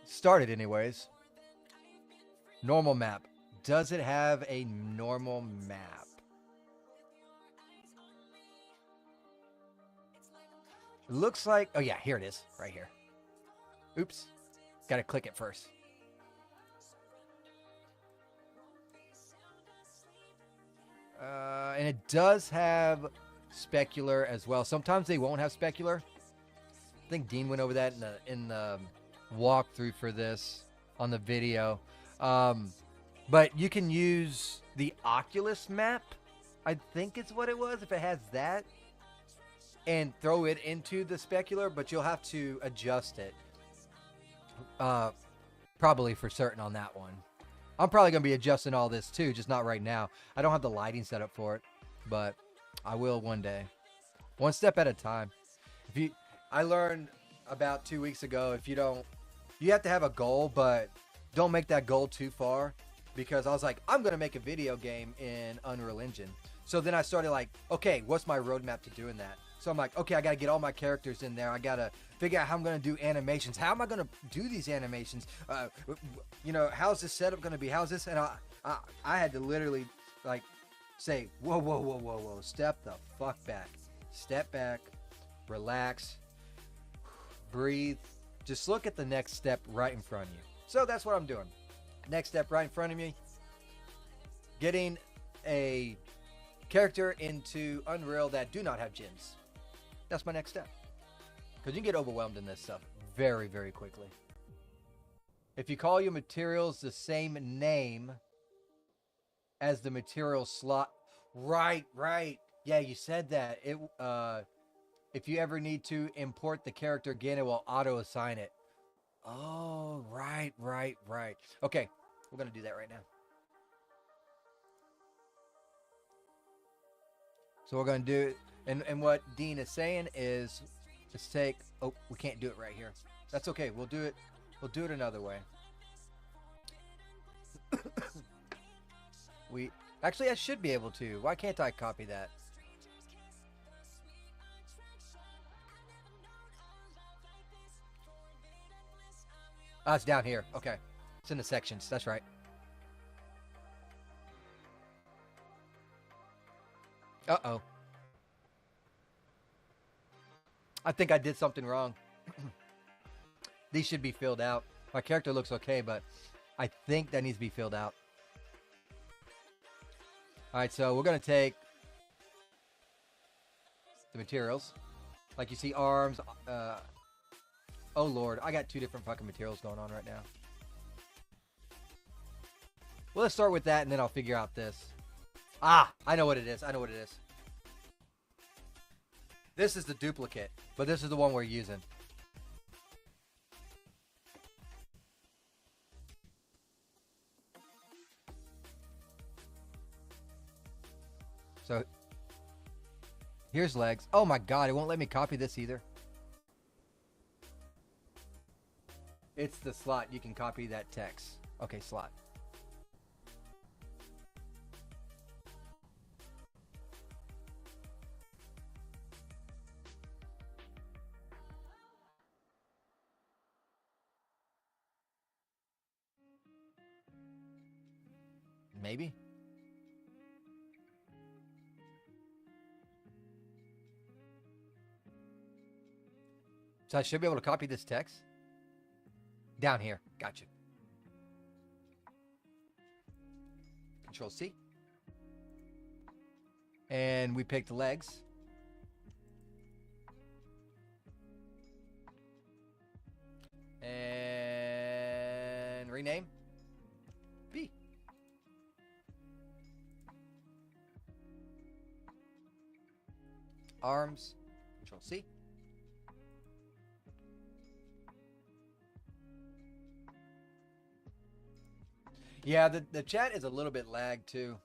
Started anyways. Normal map. Does it have a normal map? It looks like, oh yeah, here it is, right here. Oops, gotta click it first. And it does have specular as well. Sometimes they won't have specular. I think Dean went over that in the walkthrough for this on the video. But you can use the Oculus map, I think it's what it was, if it has that, and throw it into the specular, but you'll have to adjust it. Probably for certain on that one. I'm probably going to be adjusting all this too, just not right now. I don't have the lighting set up for it, but I will one day. One step at a time. I learned about 2 weeks ago, you have to have a goal, but don't make that goal too far, because I was like, I'm going to make a video game in Unreal Engine. So then I started like, okay, what's my roadmap to doing that? So I'm like, okay, I got to get all my characters in there. I got to figure out how I'm going to do animations. How am I going to do these animations? How's this setup going to be? How's this? And I had to literally like say, whoa, whoa, whoa, whoa, whoa. Step the fuck back. Step back. Relax. Breathe. Just look at the next step right in front of you. So that's what I'm doing. Next step right in front of me. Getting a character into Unreal that do not have gyms. That's my next step. Because you can get overwhelmed in this stuff very, very quickly. If you call your materials the same name as the material slot. Right. Yeah, you said that. If you ever need to import the character again, it will auto-assign it. Oh, right. Okay, we're going to do that right now. So we're going to do it. And what Dean is saying is, let's take, oh, we can't do it right here. That's okay. We'll do it another way. Actually, I should be able to. Why can't I copy that? Ah, it's down here. Okay. It's in the sections. That's right. Uh-oh. I think I did something wrong. These should be filled out. My character looks okay, but I think that needs to be filled out. Alright, so we're going to take the materials. Like you see, arms. Oh, Lord. I got two different fucking materials going on right now. Well, let's start with that, and then I'll figure out this. Ah, I know what it is. This is the duplicate, but this is the one we're using. So, here's legs. Oh my god, it won't let me copy this either. It's the slot. You can copy that text. Okay, slot. Maybe. So I should be able to copy this text. Down here. Gotcha. Control C. And we picked legs. And rename. B. Arms. Control C. Yeah, the chat is a little bit lagged too.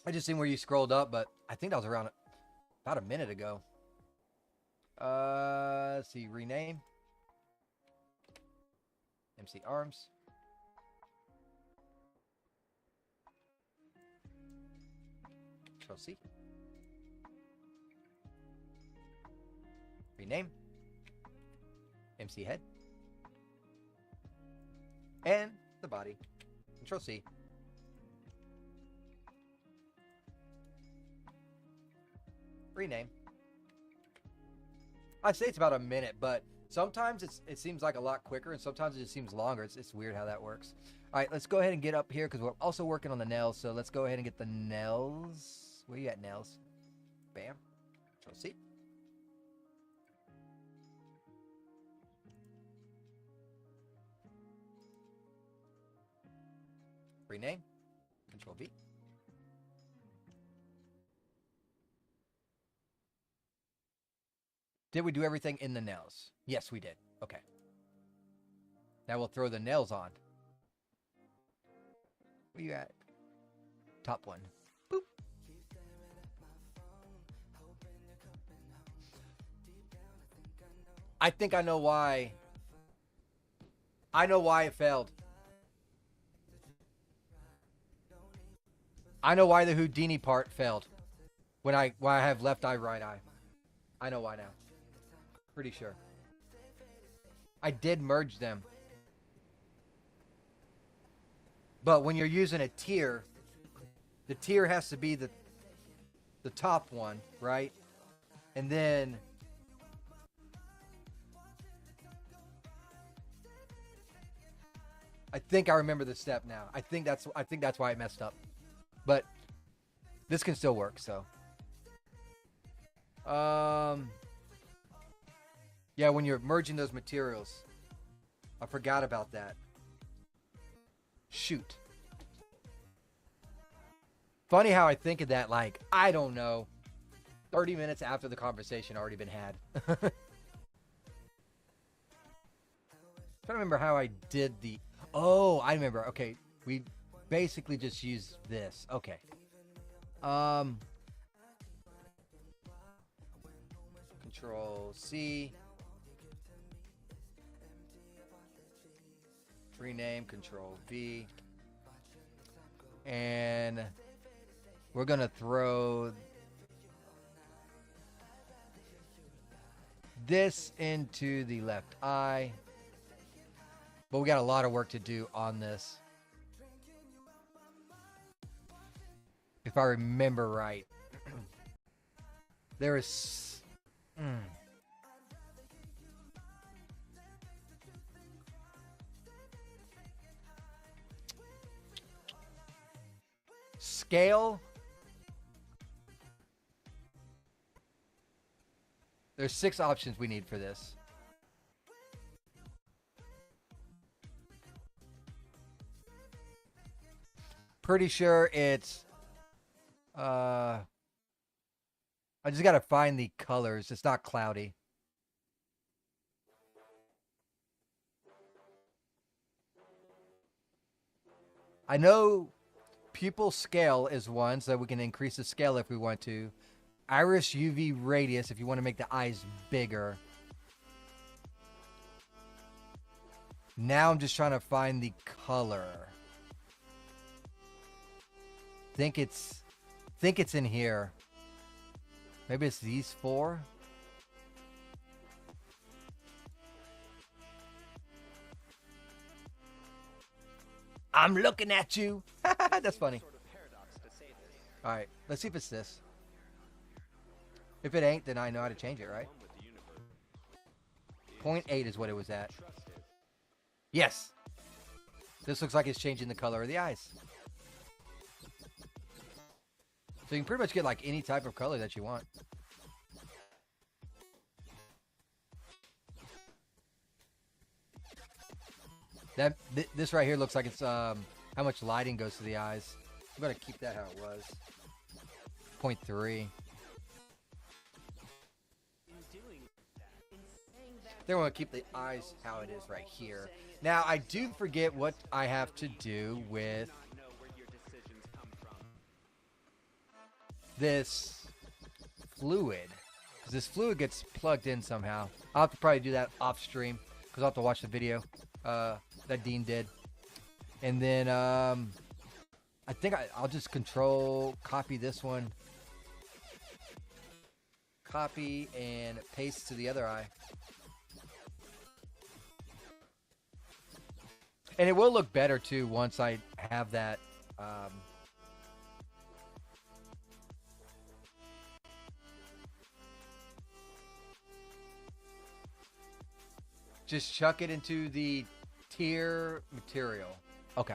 I just seen where you scrolled up, but I think that was around about a minute ago. Let's see, rename. MC Arms. Control C. Rename. MC Head. And the body. Control C. Rename. I'd say it's about a minute, but sometimes it seems like a lot quicker, and sometimes it just seems longer. It's weird how that works. All right, let's go ahead and get up here because we're also working on the nails. So let's go ahead and get the nails. Where you at, nails? Bam. Control C. Rename. Control V. Did we do everything in the nails? Yes, we did. Okay. Now we'll throw the nails on. Where you at? Top one. Boop. I think I know why. I know why it failed. I know why the Houdini part failed. Why I have left eye, right eye. I know why now. Pretty sure. I did merge them. But when you're using a tier, the tier has to be the top one, right? And then I think I remember the step now. I think that's why it messed up. But this can still work, so. Yeah, when you're merging those materials. I forgot about that. Shoot. Funny how I think of that, like, I don't know, 30 minutes after the conversation already been had. Trying to remember how I did the... Oh, I remember. Okay, we basically just used this. Okay. Control C. Rename, Control V. And we're going to throw this into the left eye. But we got a lot of work to do on this. If I remember right. There is... Scale. There's 6 options we need for this. Pretty sure it's I just gotta find the colors. It's not cloudy. I know pupil scale is one, so we can increase the scale if we want to. Iris UV radius if you want to make the eyes bigger. Now I'm just trying to find the color. Think it's in here. Maybe it's these 4. I'm looking at you. That's funny. All right, let's see if it's this. If it ain't, then I know how to change it, right? 0.8 is what it was at. Yes. This looks like it's changing the color of the eyes. So you can pretty much get like any type of color that you want. This right here looks like it's how much lighting goes to the eyes. I'm gonna keep that how it was. 0.3. Then we're going to keep the eyes how it is right here. Now, I do forget what I have to do with Know where your decisions come from. this fluid. Because this fluid gets plugged in somehow. I'll have to probably do that off stream. Because I'll have to watch the video that Dean did. And then I think I'll just control copy this one. Copy and paste to the other eye. And it will look better too once I have that just chuck it into the tier material. Okay.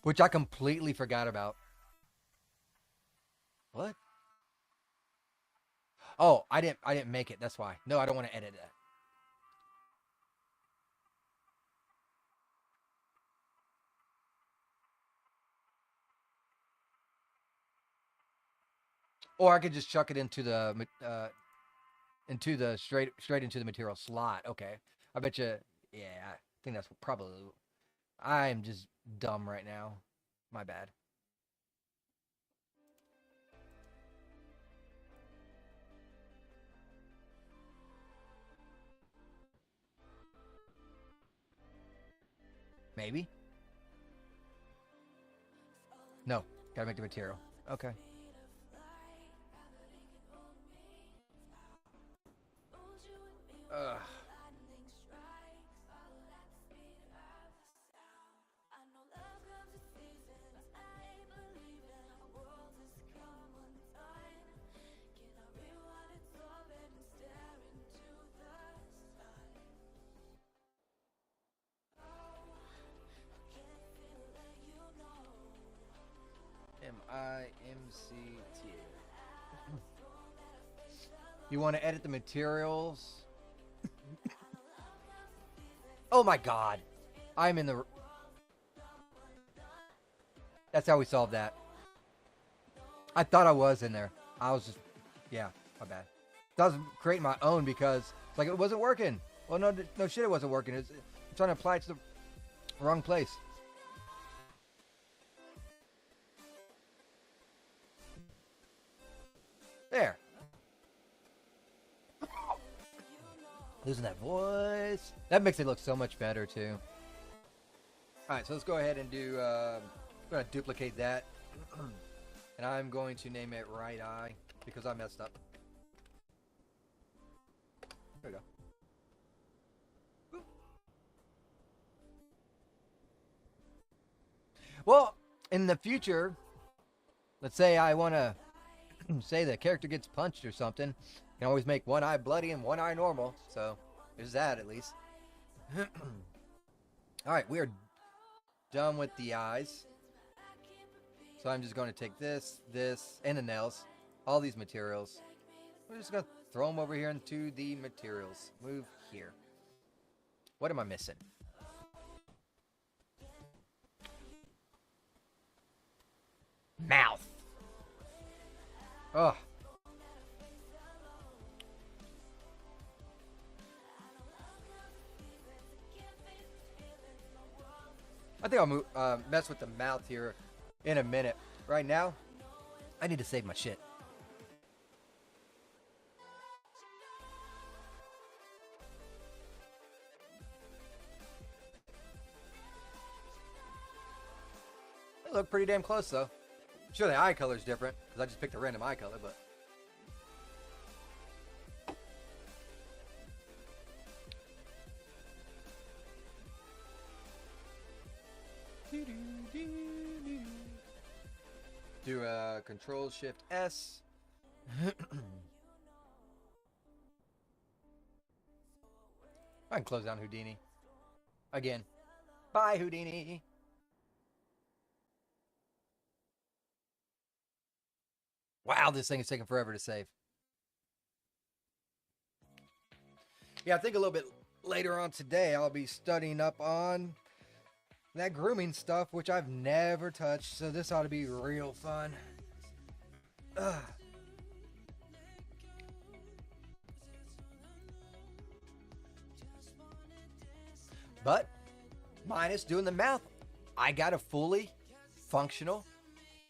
Which I completely forgot about. What? Oh, I didn't make it. That's why. No, I don't want to edit that. Or I could just chuck it into the straight into the material slot. Okay. I bet you. Yeah, I think that's probably. I'm just dumb right now. My bad. Maybe. No, gotta make the material. Okay. Ugh. MIMCT. You want to edit the materials? Oh my god. I'm in the... That's how we solved that. I thought I was in there. I was just... Yeah, my bad. I was creating my own because it's like it wasn't working. Well, no shit, it wasn't working. I'm trying to apply it to the wrong place. There. Losing that voice. That makes it look so much better, too. Alright, so let's go ahead and do... I'm going to duplicate that. And I'm going to name it Right Eye because I messed up. There we go. Well, in the future, let's say I want to say the character gets punched or something. You can always make one eye bloody and one eye normal. So, there's that at least. Alright, we are done with the eyes. So I'm just going to take this, and the nails. All these materials. We're just going to throw them over here into the materials. Move here. What am I missing? Mouth. Ugh. I think I'll mess with the mouth here in a minute. Right now, I need to save my shit. They look pretty damn close, though. Sure, the eye color's different, because I just picked a random eye color, but... Do a Control Shift S. I can close down Houdini. Again. Bye, Houdini. Wow, this thing is taking forever to save. Yeah, I think a little bit later on today I'll be studying up on that grooming stuff, which I've never touched, so this ought to be real fun. Ugh. But minus doing the mouth, I got a fully functional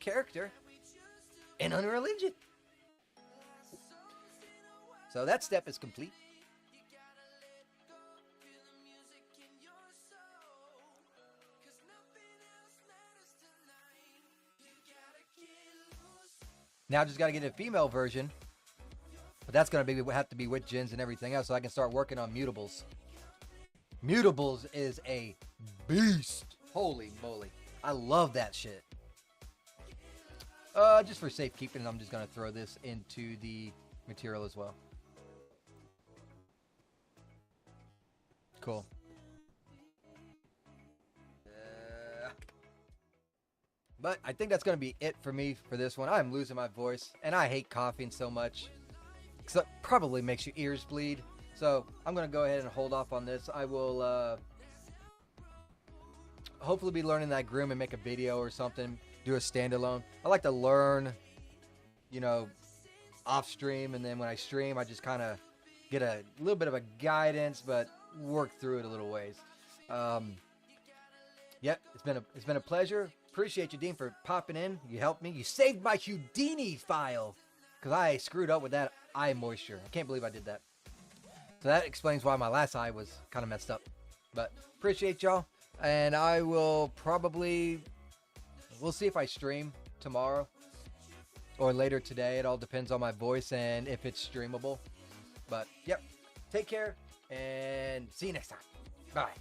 character in Unreal Engine. So that step is complete. Now I just got to get a female version, but that's going to have to be with gens and everything else, so I can start working on mutables. Mutables is a beast. Holy moly. I love that shit. Just for safekeeping, I'm just going to throw this into the material as well. Cool. But I think that's going to be it for me for this one. I'm losing my voice, and I hate coughing so much. Because it probably makes your ears bleed. So I'm going to go ahead and hold off on this. I will hopefully be learning that groom and make a video or something. Do a standalone. I like to learn, you know, off stream. And then when I stream, I just kind of get a little bit of a guidance, but work through it a little ways. Yep, it's been a pleasure. Appreciate you, Dean, for popping in. You helped me. You saved my Houdini file because I screwed up with that eye moisture. I can't believe I did that. So that explains why my last eye was kind of messed up. But appreciate y'all. And I will probably, we'll see if I stream tomorrow or later today. It all depends on my voice and if it's streamable. But yep, take care and see you next time. Bye.